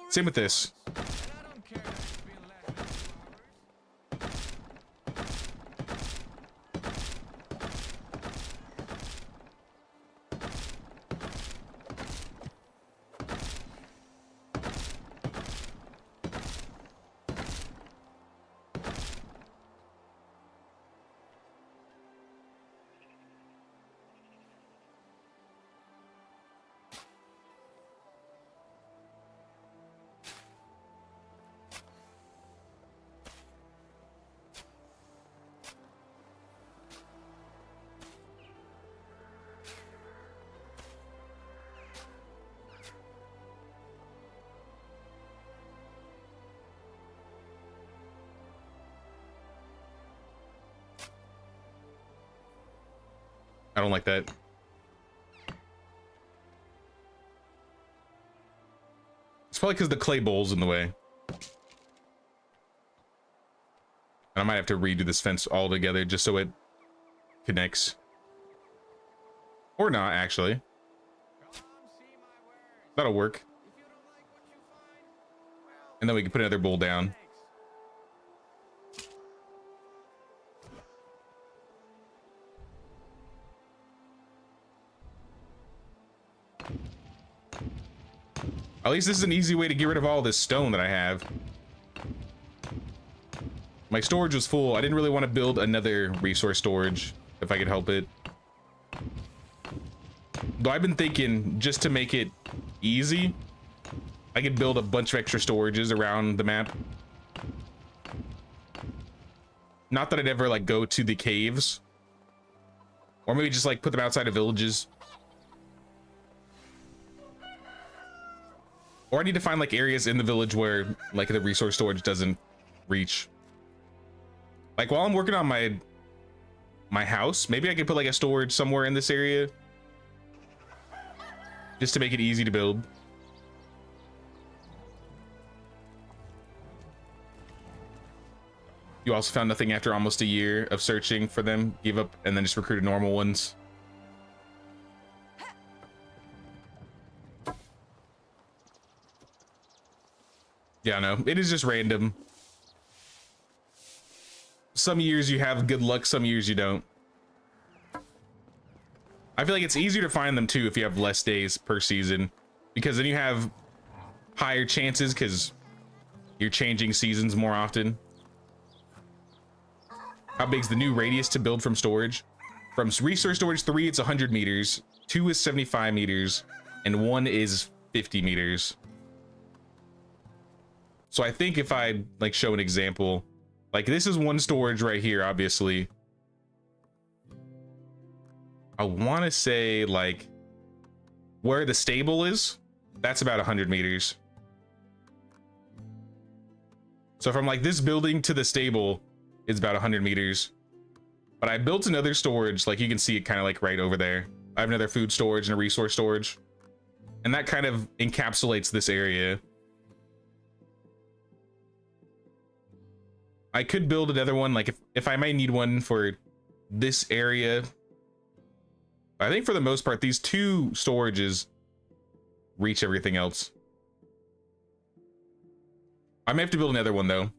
Same with this. I don't like that. It's probably because the clay bowl's in the way. And I might have to redo this fence all together just so it connects. Or not, actually. That'll work. And then we can put another bowl down. At least this is an easy way to get rid of all this stone that I have. My storage was full. I didn't really want to build another resource storage if I could help it. Though I've been thinking, just to make it easy, I could build a bunch of extra storages around the map. Not that I'd ever like go to the caves, or maybe just like put them outside of villages. Or I need to find like areas in the village where like the resource storage doesn't reach. Like while I'm working on my house, maybe I could put like a storage somewhere in this area just to make it easy to build. You also found nothing after almost a year of searching for them, gave up, and then just recruited normal ones. Yeah, no, it is just random. Some years you have good luck, some years you don't. I feel like it's easier to find them too if you have less days per season, because then you have higher chances because you're changing seasons more often. How big's the new radius to build from storage? From resource storage 3, it's 100 meters, 2 is 75 meters, and 1 is 50 meters. So I think if I like show an example, like this is one storage right here, obviously. I want to say like where the stable is, that's about 100 meters. So from like this building to the stable is about 100 meters. But I built another storage, like you can see it kind of like right over there. I have another food storage and a resource storage. And that kind of encapsulates this area. I could build another one, like if I might need one for this area. I think for the most part, these two storages reach everything else. I may have to build another one though.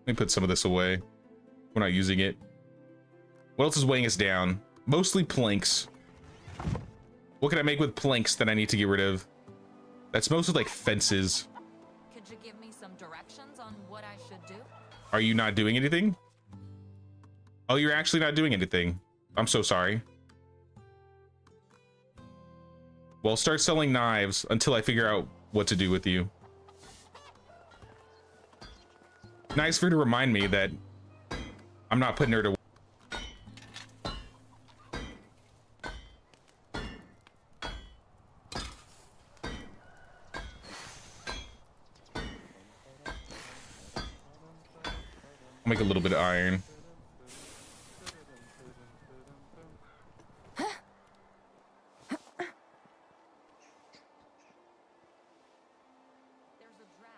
Let me put some of this away. We're not using it. What else is weighing us down? Mostly planks. What can I make with planks that I need to get rid of? That's mostly like fences. Could you give me some directions on what I should do? Are you not doing anything? Oh, you're actually not doing anything. I'm so sorry. Well, start selling knives until I figure out what to do with you. Nice for you to remind me that I'm not putting her to. I'll make a little bit of iron.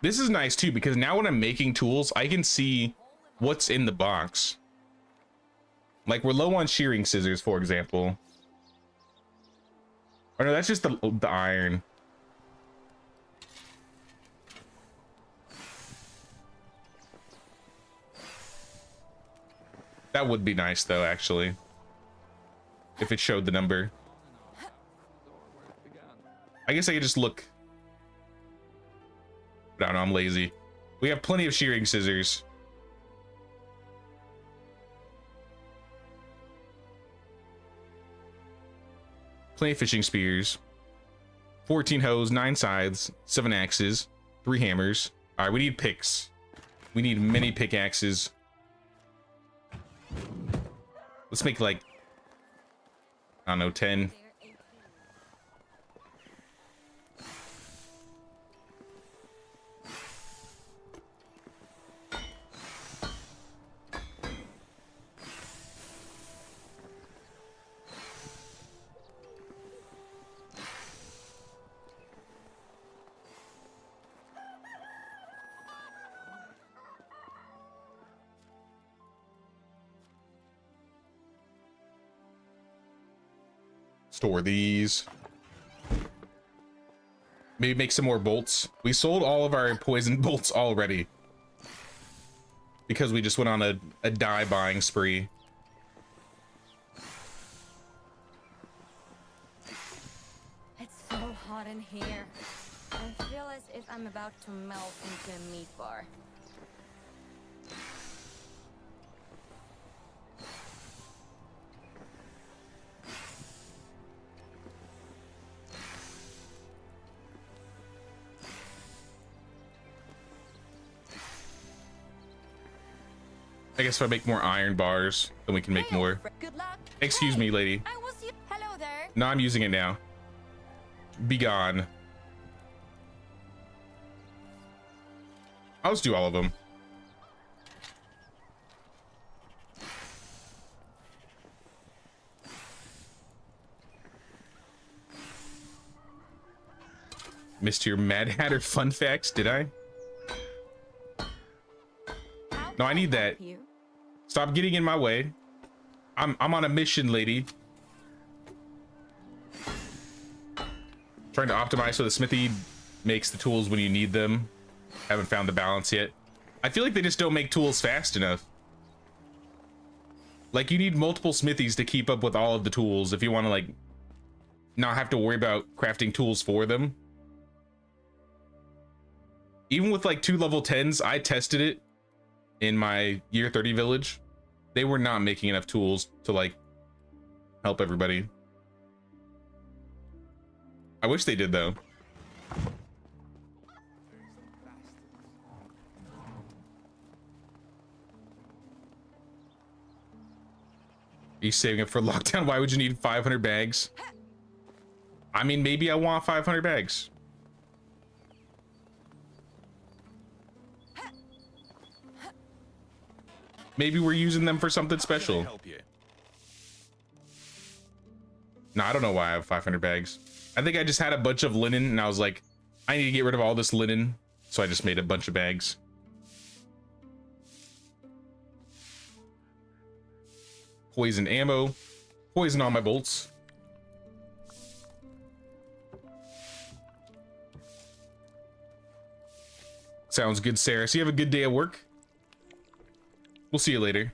This is nice too, because now when I'm making tools, I can see what's in the box. Like we're low on shearing scissors, for example. Oh no, that's just the iron. That would be nice though, actually. If it showed the number. I guess I could just look. But I don't know, I'm lazy. We have plenty of shearing scissors. Plenty of fishing spears. 14 hoes, 9 scythes, 7 axes, 3 hammers. All right, we need picks. We need many pickaxes. Let's make like, I don't know, 10. Store these. Maybe make some more bolts. We sold all of our poison bolts already because we just went on a dye buying spree. It's so hot in here. I feel as if I'm about to melt into a meat bar. I guess if I make more iron bars, then we can make more. Good luck. Excuse me, lady. I was you. Hello there. No, I'm using it now. Be gone. I'll just do all of them. Missed your Mad Hatter fun facts, did I? No, I need that. Stop getting in my way. I'm on a mission, lady. Trying to optimize so the smithy makes the tools when you need them. Haven't found the balance yet. I feel like they just don't make tools fast enough. Like you need multiple smithies to keep up with all of the tools if you want to like not have to worry about crafting tools for them. Even with like 2 level 10s, I tested it in my year 30 village. They were not making enough tools to like help everybody. I wish they did though. Are you saving up for lockdown? Why would you need 500 bags? I mean, maybe I want 500 bags. Maybe we're using them for something special. No, I don't know why I have 500 bags. I think I just had a bunch of linen and I was like, I need to get rid of all this linen. So I just made a bunch of bags. Poison ammo. Poison on my bolts. Sounds good, Sarah. So you have a good day at work? We'll see you later.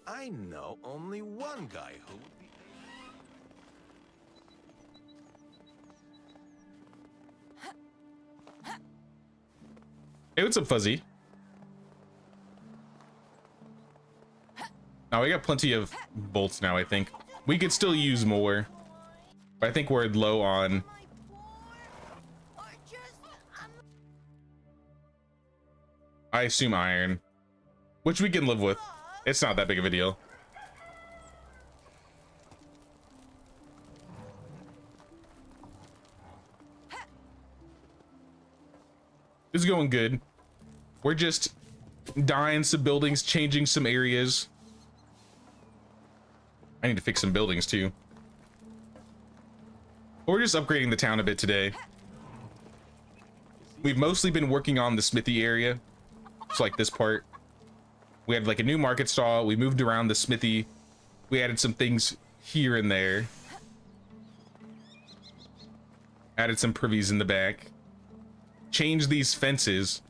I know only one guy who would be... Hey, what's up, Fuzzy? Now we got plenty of bolts now, I think. We could still use more. But I think we're low on. I assume iron, which we can live with. It's not that big of a deal. It's going good. We're just dying some buildings, changing some areas. I need to fix some buildings too. We're just upgrading the town a bit today. We've mostly been working on the Smithy area. It's like this part. We had like a new market stall. We moved around the Smithy. We added some things here and there. Added some privies in the back. Changed these fences.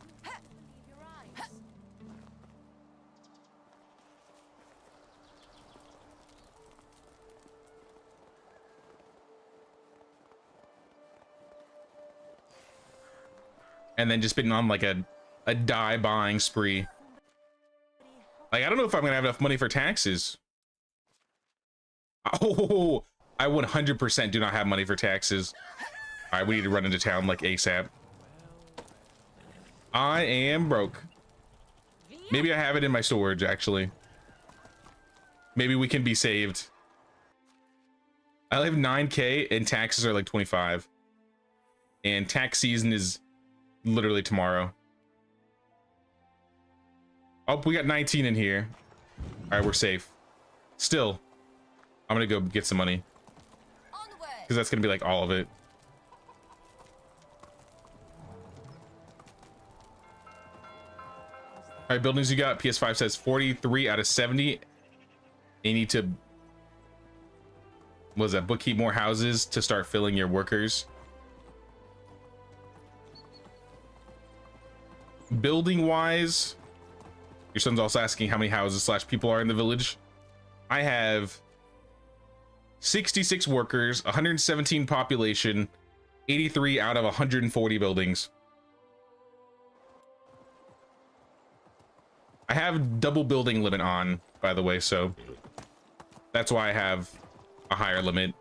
And then just been on like a dye buying spree. Like, I don't know if I'm gonna have enough money for taxes. Oh, I 100% do not have money for taxes. All right, we need to run into town like ASAP. I am broke. Maybe I have it in my storage, actually. Maybe we can be saved. I have 9K and taxes are like 25. And tax season is literally tomorrow. Oh, we got 19 in here. All right, we're safe. Still, I'm gonna go get some money. Because that's gonna be like all of it. All right, buildings you got. PS5 says 43 out of 70. You need to, what was that, bookkeep more houses to start filling your workers. Building wise, your son's also asking how many houses / people are in the village. I have 66 workers, 117 population, 83 out of 140 buildings. I have double building limit on, by the way, so that's why I have a higher limit.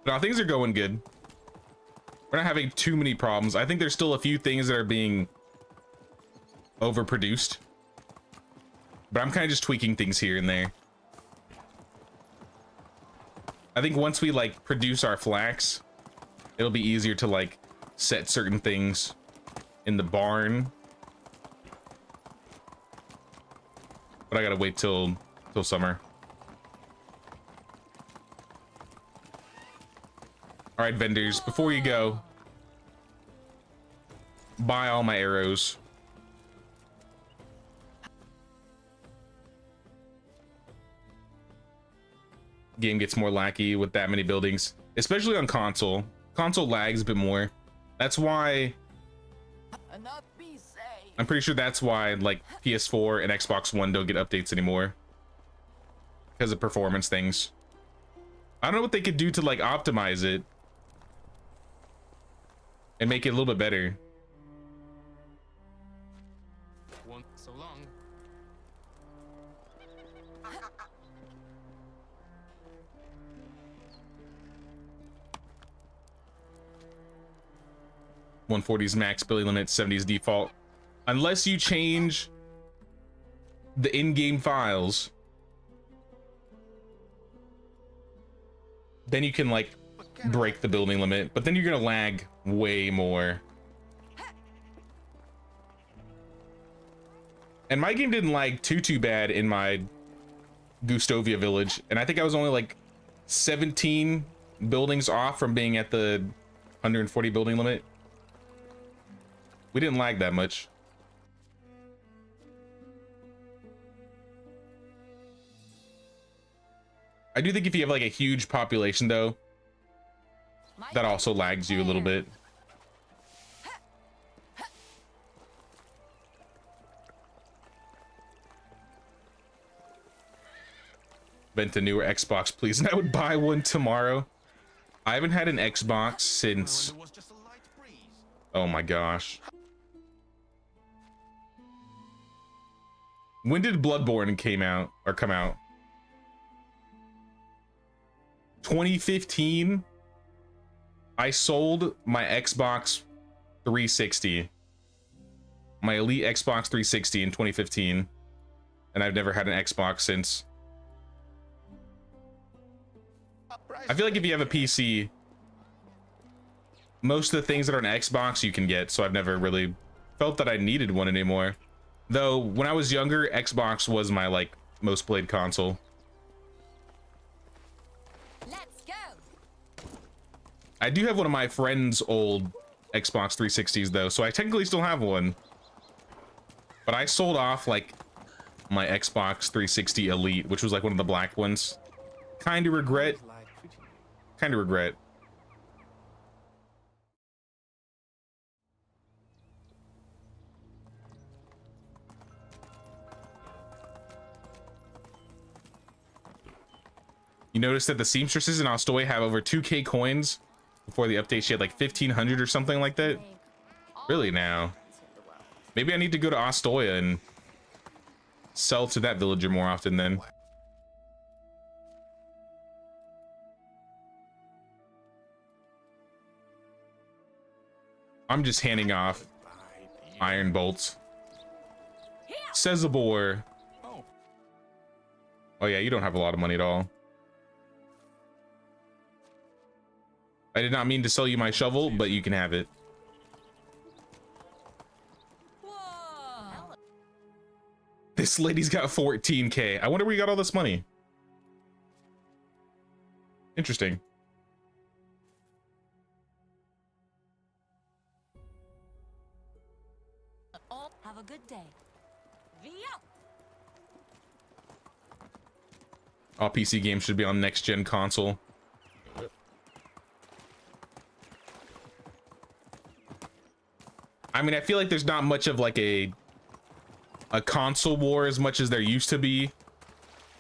No, things are going good. We're not having too many problems. I think there's still a few things that are being overproduced, but I'm kind of just tweaking things here and there. I think once we like produce our flax, it'll be easier to like set certain things in the barn. But I gotta wait till summer. All right, vendors, before you go, buy all my arrows. Game gets more lacky with that many buildings, especially on console. Console lags a bit more. That's why I'm pretty sure that's why like PS4 and Xbox One don't get updates anymore, because of performance things. I don't know what they could do to like optimize it and make it a little bit better. Won't so long. $140's max building limit, 70's default. Unless you change the in-game files, then you can like break the building limit, but then you're gonna lag way more. And my game didn't lag too bad in my Gustovia village, and I think I was only like 17 buildings off from being at the 140 building limit. We didn't lag that much. I do think if you have like a huge population though, that also lags you a little bit. Vent a newer Xbox, please, and I would buy one tomorrow. I haven't had an Xbox since, oh my gosh, When did Bloodborne come out? 2015. I sold my Xbox 360, my Elite Xbox 360 in 2015, and I've never had an Xbox since. I feel like if you have a PC, most of the things that are on Xbox you can get, so I've never really felt that I needed one anymore. Though when I was younger, Xbox was my like most played console. Let's go. I do have one of my friend's old Xbox 360s though, so I technically still have one. But I sold off like my Xbox 360 Elite, which was like one of the black ones. Kind of regret. Kind of regret. You notice that the seamstresses in Ostoy have over 2K coins. Before the update, she had like 1,500 or something like that. Really now? Maybe I need to go to Ostoya and sell to that villager more often then. I'm just handing off iron bolts. Sezabor. Oh yeah, you don't have a lot of money at all. I did not mean to sell you my shovel, but you can have it. Whoa. This lady's got 14K. I wonder where you got all this money. Interesting. Have a good day. Via. All PC games should be on next gen console. I mean, I feel like there's not much of like a console war as much as there used to be.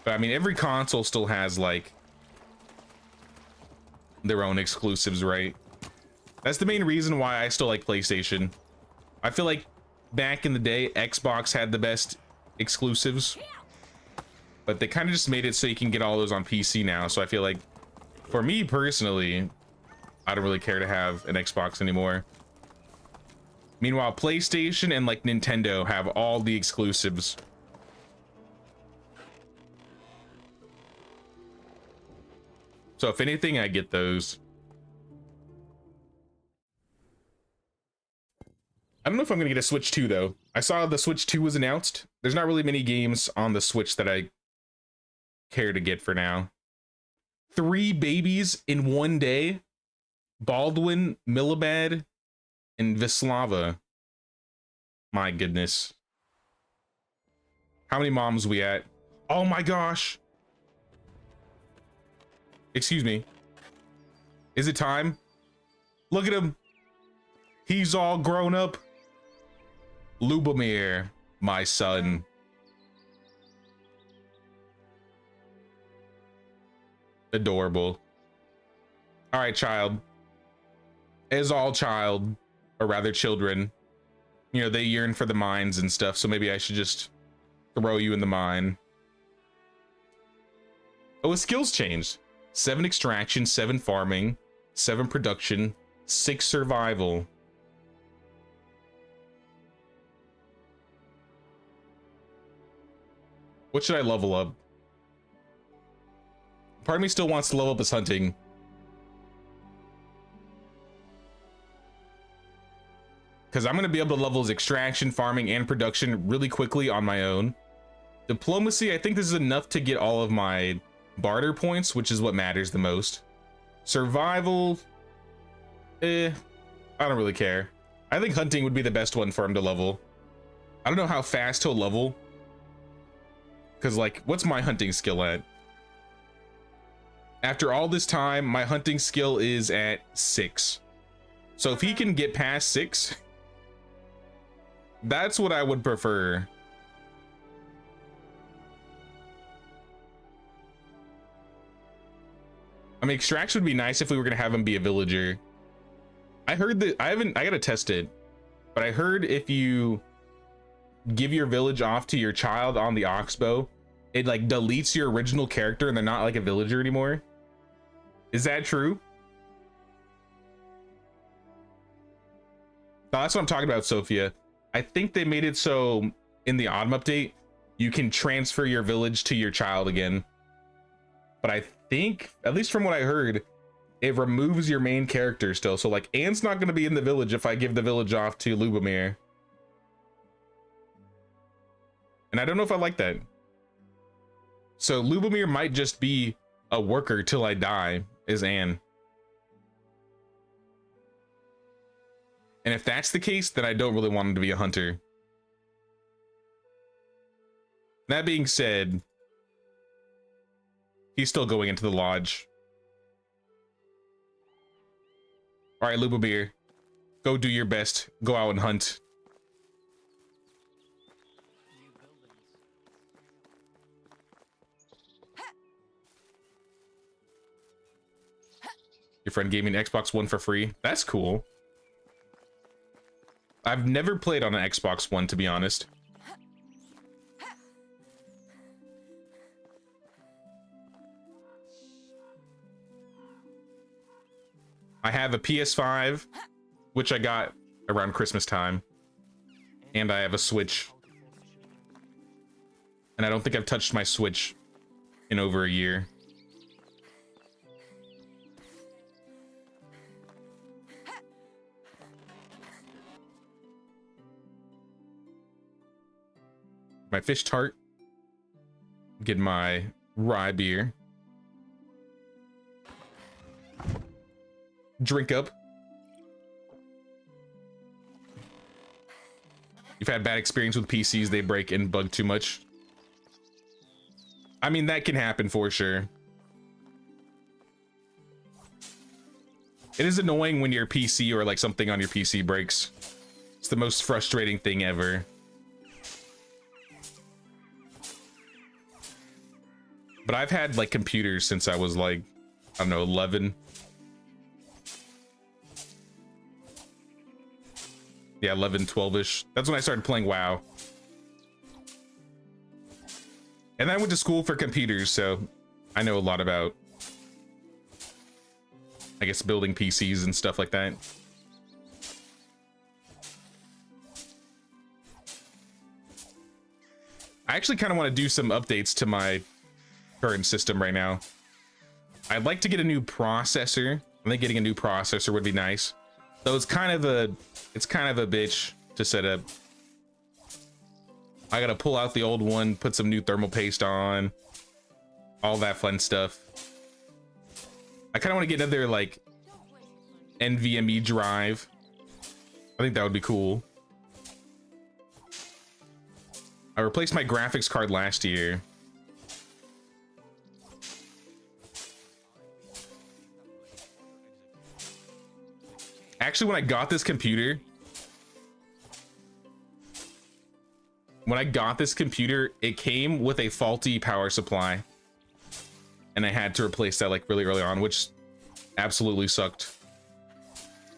But I mean, every console still has like their own exclusives, right? That's the main reason why I still like PlayStation. I feel like back in the day, Xbox had the best exclusives, but they kind of just made it so you can get all those on PC now. So I feel like for me personally, I don't really care to have an Xbox anymore. Meanwhile, PlayStation and like Nintendo have all the exclusives. So if anything, I get those. I don't know if I'm gonna get a Switch 2 though. I saw the Switch 2 was announced. There's not really many games on the Switch that I care to get for now. 3 babies in one day. Baldwin, Milibad, and Vislava. My goodness. How many moms we at? Oh my gosh. Excuse me. Is it time? Look at him. He's all grown up. Lubomir, my son. Adorable. All right, child. As all child, or rather children, you know, they yearn for the mines and stuff, so maybe I should just throw you in the mine. Oh, his skills changed. 7 extraction, 7 farming, 7 production, 6 survival. What should I level up? Part of me still wants to level up his hunting. Because I'm going to be able to level his extraction, farming, and production really quickly on my own. Diplomacy, I think this is enough to get all of my barter points, which is what matters the most. Survival, I don't really care. I think hunting would be the best one for him to level. I don't know how fast he'll level. Because, like, what's my hunting skill at? After all this time, my hunting skill is at 6. So if he can get past 6, that's what I would prefer. I mean, extraction would be nice if we were gonna have him be a villager. I heard that I gotta test it, but I heard if you give your village off to your child on the oxbow, it like deletes your original character and they're not like a villager anymore. Is that true? No, that's what I'm talking about, Sophia. I think they made it so in the autumn update, you can transfer your village to your child again. But I think, at least from what I heard, it removes your main character still. So like Anne's not going to be in the village if I give the village off to Lubomir. And I don't know if I like that. So Lubomir might just be a worker till I die, is Anne. And if that's the case, then I don't really want him to be a hunter. That being said, he's still going into the lodge. All right, Lubomir, go do your best. Go out and hunt. Your friend gave me an Xbox One for free. That's cool. I've never played on an Xbox One, to be honest. I have a PS5, which I got around Christmas time. And I have a Switch. And I don't think I've touched my Switch in over a year. My fish tart. Get my rye beer. Drink up. You've had bad experience with PCs, they break and bug too much. I mean, that can happen for sure. It is annoying when your PC or like something on your PC breaks. It's the most frustrating thing ever. But I've had like computers since I was like, I don't know, 11. Yeah, 11, 12-ish. That's when I started playing WoW. And then I went to school for computers, so I know a lot about, I guess, building PCs and stuff like that. I actually kind of want to do some updates to my current system right now. I'd like to get a new processor. I think getting a new processor would be nice. Though it's kind of a bitch to set up. I gotta pull out the old one, put some new thermal paste on, all that fun stuff. I kind of want to get another like NVMe drive. I think that would be cool. I replaced my graphics card last year. Actually, when I got this computer, it came with a faulty power supply. And I had to replace that like really early on, which absolutely sucked.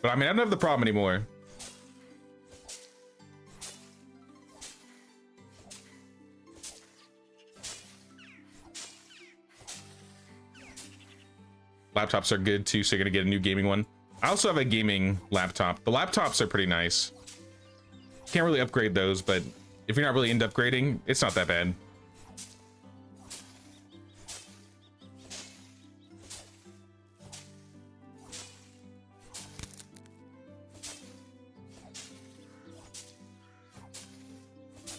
But I mean, I don't have the problem anymore. Laptops are good too, so you're gonna get a new gaming one. I also have a gaming laptop. The laptops are pretty nice. Can't really upgrade those, but if you're not really into upgrading, it's not that bad.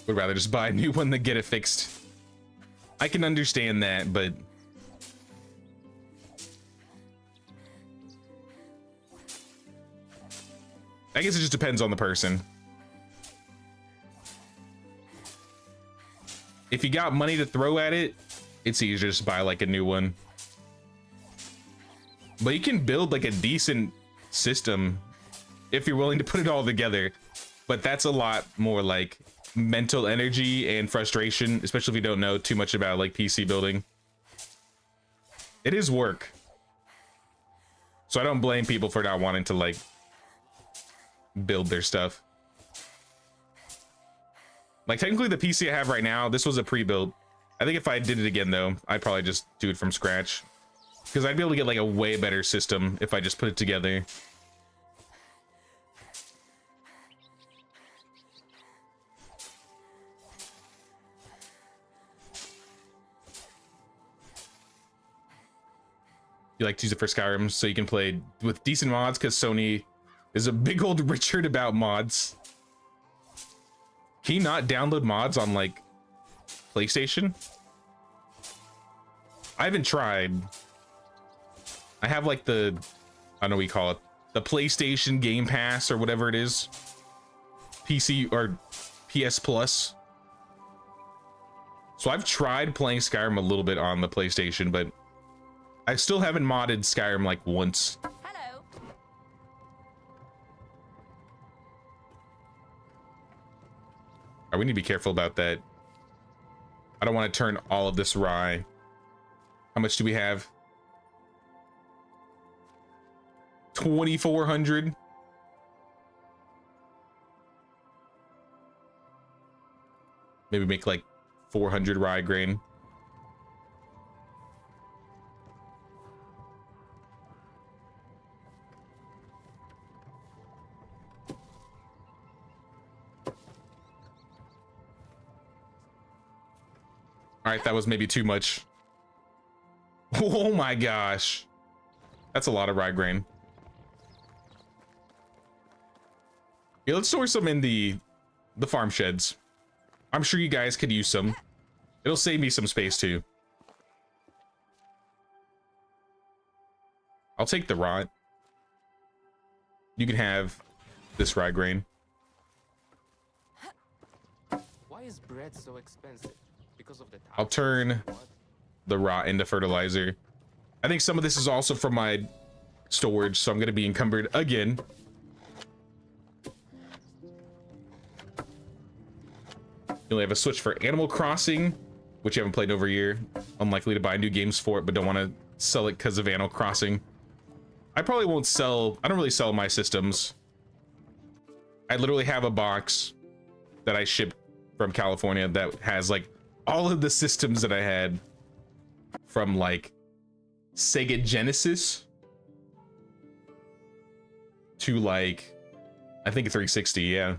Would rather just buy a new one than get it fixed. I can understand that, but I guess it just depends on the person. If you got money to throw at it, it's easier to just buy like a new one. But you can build like a decent system if you're willing to put it all together. But that's a lot more like mental energy and frustration, especially if you don't know too much about like PC building. It is work. So I don't blame people for not wanting to like build their stuff. Like technically the PC I have right now, this was a pre-built. I think if I did it again though, I'd probably just do it from scratch. Because I'd be able to get like a way better system if I just put it together. You like to use it for Skyrim so you can play with decent mods because Sony is a big old Richard about mods. Can you not download mods on like PlayStation? I haven't tried. I have like the, I don't know what you call it, the PlayStation Game Pass or whatever it is. PC or PS Plus. So I've tried playing Skyrim a little bit on the PlayStation, but I still haven't modded Skyrim like once. Hello. We need to be careful about that. I don't want to turn all of this rye. How much do we have? 2,400. Maybe make like 400 rye grain. All right, that was maybe too much. Oh my gosh. That's a lot of rye grain. Yeah, let's store some in the farm sheds. I'm sure you guys could use some. It'll save me some space too. I'll take the rot. You can have this rye grain. Why is bread so expensive? Because of the I'll turn the rot into fertilizer. I think some of this is also from my storage, so I'm going to be encumbered again. You only have a Switch for Animal Crossing, which you haven't played in over a year. Unlikely to buy new games for it, but don't want to sell it because of Animal Crossing. I probably won't sell, I don't really sell my systems. I literally have a box that I shipped from California that has like all of the systems that I had from like Sega Genesis to like, I think 360, yeah.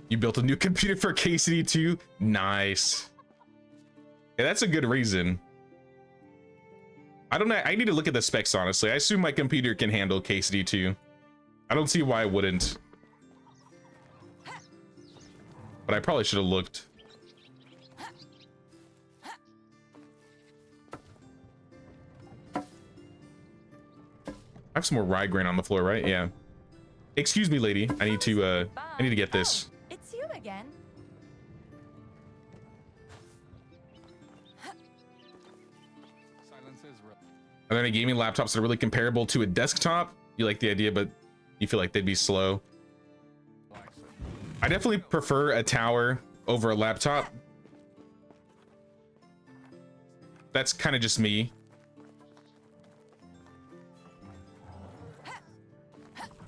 You built a new computer for KCD2? Nice. Yeah, that's a good reason. I don't know. I need to look at the specs, honestly. I assume my computer can handle KCD2. I don't see why I wouldn't. But I probably should have looked. I have some more rye grain on the floor, right? Yeah. Excuse me, lady. I need to get this. It's you again. Are there any gaming laptops that are really comparable to a desktop? You like the idea, but you feel like they'd be slow. I definitely prefer a tower over a laptop. That's kind of just me.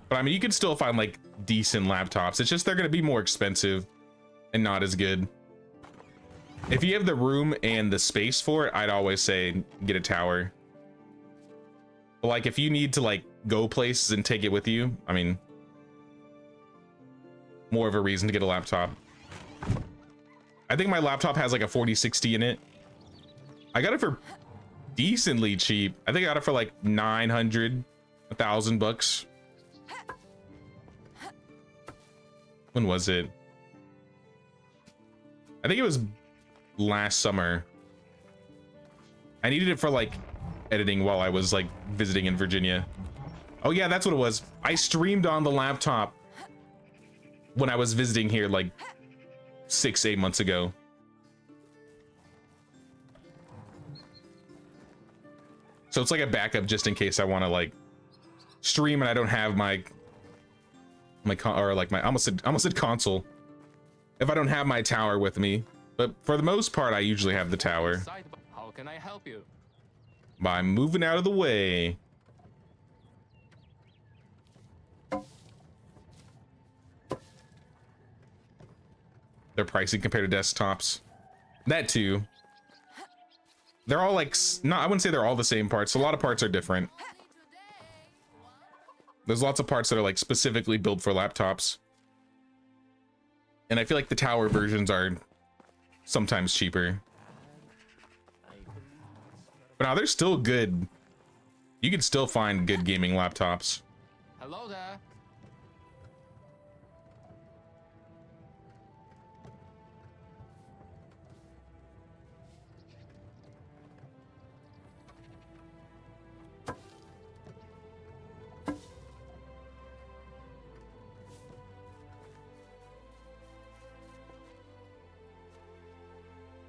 But I mean, you can still find like decent laptops. It's just they're going to be more expensive and not as good. If you have the room and the space for it, I'd always say get a tower. But like if you need to like go places and take it with you, I mean, more of a reason to get a laptop. I think my laptop has like a 4060 in it. I got it for decently cheap. I think I got it for like 900, $1,000. When was it? I think it was last summer. I needed it for like editing while I was like visiting in Virginia. Oh yeah, that's what it was. I streamed on the laptop when I was visiting here like 6-8 months ago. So it's like a backup just in case I want to like stream and I don't have my I almost said console. If I don't have my tower with me, but for the most part, I usually have the tower. How can I help you? By moving out of the way. Their pricing compared to desktops. That too. They're all like, no, I wouldn't say they're all the same parts. A lot of parts are different. There's lots of parts that are like specifically built for laptops. And I feel like the tower versions are sometimes cheaper. But now they're still good. You can still find good gaming laptops. Hello there.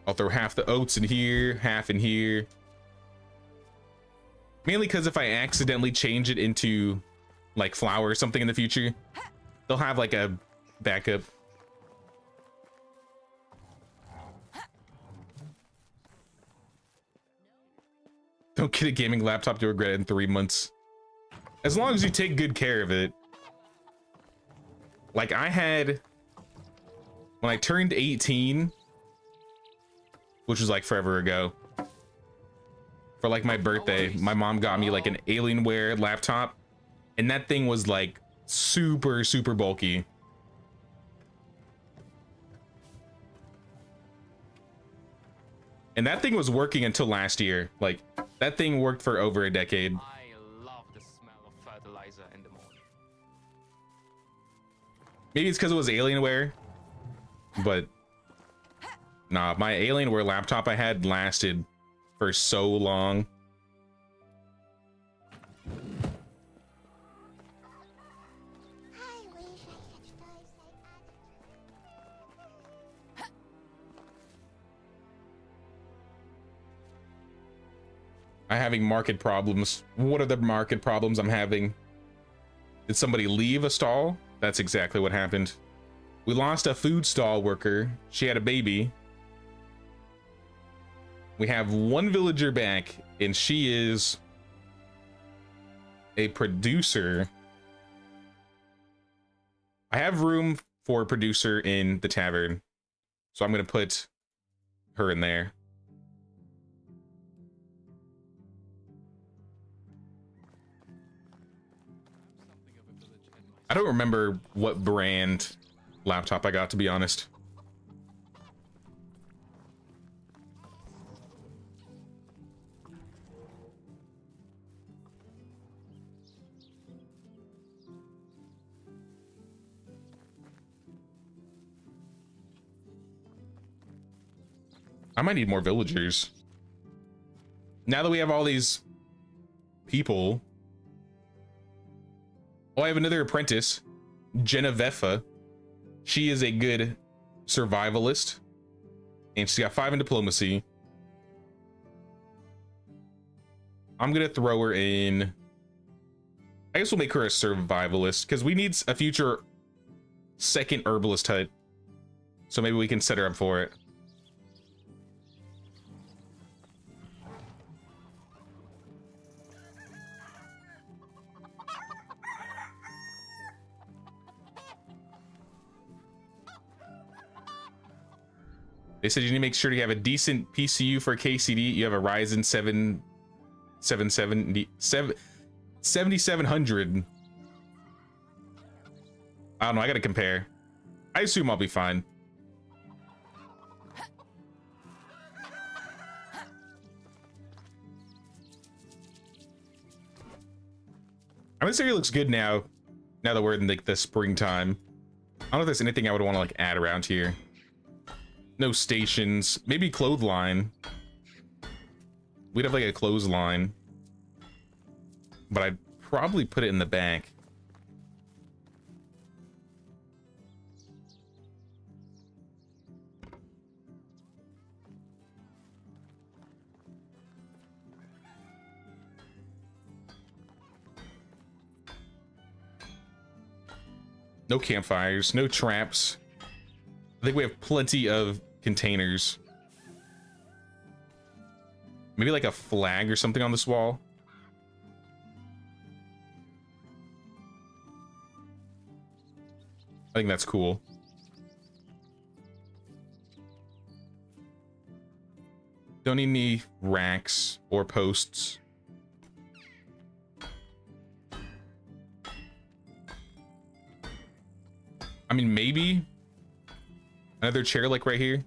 I'll throw half the oats in here, half in here. Mainly because if I accidentally change it into like flour or something in the future, they'll have like a backup. Don't get a gaming laptop to regret it in 3 months. As long as you take good care of it. Like I had, when I turned 18, which was like forever ago, for like my birthday, my mom got me like an Alienware laptop, and that thing was like super bulky. And that thing was working until last year. Like that thing worked for over a decade. I love the smell of fertilizer in the morning. Maybe it's because it was Alienware, but nah, my Alienware laptop I had lasted for so long. I'm having market problems. What are the market problems I'm having? Did somebody leave a stall? That's exactly what happened. We lost a food stall worker. She had a baby. We have one villager back, and she is a producer. I have room for a producer in the tavern, so I'm going to put her in there. I don't remember what brand laptop I got, to be honest. I might need more villagers. Now that we have all these people. Oh, I have another apprentice, Genevieve. She is a good survivalist, and she's got 5 in diplomacy. I'm gonna throw her in. I guess we'll make her a survivalist because we need a future second herbalist hut, so maybe we can set her up for it. They said you need to make sure you have a decent PCU for KCD. You have a Ryzen 7700. I don't know. I got to compare. I assume I'll be fine. I mean, this area looks good now. Now that we're in like the springtime. I don't know if there's anything I would want to like add around here. No stations, maybe clothesline. We'd have like a clothesline, but I'd probably put it in the back. No campfires, no traps. I think we have plenty of containers. Maybe like a flag or something on this wall. I think that's cool. Don't need any racks or posts. I mean, maybe another chair like right here.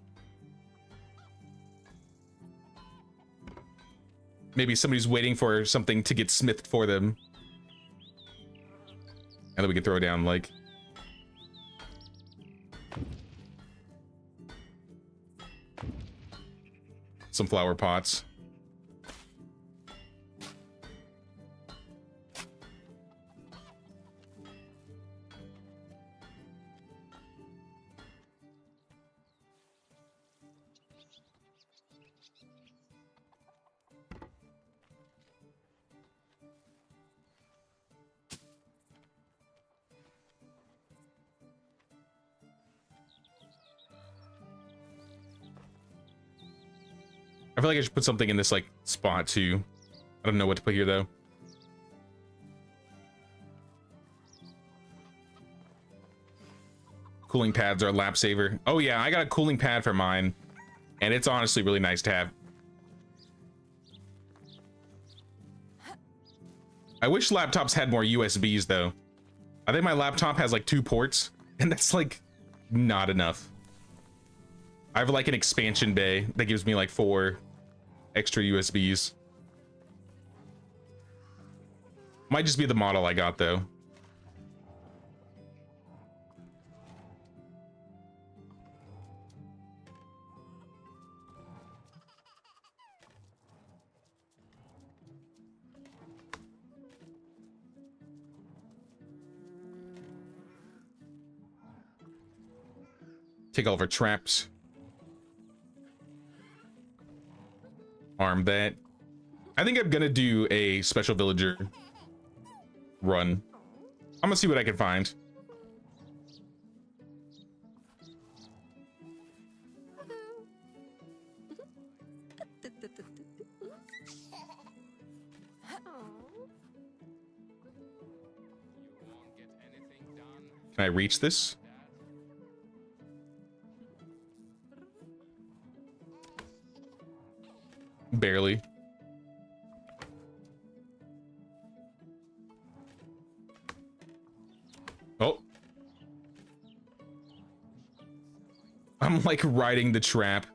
Maybe somebody's waiting for something to get smithed for them. And then we can throw down like some flower pots. I feel like I should put something in this like spot too. I don't know what to put here though. Cooling pads are a lap saver. Oh yeah, I got a cooling pad for mine, and it's honestly really nice to have. I wish laptops had more USBs though. I think my laptop has like 2 ports, and that's like not enough. I have like an expansion bay that gives me like 4 extra USBs. Might just be the model I got though. Take all of our traps. Arm that. I think I'm gonna do a special villager run. I'm gonna see what I can find. Can I reach this? Barely. Oh. I'm like riding the trap.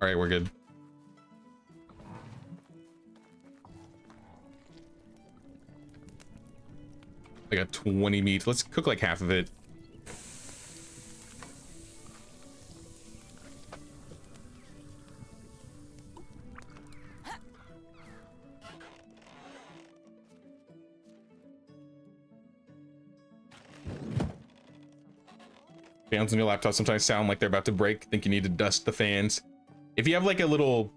All right, we're good. I got 20 meat. Let's cook like half of it. Fans on your laptop sometimes sound like they're about to break. Think you need to dust the fans. If you have like a little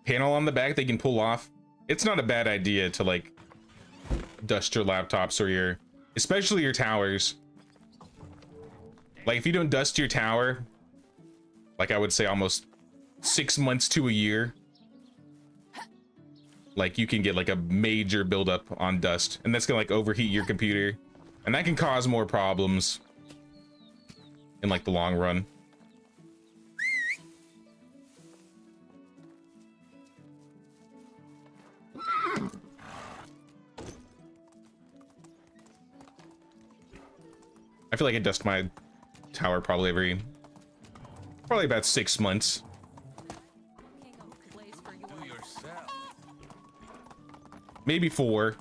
panel on the back they can pull off, it's not a bad idea to like dust your laptops or your, especially your towers. Like if you don't dust your tower, like I would say almost 6 months to a year, like you can get like a major buildup on dust, and that's gonna like overheat your computer, and that can cause more problems in like the long run. I feel like I dust my tower probably about 6 months. Do yourself. Maybe 4.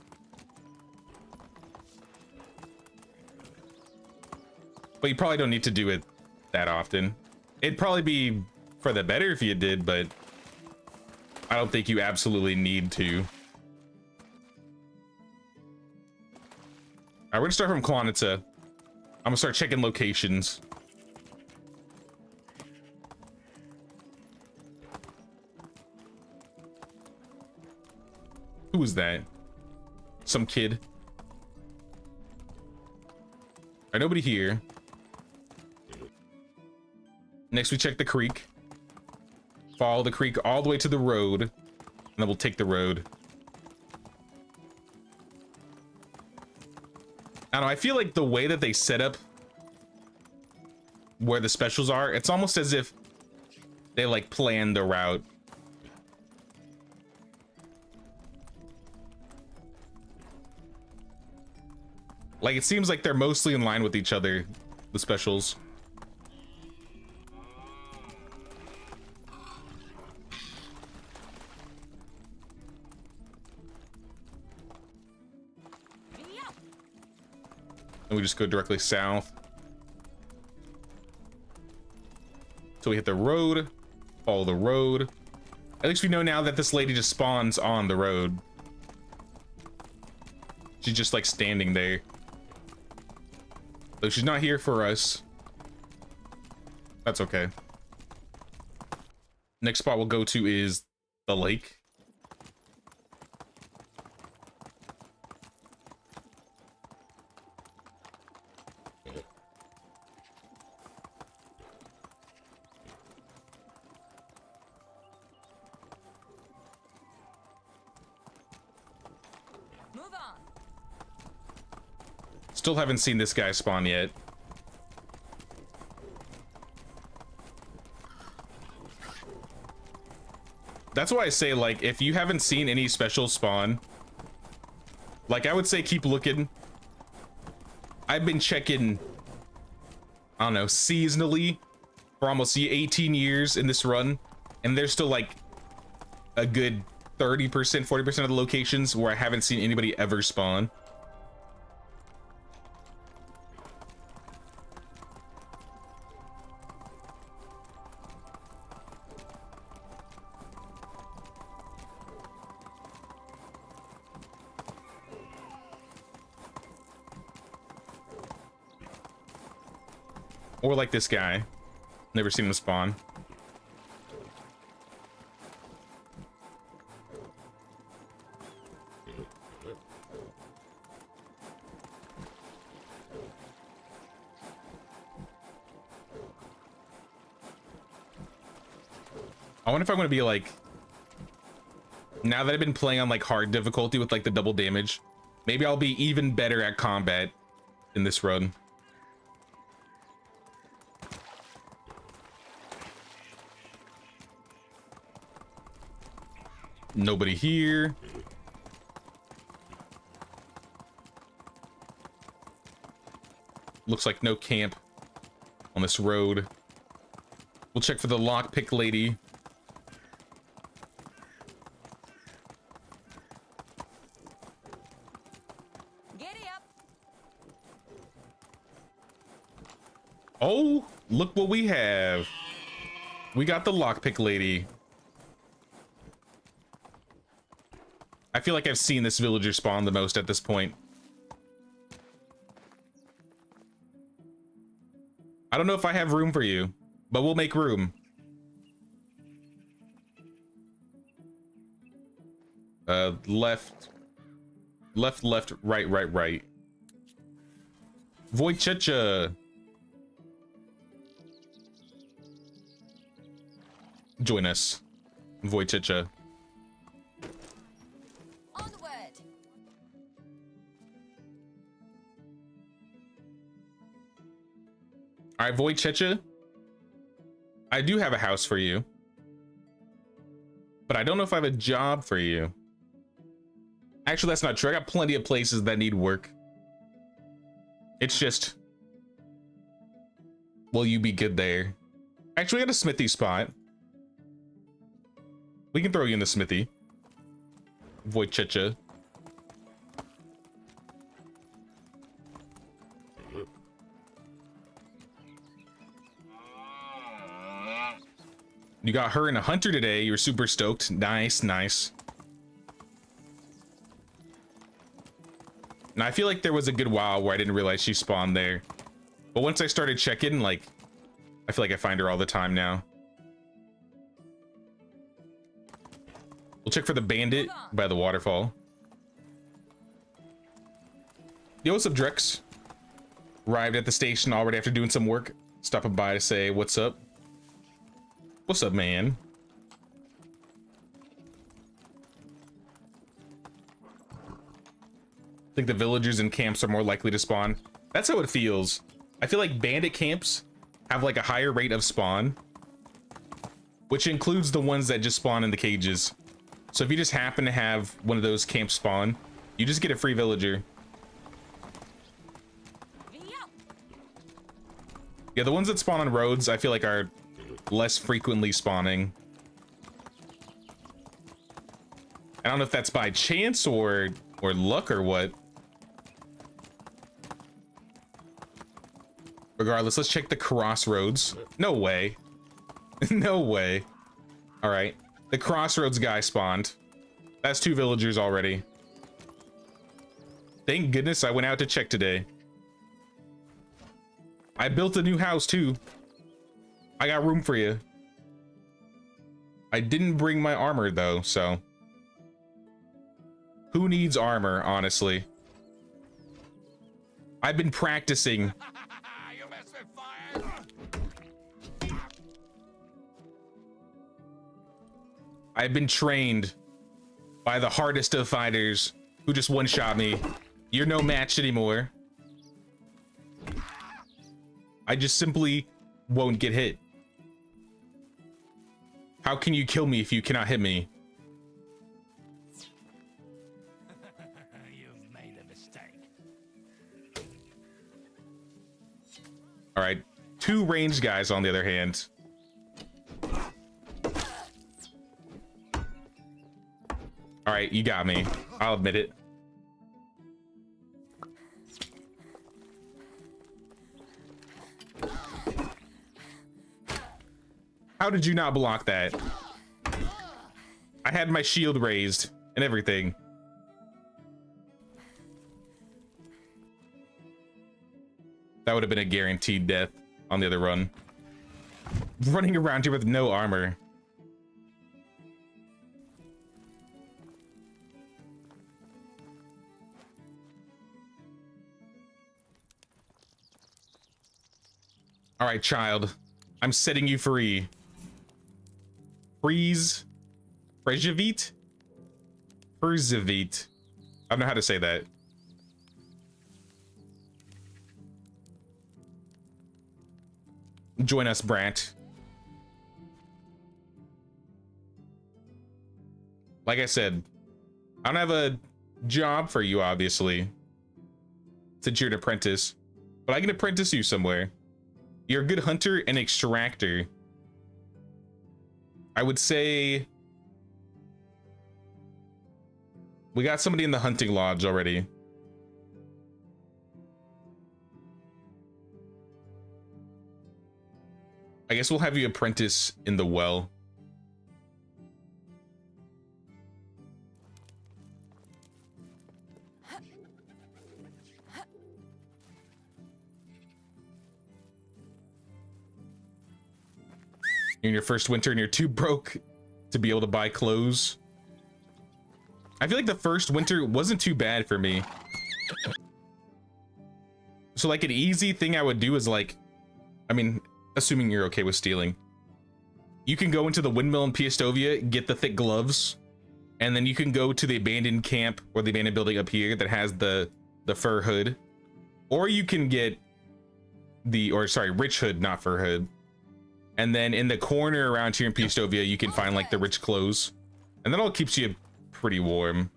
But you probably don't need to do it that often. It'd probably be for the better if you did, but I don't think you absolutely need to. Alright, we're gonna start from Klonitsa. I'm gonna start checking locations. Who was that? Some kid. All right, nobody here. Next, we check the creek. Follow the creek all the way to the road, and then we'll take the road. I don't know, I feel like the way that they set up where the specials are, it's almost as if they like planned the route. Like, it seems like they're mostly in line with each other, the specials. And we just go directly south. So we hit the road, follow the road. At least we know now that this lady just spawns on the road. She's just like standing there. Though she's not here for us. That's okay. Next spot we'll go to is the lake. Still haven't seen this guy spawn yet. That's why I say, like, if you haven't seen any special spawn, like, I would say keep looking. I've been checking, I don't know, seasonally for almost 18 years in this run, and there's still like a good 30%, 40% of the locations where I haven't seen anybody ever spawn. Or like this guy. Never seen him spawn. I wonder if I'm gonna be like, now that I've been playing on like hard difficulty with like the double damage, maybe I'll be even better at combat in this run. Nobody here. Looks like no camp on this road. We'll check for the lockpick lady. Giddy up. Oh, look what we have. We got the lockpick lady. I feel like I've seen this villager spawn the most at this point. I don't know if I have room for you, but we'll make room. Left, right. Wojciecha. Join us, Wojciecha. All right, Wojciecha, I do have a house for you, but I don't know if I have a job for you. Actually, that's not true. I got plenty of places that need work. It's just, will you be good there? Actually, we got a smithy spot. We can throw you in the smithy, Wojciecha. You got her and a hunter today. You were super stoked. Nice. Now, I feel like there was a good while where I didn't realize she spawned there. But once I started checking, like, I feel like I find her all the time now. We'll check for the bandit by the waterfall. Yo, what's up, Drex? Arrived at the station already after doing some work. Stopping by to say what's up. What's up, man? I think the villagers in camps are more likely to spawn. That's how it feels. I feel like bandit camps have like a higher rate of spawn, which includes the ones that just spawn in the cages. So if you just happen to have one of those camps spawn, you just get a free villager. Yeah, the ones that spawn on roads, I feel like are less frequently spawning. I don't know if that's by chance or luck or what. Regardless, let's check the crossroads. No way. No way. All right. The crossroads guy spawned. That's 2 villagers already. Thank goodness I went out to check today. I built a new house too. I got room for you. I didn't bring my armor though, so. Who needs armor, honestly? I've been practicing. I've been trained by the hardest of fighters who just one-shot me. You're no match anymore. I just simply won't get hit. How can you kill me if you cannot hit me? You've made a mistake. All right, 2 ranged guys on the other hand. All right, you got me. I'll admit it. How did you not block that? I had my shield raised and everything. That would have been a guaranteed death on the other run. Running around here with no armor. All right, child. I'm setting you free. Freeze. Frejavit? Ferzavit. I don't know how to say that. Join us, Brant. Like I said, I don't have a job for you, obviously, since you're an apprentice, but I can apprentice you somewhere. You're a good hunter and extractor. I would say we got somebody in the hunting lodge already. I guess we'll have you apprentice in the well. You're in your first winter and you're too broke to be able to buy clothes. I feel like the first winter wasn't too bad for me. So like an easy thing I would do is like, I mean, assuming you're okay with stealing, you can go into the windmill in Piastovia, get the thick gloves, and then you can go to the abandoned camp or the abandoned building up here that has the fur hood, or you can get the, or sorry, rich hood, not fur hood. And then in the corner around here in Piastovia, you can find like the rich clothes, and that all keeps you pretty warm.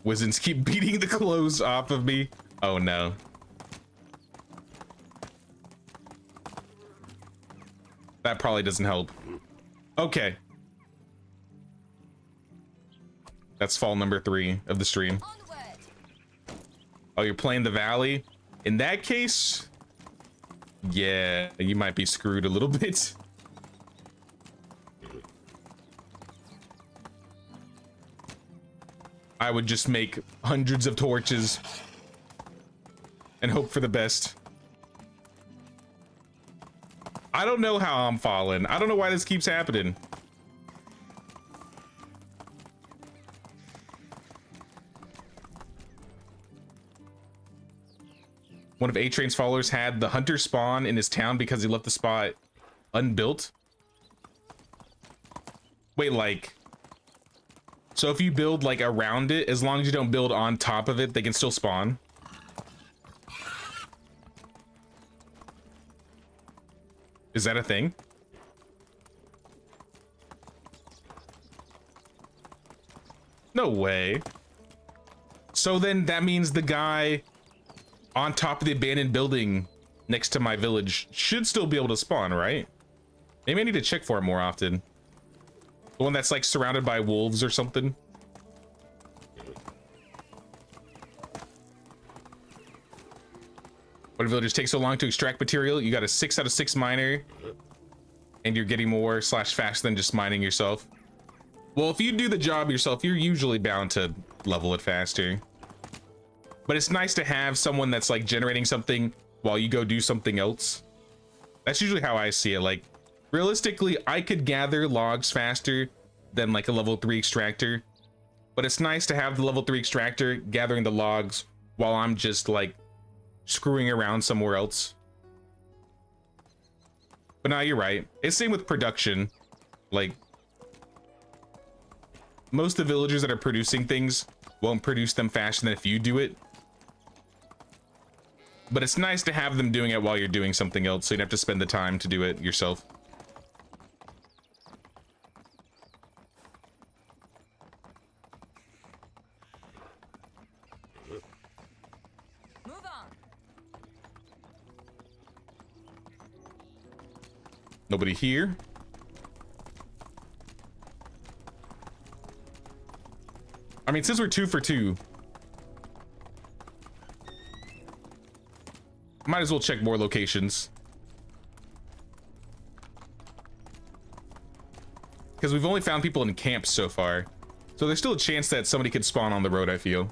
Wizards keep beating the clothes off of me. Oh no. That probably doesn't help. Okay. That's fall number 3 of the stream. Oh, you're playing the Valley? In that case, yeah, you might be screwed a little bit. I would just make hundreds of torches and hope for the best. I don't know how I'm falling. I don't know why this keeps happening. one of A-Train's followers had the hunter spawn in his town because he left the spot unbuilt. Wait, like, so if you build like around it, as long as you don't build on top of it, they can still spawn? Is that a thing? No way. So then that means the guy on top of the abandoned building next to my village should still be able to spawn, right? Maybe I need to check for it more often. The one that's like surrounded by wolves or something. Why do villagers take so long to extract material? You got a 6 out of 6 miner, and you're getting more / faster than just mining yourself. Well, if you do the job yourself, you're usually bound to level it faster. But it's nice to have someone that's like generating something while you go do something else. That's usually how I see it. Like, realistically, I could gather logs faster than like a level 3 extractor. But it's nice to have the level 3 extractor gathering the logs while I'm just like screwing around somewhere else. But no, you're right. It's same with production. Like, most of the villagers that are producing things won't produce them faster than if you do it. But it's nice to have them doing it while you're doing something else, so you don't have to spend the time to do it yourself. Move on. Nobody here. I mean, since we're 2 for 2, might as well check more locations. Because we've only found people in camps so far. So there's still a chance that somebody could spawn on the road, I feel.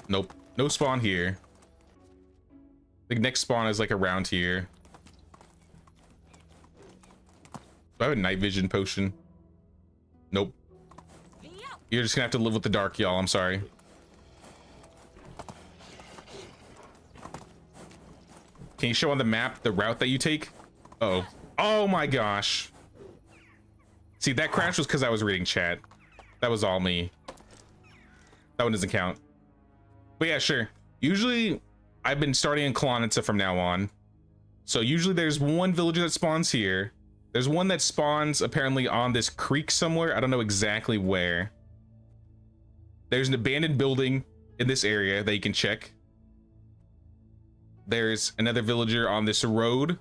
Nope, no spawn here. The next spawn is like around here. Do I have a night vision potion? Nope. You're just gonna have to live with the dark, y'all. I'm sorry. Can you show on the map the route that you take? Uh-oh. Oh my gosh. See, that crash was because I was reading chat. That was all me. That one doesn't count. But yeah, sure. Usually, I've been starting in Kolonitsa from now on. So usually there's one villager that spawns here. There's one that spawns apparently on this creek somewhere. I don't know exactly where. There's an abandoned building in this area that you can check. There's another villager on this road.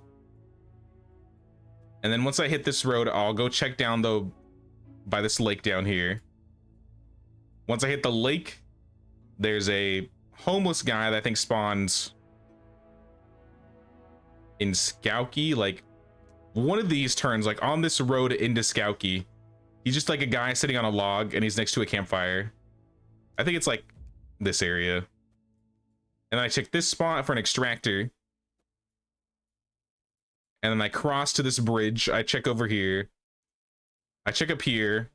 And then once I hit this road, I'll go check down though by this lake down here. Once I hit the lake, there's a homeless guy that I think spawns in Skauki, like one of these turns, like on this road into Skauki. He's just like a guy sitting on a log and he's next to a campfire. I think it's like this area. And then I check this spot for an extractor. And then I cross to this bridge. I check over here. I check up here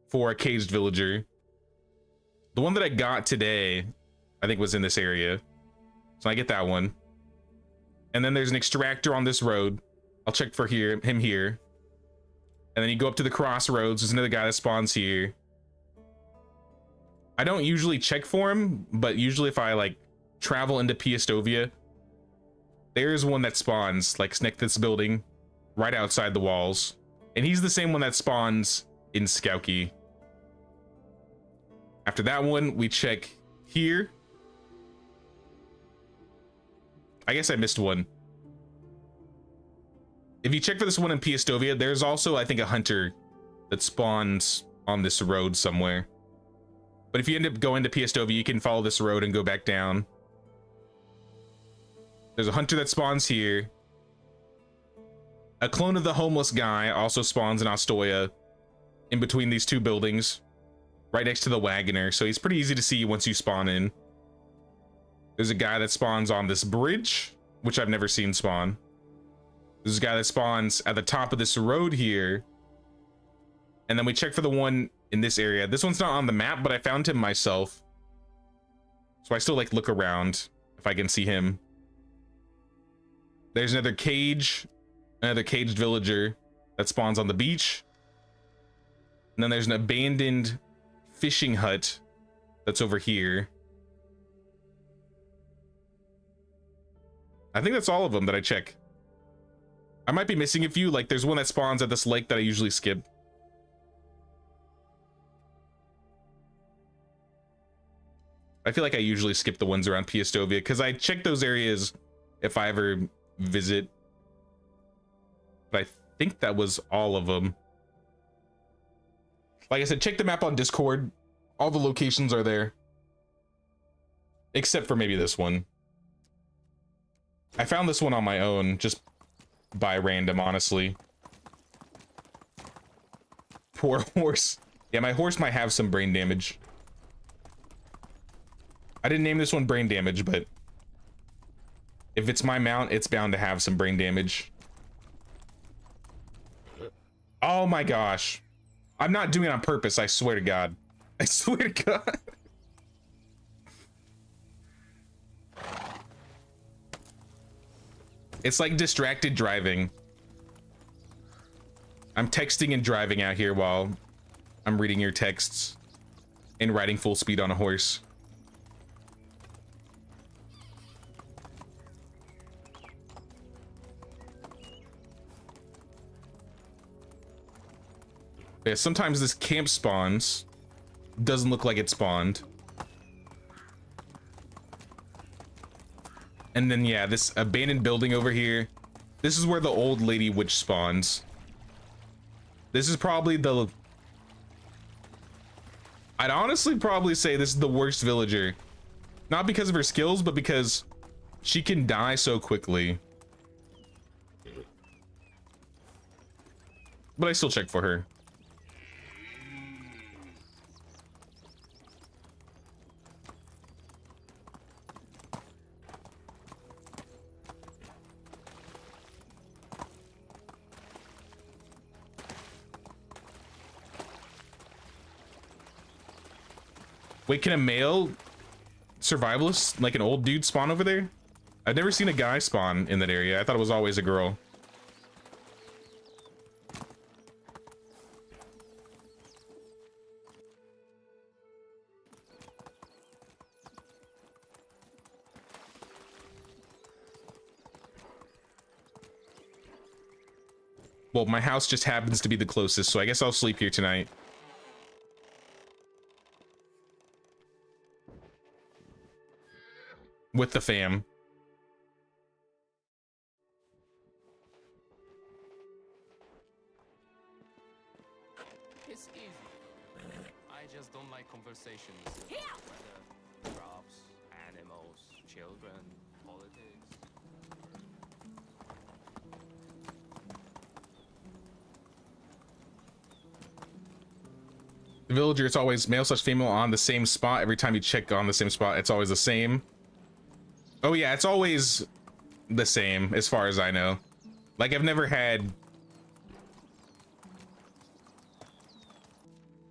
for a caged villager. The one that I got today, I think, was in this area. So I get that one. And then there's an extractor on this road. I'll check for him here. And then you go up to the crossroads. There's another guy that spawns here. I don't usually check for him, but usually if I like travel into Piastovia, there's one that spawns like next to this building right outside the walls. And he's the same one that spawns in Skauki. After that one, we check here. I guess I missed one. If you check for this one in Piastovia, there's also, I think, a hunter that spawns on this road somewhere. But if you end up going to Piastovia, you can follow this road and go back down. There's a hunter that spawns here. A clone of the homeless guy also spawns in Ostoya in between these two buildings. right next to the wagoner, so he's pretty easy to see once you spawn in. There's a guy that spawns on this bridge, which I've never seen spawn. There's a guy that spawns at the top of this road here. And then we check for the one in this area. This one's not on the map, but I found him myself. So I still like look around if I can see him. There's another caged villager that spawns on the beach. And then there's an abandoned fishing hut that's over here. I think that's all of them that I check. I might be missing a few, like there's one that spawns at this lake that I usually skip. I feel like I usually skip the ones around Piastovia because I check those areas if I ever visit. But I think that was all of them. Like I said, check the map on Discord. All the locations are there. Except for maybe this one. I found this one on my own, just by random, honestly. Poor horse. Yeah, my horse might have some brain damage. I didn't name this one brain damage, but if it's my mount, it's bound to have some brain damage. Oh my gosh. I'm not doing it on purpose, I swear to God. I swear to God. It's like distracted driving. I'm texting and driving out here while I'm reading your texts and riding full speed on a horse. Yeah, sometimes this camp spawns. Doesn't look like it spawned. And then, yeah, this abandoned building over here. This is where the old lady witch spawns. This is probably the... I'd honestly probably say this is the worst villager. Not because of her skills, but because she can die so quickly. But I still check for her. Wait, can a male survivalist, like an old dude, spawn over there? I've never seen a guy spawn in that area. I thought it was always a girl. Well, my house just happens to be the closest, so I guess I'll sleep here tonight. With the fam. It's easy. I just don't like conversations. Weather, crops, animals, children, politics. The villager, it's always male/female on the same spot. Every time you check on the same spot, it's always the same. Oh yeah, it's always the same as far as I know. Like I've never had,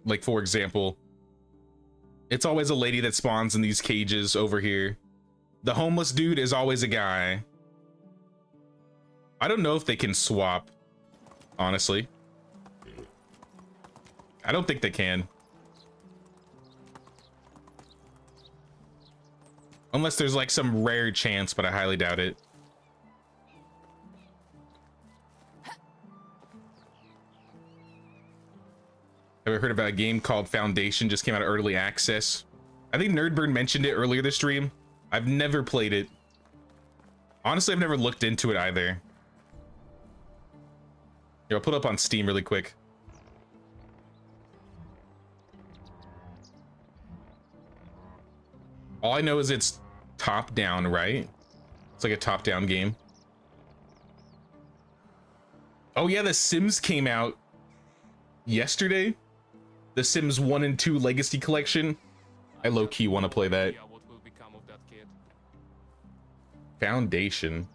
like for example, it's always a lady that spawns in these cages over here. The homeless dude is always a guy. I don't know if they can swap, honestly. I don't think they can. Unless there's like some rare chance, but I highly doubt it. Ever heard about a game called Foundation? Just came out of early access. I think Nerdburn mentioned it earlier this stream. I've never played it. Honestly, I've never looked into it either. Here, I'll put it up on Steam really quick. All I know is it's top down, right? It's like a top down game. Oh yeah, The Sims came out yesterday. the Sims 1 and 2 Legacy Collection. I low-key want to play that. What will become of that kid? Foundation.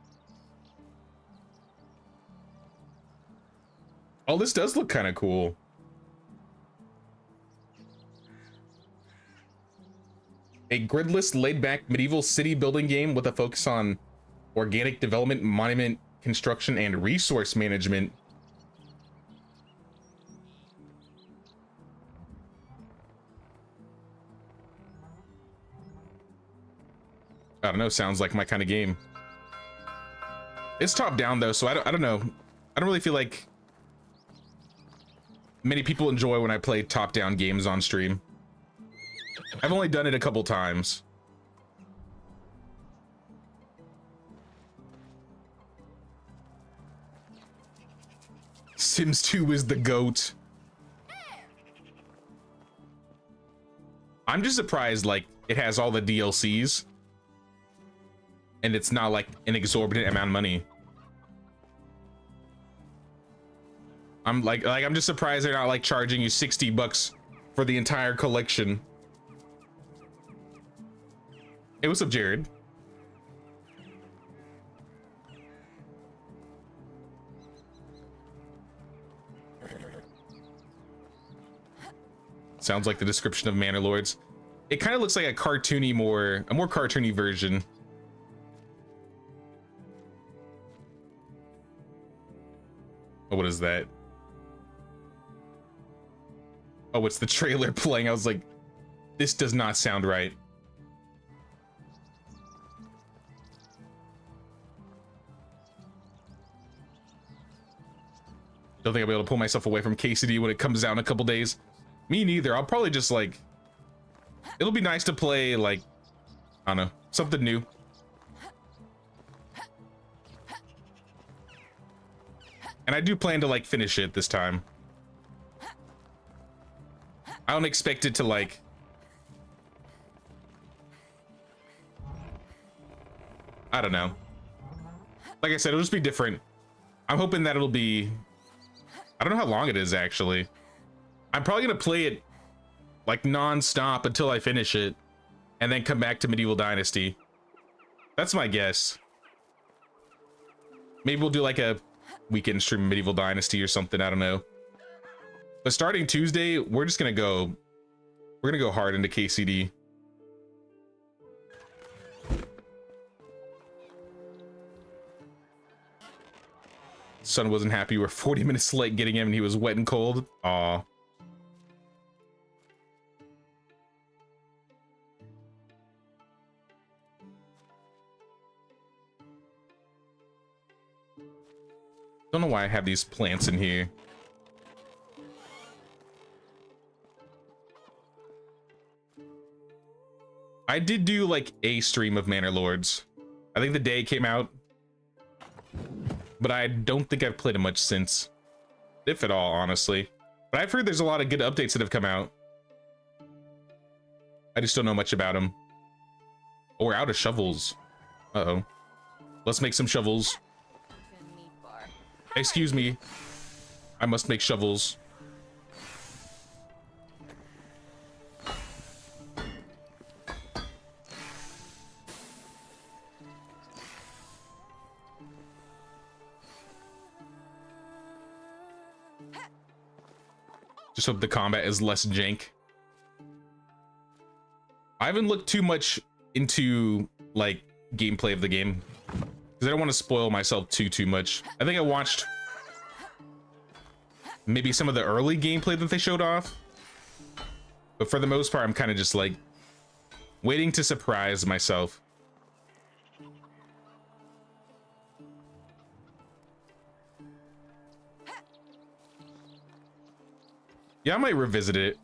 Oh, this does look kind of cool. A gridless, laid-back medieval city building game with a focus on organic development, monument construction, and resource management. I don't know, sounds like my kind of game. It's top down though, so I don't know. I don't really feel like many people enjoy when I play top down games on stream. I've only done it a couple times. Sims 2 is the GOAT. I'm just surprised like it has all the DLCs and it's not like an exorbitant amount of money. I'm like I'm just surprised they're not like charging you 60 bucks for the entire collection. Hey, what's up, Jared? Sounds like the description of Manor Lords. It kind of looks like a cartoony, a more cartoony version. Oh, what is that? Oh, it's the trailer playing. I was like, this does not sound right. Don't think I'll be able to pull myself away from KCD when it comes out in a couple days. Me neither. I'll probably just like, it'll be nice to play like, I don't know, something new. And I do plan to like finish it this time. I don't expect it to like, I don't know. Like I said, it'll just be different. I'm hoping that it'll be, I don't know how long it is actually. I'm probably gonna play it like non-stop until I finish it and then come back to Medieval Dynasty. That's my guess. Maybe we'll do like a weekend stream of Medieval Dynasty or something, I don't know. But starting Tuesday, we're gonna go hard into KCD. Son wasn't happy. We're 40 minutes late getting him and he was wet and cold. Aw. Don't know why I have these plants in here. I did do like a stream of Manor Lords. I think the day it came out. But I don't think I've played it much since. If at all, honestly. But I've heard there's a lot of good updates that have come out. I just don't know much about them. Oh, we're out of shovels. Uh-oh. Let's make some shovels. Excuse me. I must make shovels. Just hope the combat is less jank. I haven't looked too much into like gameplay of the game because I don't want to spoil myself too much. I think I watched maybe some of the early gameplay that they showed off, but for the most part I'm kind of just like waiting to surprise myself. Yeah, I might revisit it.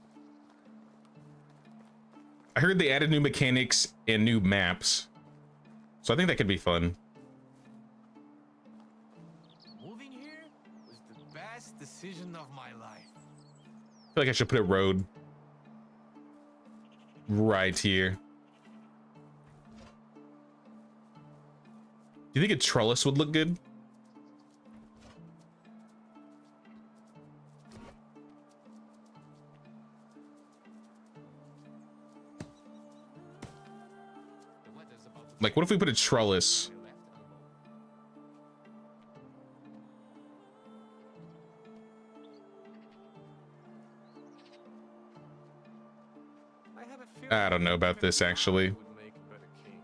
I heard they added new mechanics and new maps, so I think that could be fun. Moving here was the best decision of my life. I feel like I should put a road right here. Do you think a trellis would look good? Like, what if we put a trellis? I have a feeling I don't know about this, actually. would make a better king.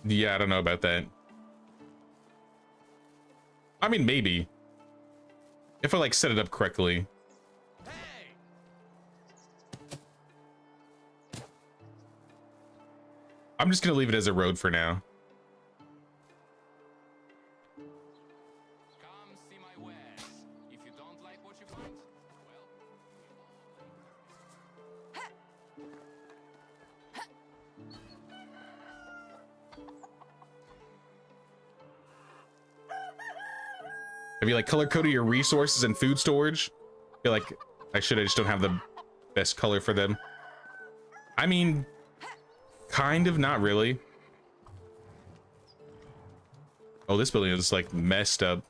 Yeah, I don't know about that. I mean, maybe. If I, like, set it up correctly. Hey! I'm just gonna leave it as a road for now. Come see my wares. If you don't like what you find, well, Have you, like, color-coded your resources and food storage? I feel like I should. I just don't have the best color for them. I mean, kind of, not really. Oh, this building is, like, messed up.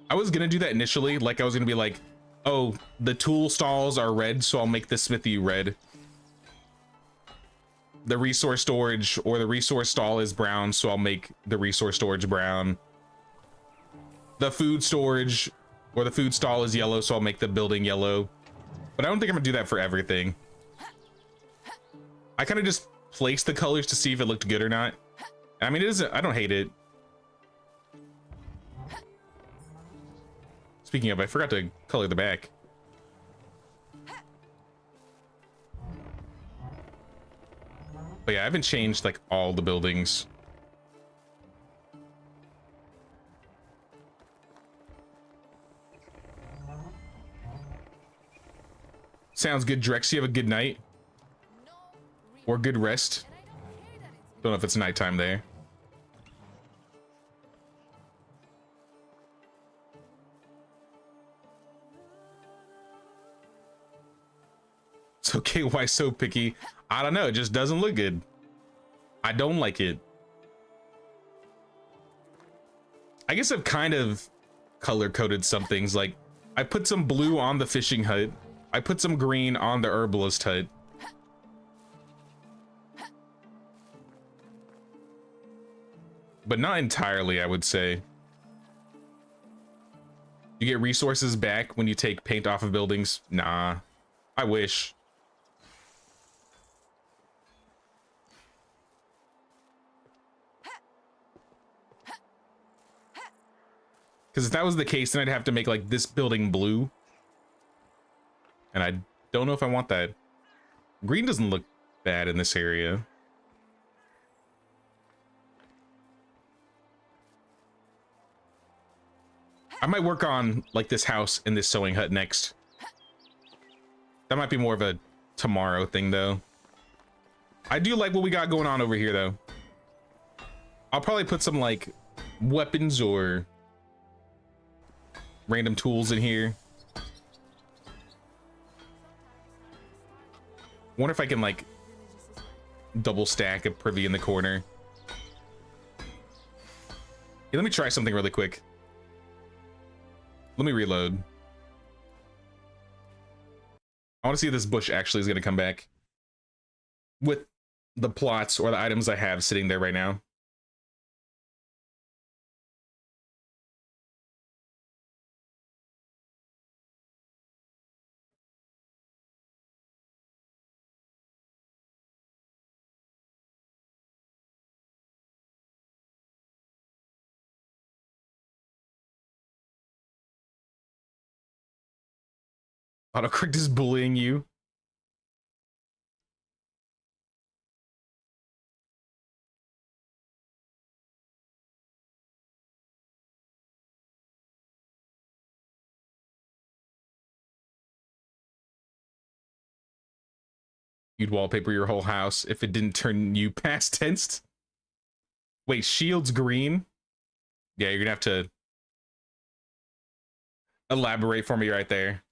I was gonna do that initially. Like, I was gonna be like, oh, the tool stalls are red, so I'll make the smithy red. The resource storage or the resource stall is brown, so I'll make the resource storage brown. The food storage or the food stall is yellow, so I'll make the building yellow. But I don't think I'm gonna do that for everything. I kind of just placed the colors to see if it looked good or not. I mean, it isn't, I don't hate it. Speaking of, I forgot to color the back. But yeah, I haven't changed like all the buildings. Sounds good, Drex. You have a good night or good rest. Don't know if it's nighttime there. It's okay. Why so picky? I don't know. It just doesn't look good. I don't like it. I guess I've kind of color coded some things. Like I put some blue on the fishing hut. I put some green on the herbalist hut. But not entirely, I would say. You get resources back when you take paint off of buildings? Nah. I wish. Because if that was the case, then I'd have to make like this building blue. And I don't know if I want that. Green doesn't look bad in this area. I might work on like this house and this sewing hut next. That might be more of a tomorrow thing though. I do like what we got going on over here though. I'll probably put some like weapons or random tools in here. Wonder if I can like double stack a privy in the corner. Hey, let me try something really quick. Let me reload. I want to see if this bush actually is going to come back with the plots or the items I have sitting there right now. Autocorrect is bullying you. You'd wallpaper your whole house if it didn't turn you past tensed. Wait, shield's green? Yeah, you're gonna have to elaborate for me right there.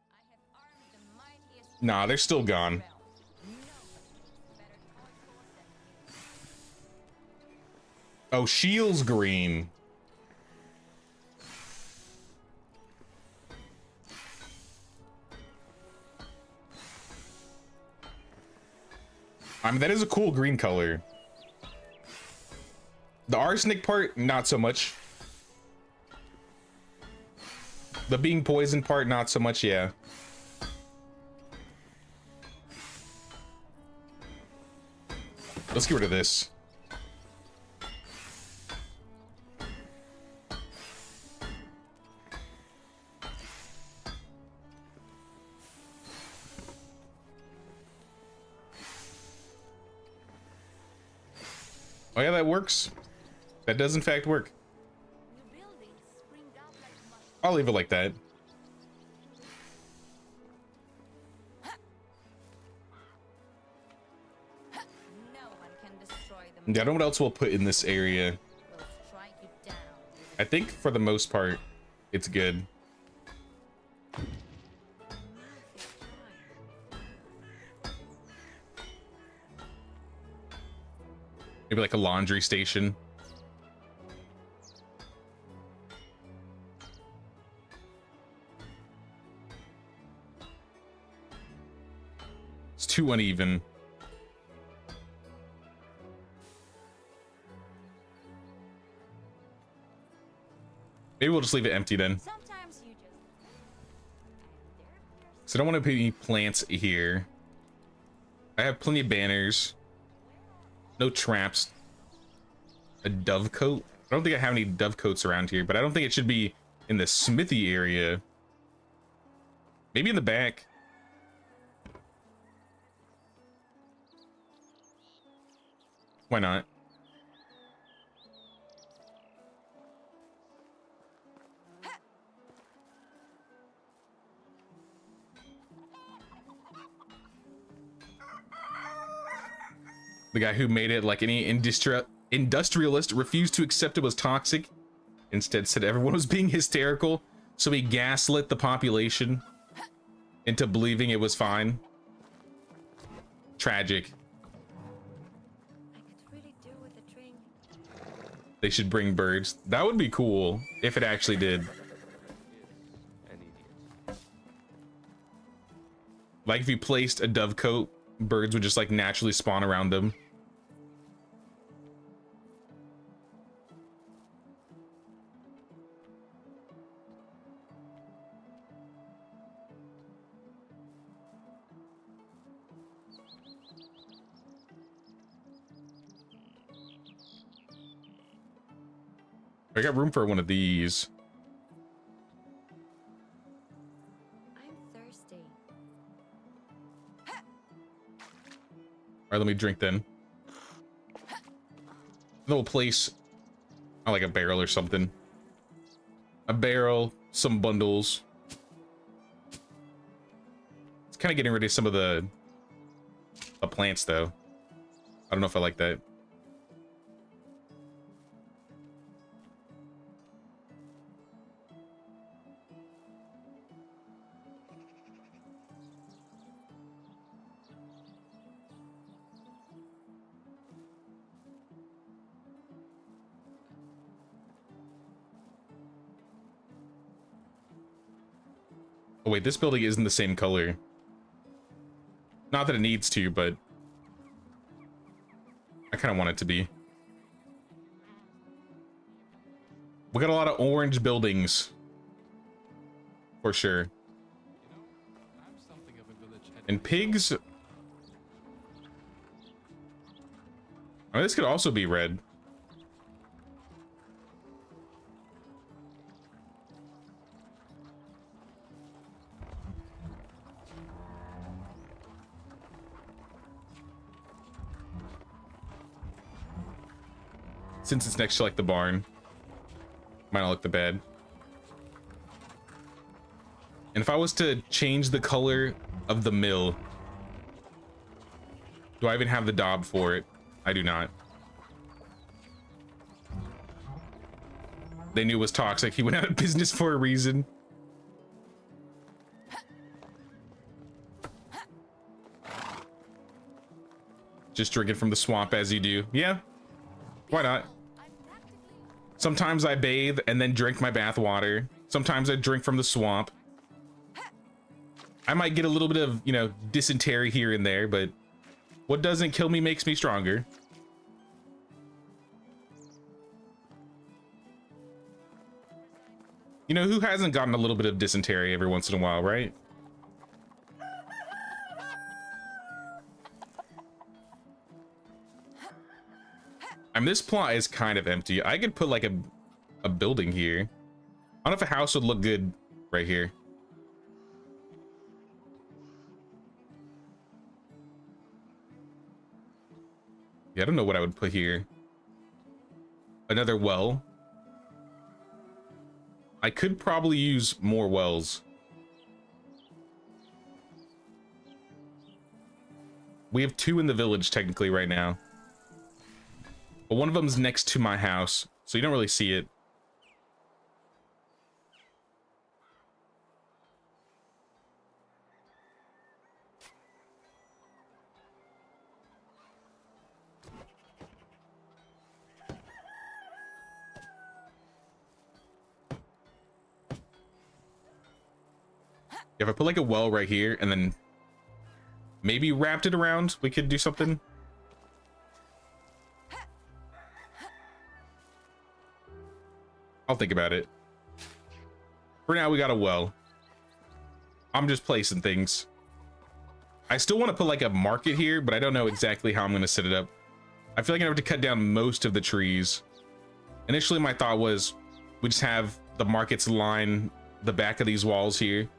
I have armed the Nah, they're still gone. Oh, Shield's green. I mean, that is a cool green color. The arsenic part, not so much. The being poisoned part, not so much, yeah. Let's get rid of this. Oh yeah, that works. That does in fact work. I'll leave it like that. I don't know what else we'll put in this area. I think for the most part, it's good. Maybe like a laundry station. It's too uneven. Maybe we'll just leave it empty then. So I don't want to put any plants here. I have plenty of banners. No traps. A dovecote? I don't think I have any dovecotes around here, but I don't think it should be in the Smithy area. Maybe in the back. Why not? The guy who made it, like any industrialist, refused to accept it was toxic. Instead said everyone was being hysterical, so he gaslit the population into believing it was fine. Tragic. They should bring birds. That would be cool if it actually did. Like if you placed a dovecote, birds would just like naturally spawn around them. I got room for one of these. I'm thirsty. All right, let me drink then. Then we'll place, I like a barrel or something. A barrel, some bundles. It's kind of getting rid of some of the plants though. I don't know if I like that. Oh wait, this building isn't the same color. Not that it needs to, but I kind of want it to be. We got a lot of orange buildings. For sure. And pigs. I mean, this could also be red. Since it's next to like the barn, might not look that bad. And if I was to change the color of the mill, do I even have the daub for it? I do not. They knew it was toxic. He went out of business for a reason. Just drinking from the swamp as you do. Yeah, why not? Sometimes I bathe and then drink my bath water. Sometimes I drink from the swamp. I might get a little bit of, you know, dysentery here and there, but what doesn't kill me makes me stronger. You know, who hasn't gotten a little bit of dysentery every once in a while, right? I mean, this plot is kind of empty. I could put like a building here. I don't know if a house would look good right here. Yeah, I don't know what I would put here. Another well. I could probably use more wells. We have 2 in the village technically right now. But one of them's next to my house, so you don't really see it. If I put like a well right here and then maybe wrapped it around, we could do something. I'll think about it. For now, we got a well. I'm just placing things. I still want to put like a market here, but I don't know exactly how I'm going to set it up. I feel like I have to cut down most of the trees. Initially, my thought was we just have the markets line the back of these walls here.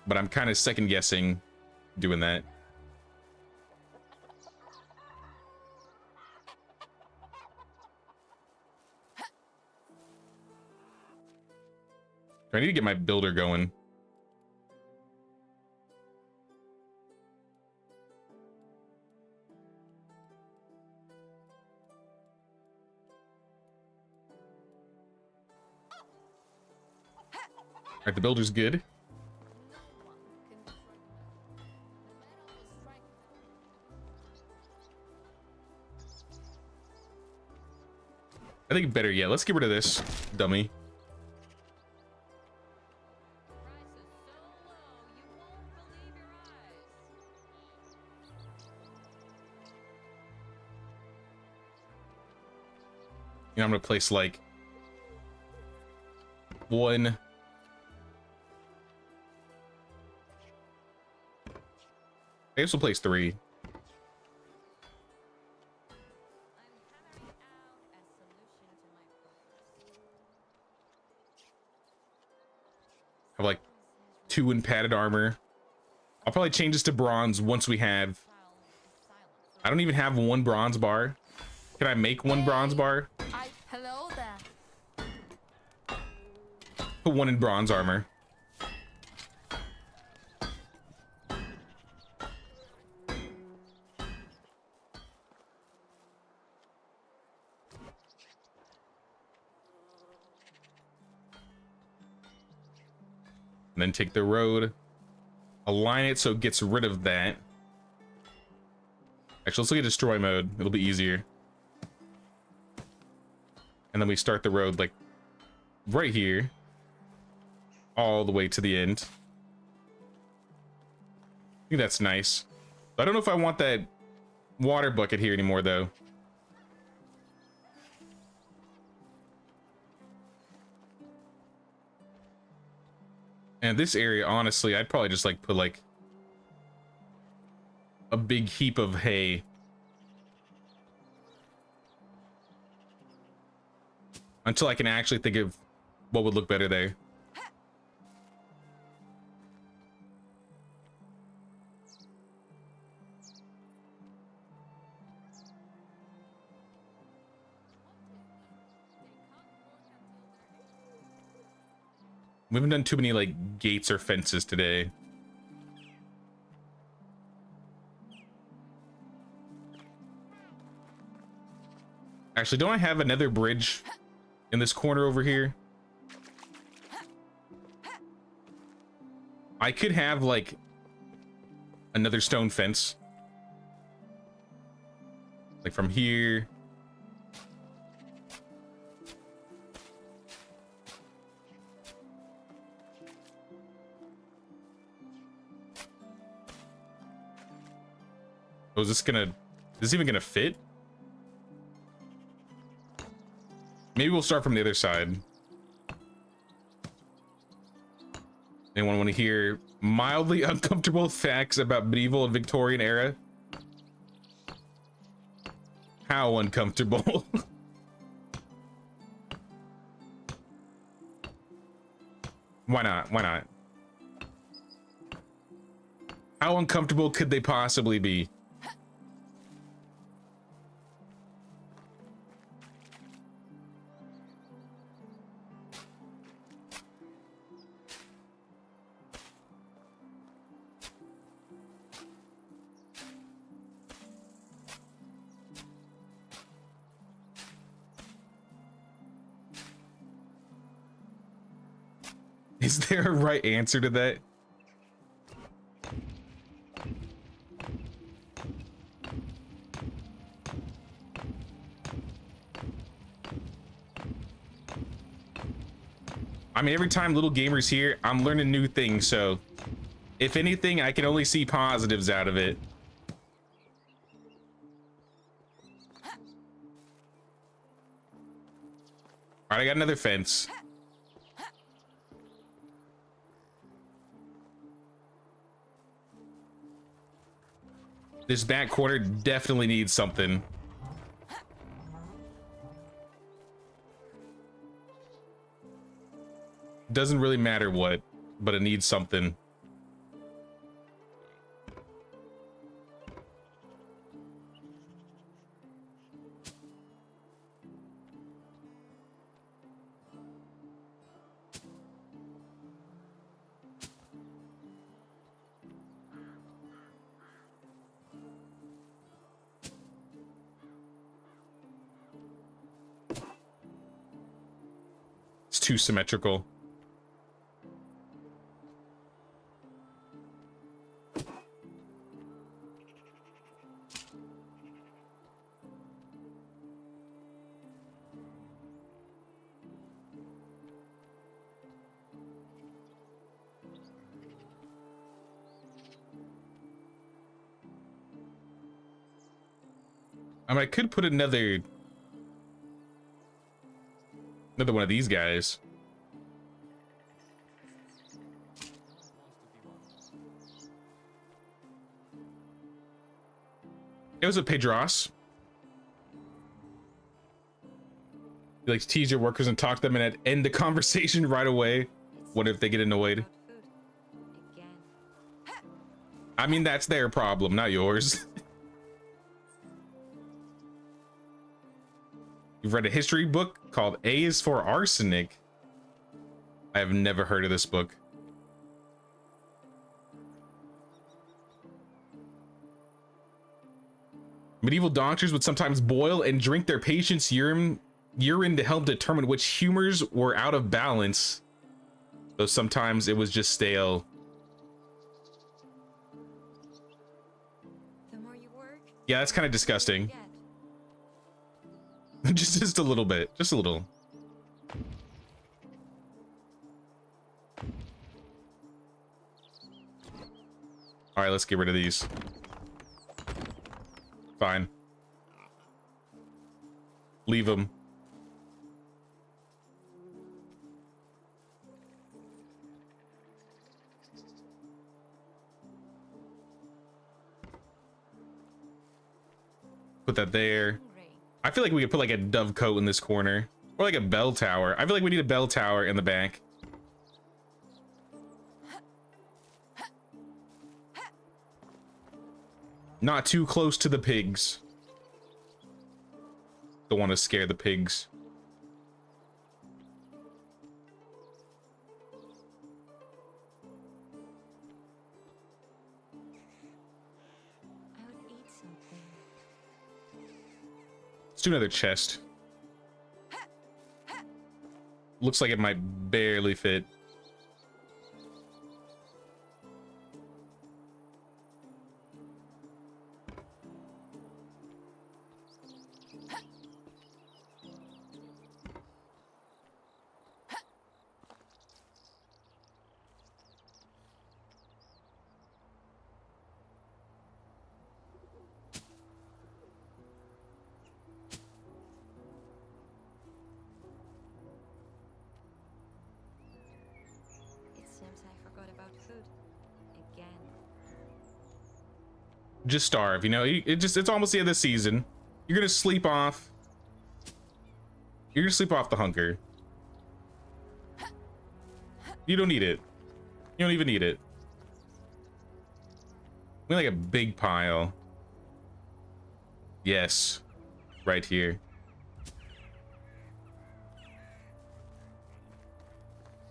But I'm kind of second guessing doing that. I need to get my builder going. All right, the builder's good. I think better yet, let's get rid of this dummy. You know, I'm gonna place like one. I guess we'll place 3. Have like 2 in padded armor. I'll probably change this to bronze once we have. I don't even have 1 bronze bar. Can I make 1 bronze bar? Hello there. Put 1 in bronze armor. And then take the road, align it so it gets rid of that. Actually, let's look at destroy mode. It'll be easier. And then we start the road like right here, all the way to the end. I think that's nice. I don't know if I want that water bucket here anymore though. And this area, honestly, I'd probably just like put like a big heap of hay. Until I can actually think of what would look better there. We haven't done too many like gates or fences today. Actually, don't I have another bridge in this corner over here? I could have like another stone fence. Like from here. Oh, is this even gonna fit? Maybe we'll start from the other side. Anyone want to hear mildly uncomfortable facts about medieval and Victorian era? How uncomfortable? Why not? Why not? How uncomfortable could they possibly be? Is there a right answer to that? I mean, every time Little Gamer's here, I'm learning new things, so if anything, I can only see positives out of it. All right, I got another fence. This back corner definitely needs something. Doesn't really matter what, but it needs something. It's too symmetrical. I mean, I could put another one of these guys. It was a Pedros. He likes to tease your workers and talk to them and end the conversation right away. What if they get annoyed? I mean, that's their problem, not yours. You've read a history book called A is for Arsenic. I have never heard of this book. Medieval doctors would sometimes boil and drink their patients' urine to help determine which humors were out of balance, though sometimes it was just stale. The more you work, Yeah, that's kind of disgusting. just a little bit, just a little. All right, let's get rid of these. Fine. Leave them. Put that there. I feel like we could put like a dovecote in this corner, or like a bell tower. I feel like we need a bell tower in the back. Not too close to the pigs. Don't want to scare the pigs. I would eat something. Let's do another chest. Looks like it might barely fit. just starve. You know, it's almost the end of the season. You're gonna sleep off. You're gonna sleep off the hunger. You don't need it. You don't even need it. We like a big pile. Yes, right here.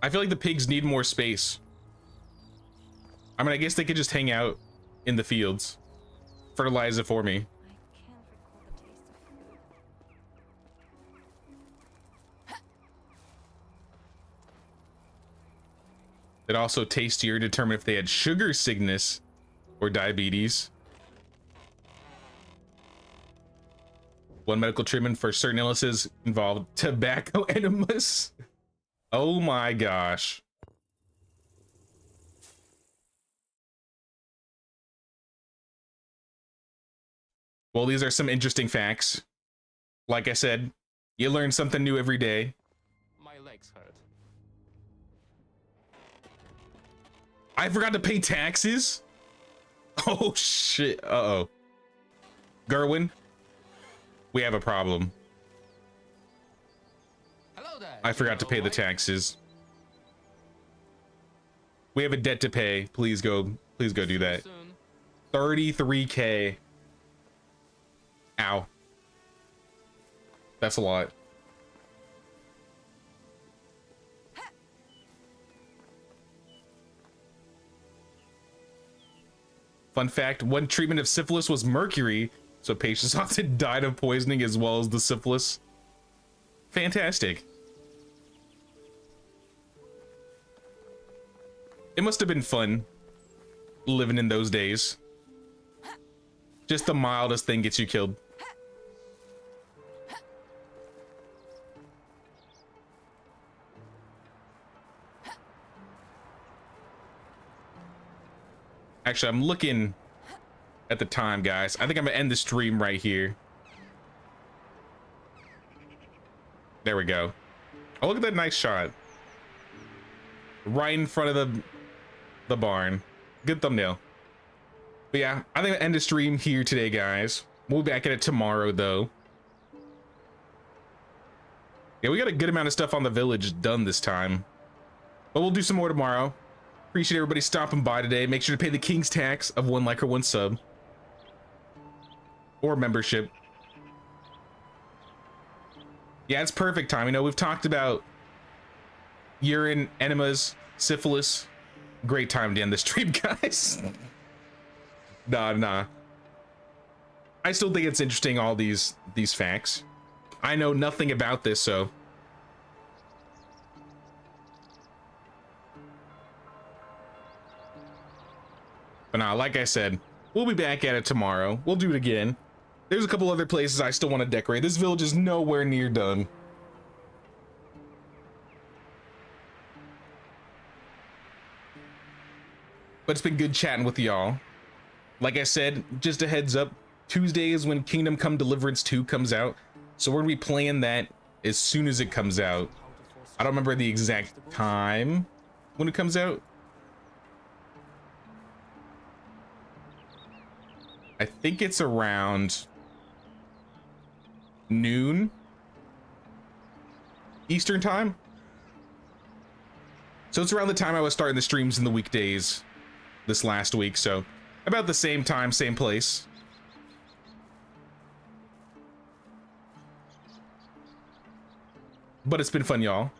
I feel like the pigs need more space. I mean, I guess they could just hang out in the fields. Fertilize it for me. I can't recall the taste of food. It also tastier to determine if they had sugar sickness or diabetes. One medical treatment for certain illnesses involved tobacco enemas. Oh my gosh. Well, these are some interesting facts. Like I said, you learn something new every day. My legs hurt. I forgot to pay taxes. Oh shit. Uh-oh. Gerwin, we have a problem. Hello there. I forgot to pay the taxes. We have a debt to pay. Please go do that. Soon. 33K. Ow. That's a lot. Fun fact, one treatment of syphilis was mercury, so patients often died of poisoning as well as the syphilis. Fantastic. It must have been fun living in those days. Just the mildest thing gets you killed. Actually, I'm looking at the time, guys. I think I'm gonna end the stream right here. There we go. Oh, look at that nice shot. Right in front of the barn. Good thumbnail. But yeah, I think I'll end the stream here today, guys. We'll be back at it tomorrow, though. Yeah, we got a good amount of stuff on the village done this time. But we'll do some more tomorrow. Appreciate everybody stopping by today. Make sure to pay the king's tax of 1 like or 1 sub. Or membership. Yeah, it's perfect time. You know, we've talked about urine, enemas, syphilis. Great time to end the stream, guys. Nah. I still think it's interesting, all these facts. I know nothing about this, so. But nah, like I said, we'll be back at it tomorrow. We'll do it again. There's a couple other places I still want to decorate. This village is nowhere near done. But it's been good chatting with y'all. Like I said, just a heads up, Tuesday is when Kingdom Come Deliverance 2 comes out. So we're gonna be playing that as soon as it comes out. I don't remember the exact time when it comes out. I think it's around noon Eastern time. So it's around the time I was starting the streams in the weekdays this last week, so about the same time, same place. But it's been fun, y'all.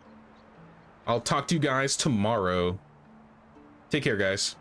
I'll talk to you guys tomorrow. Take care, guys.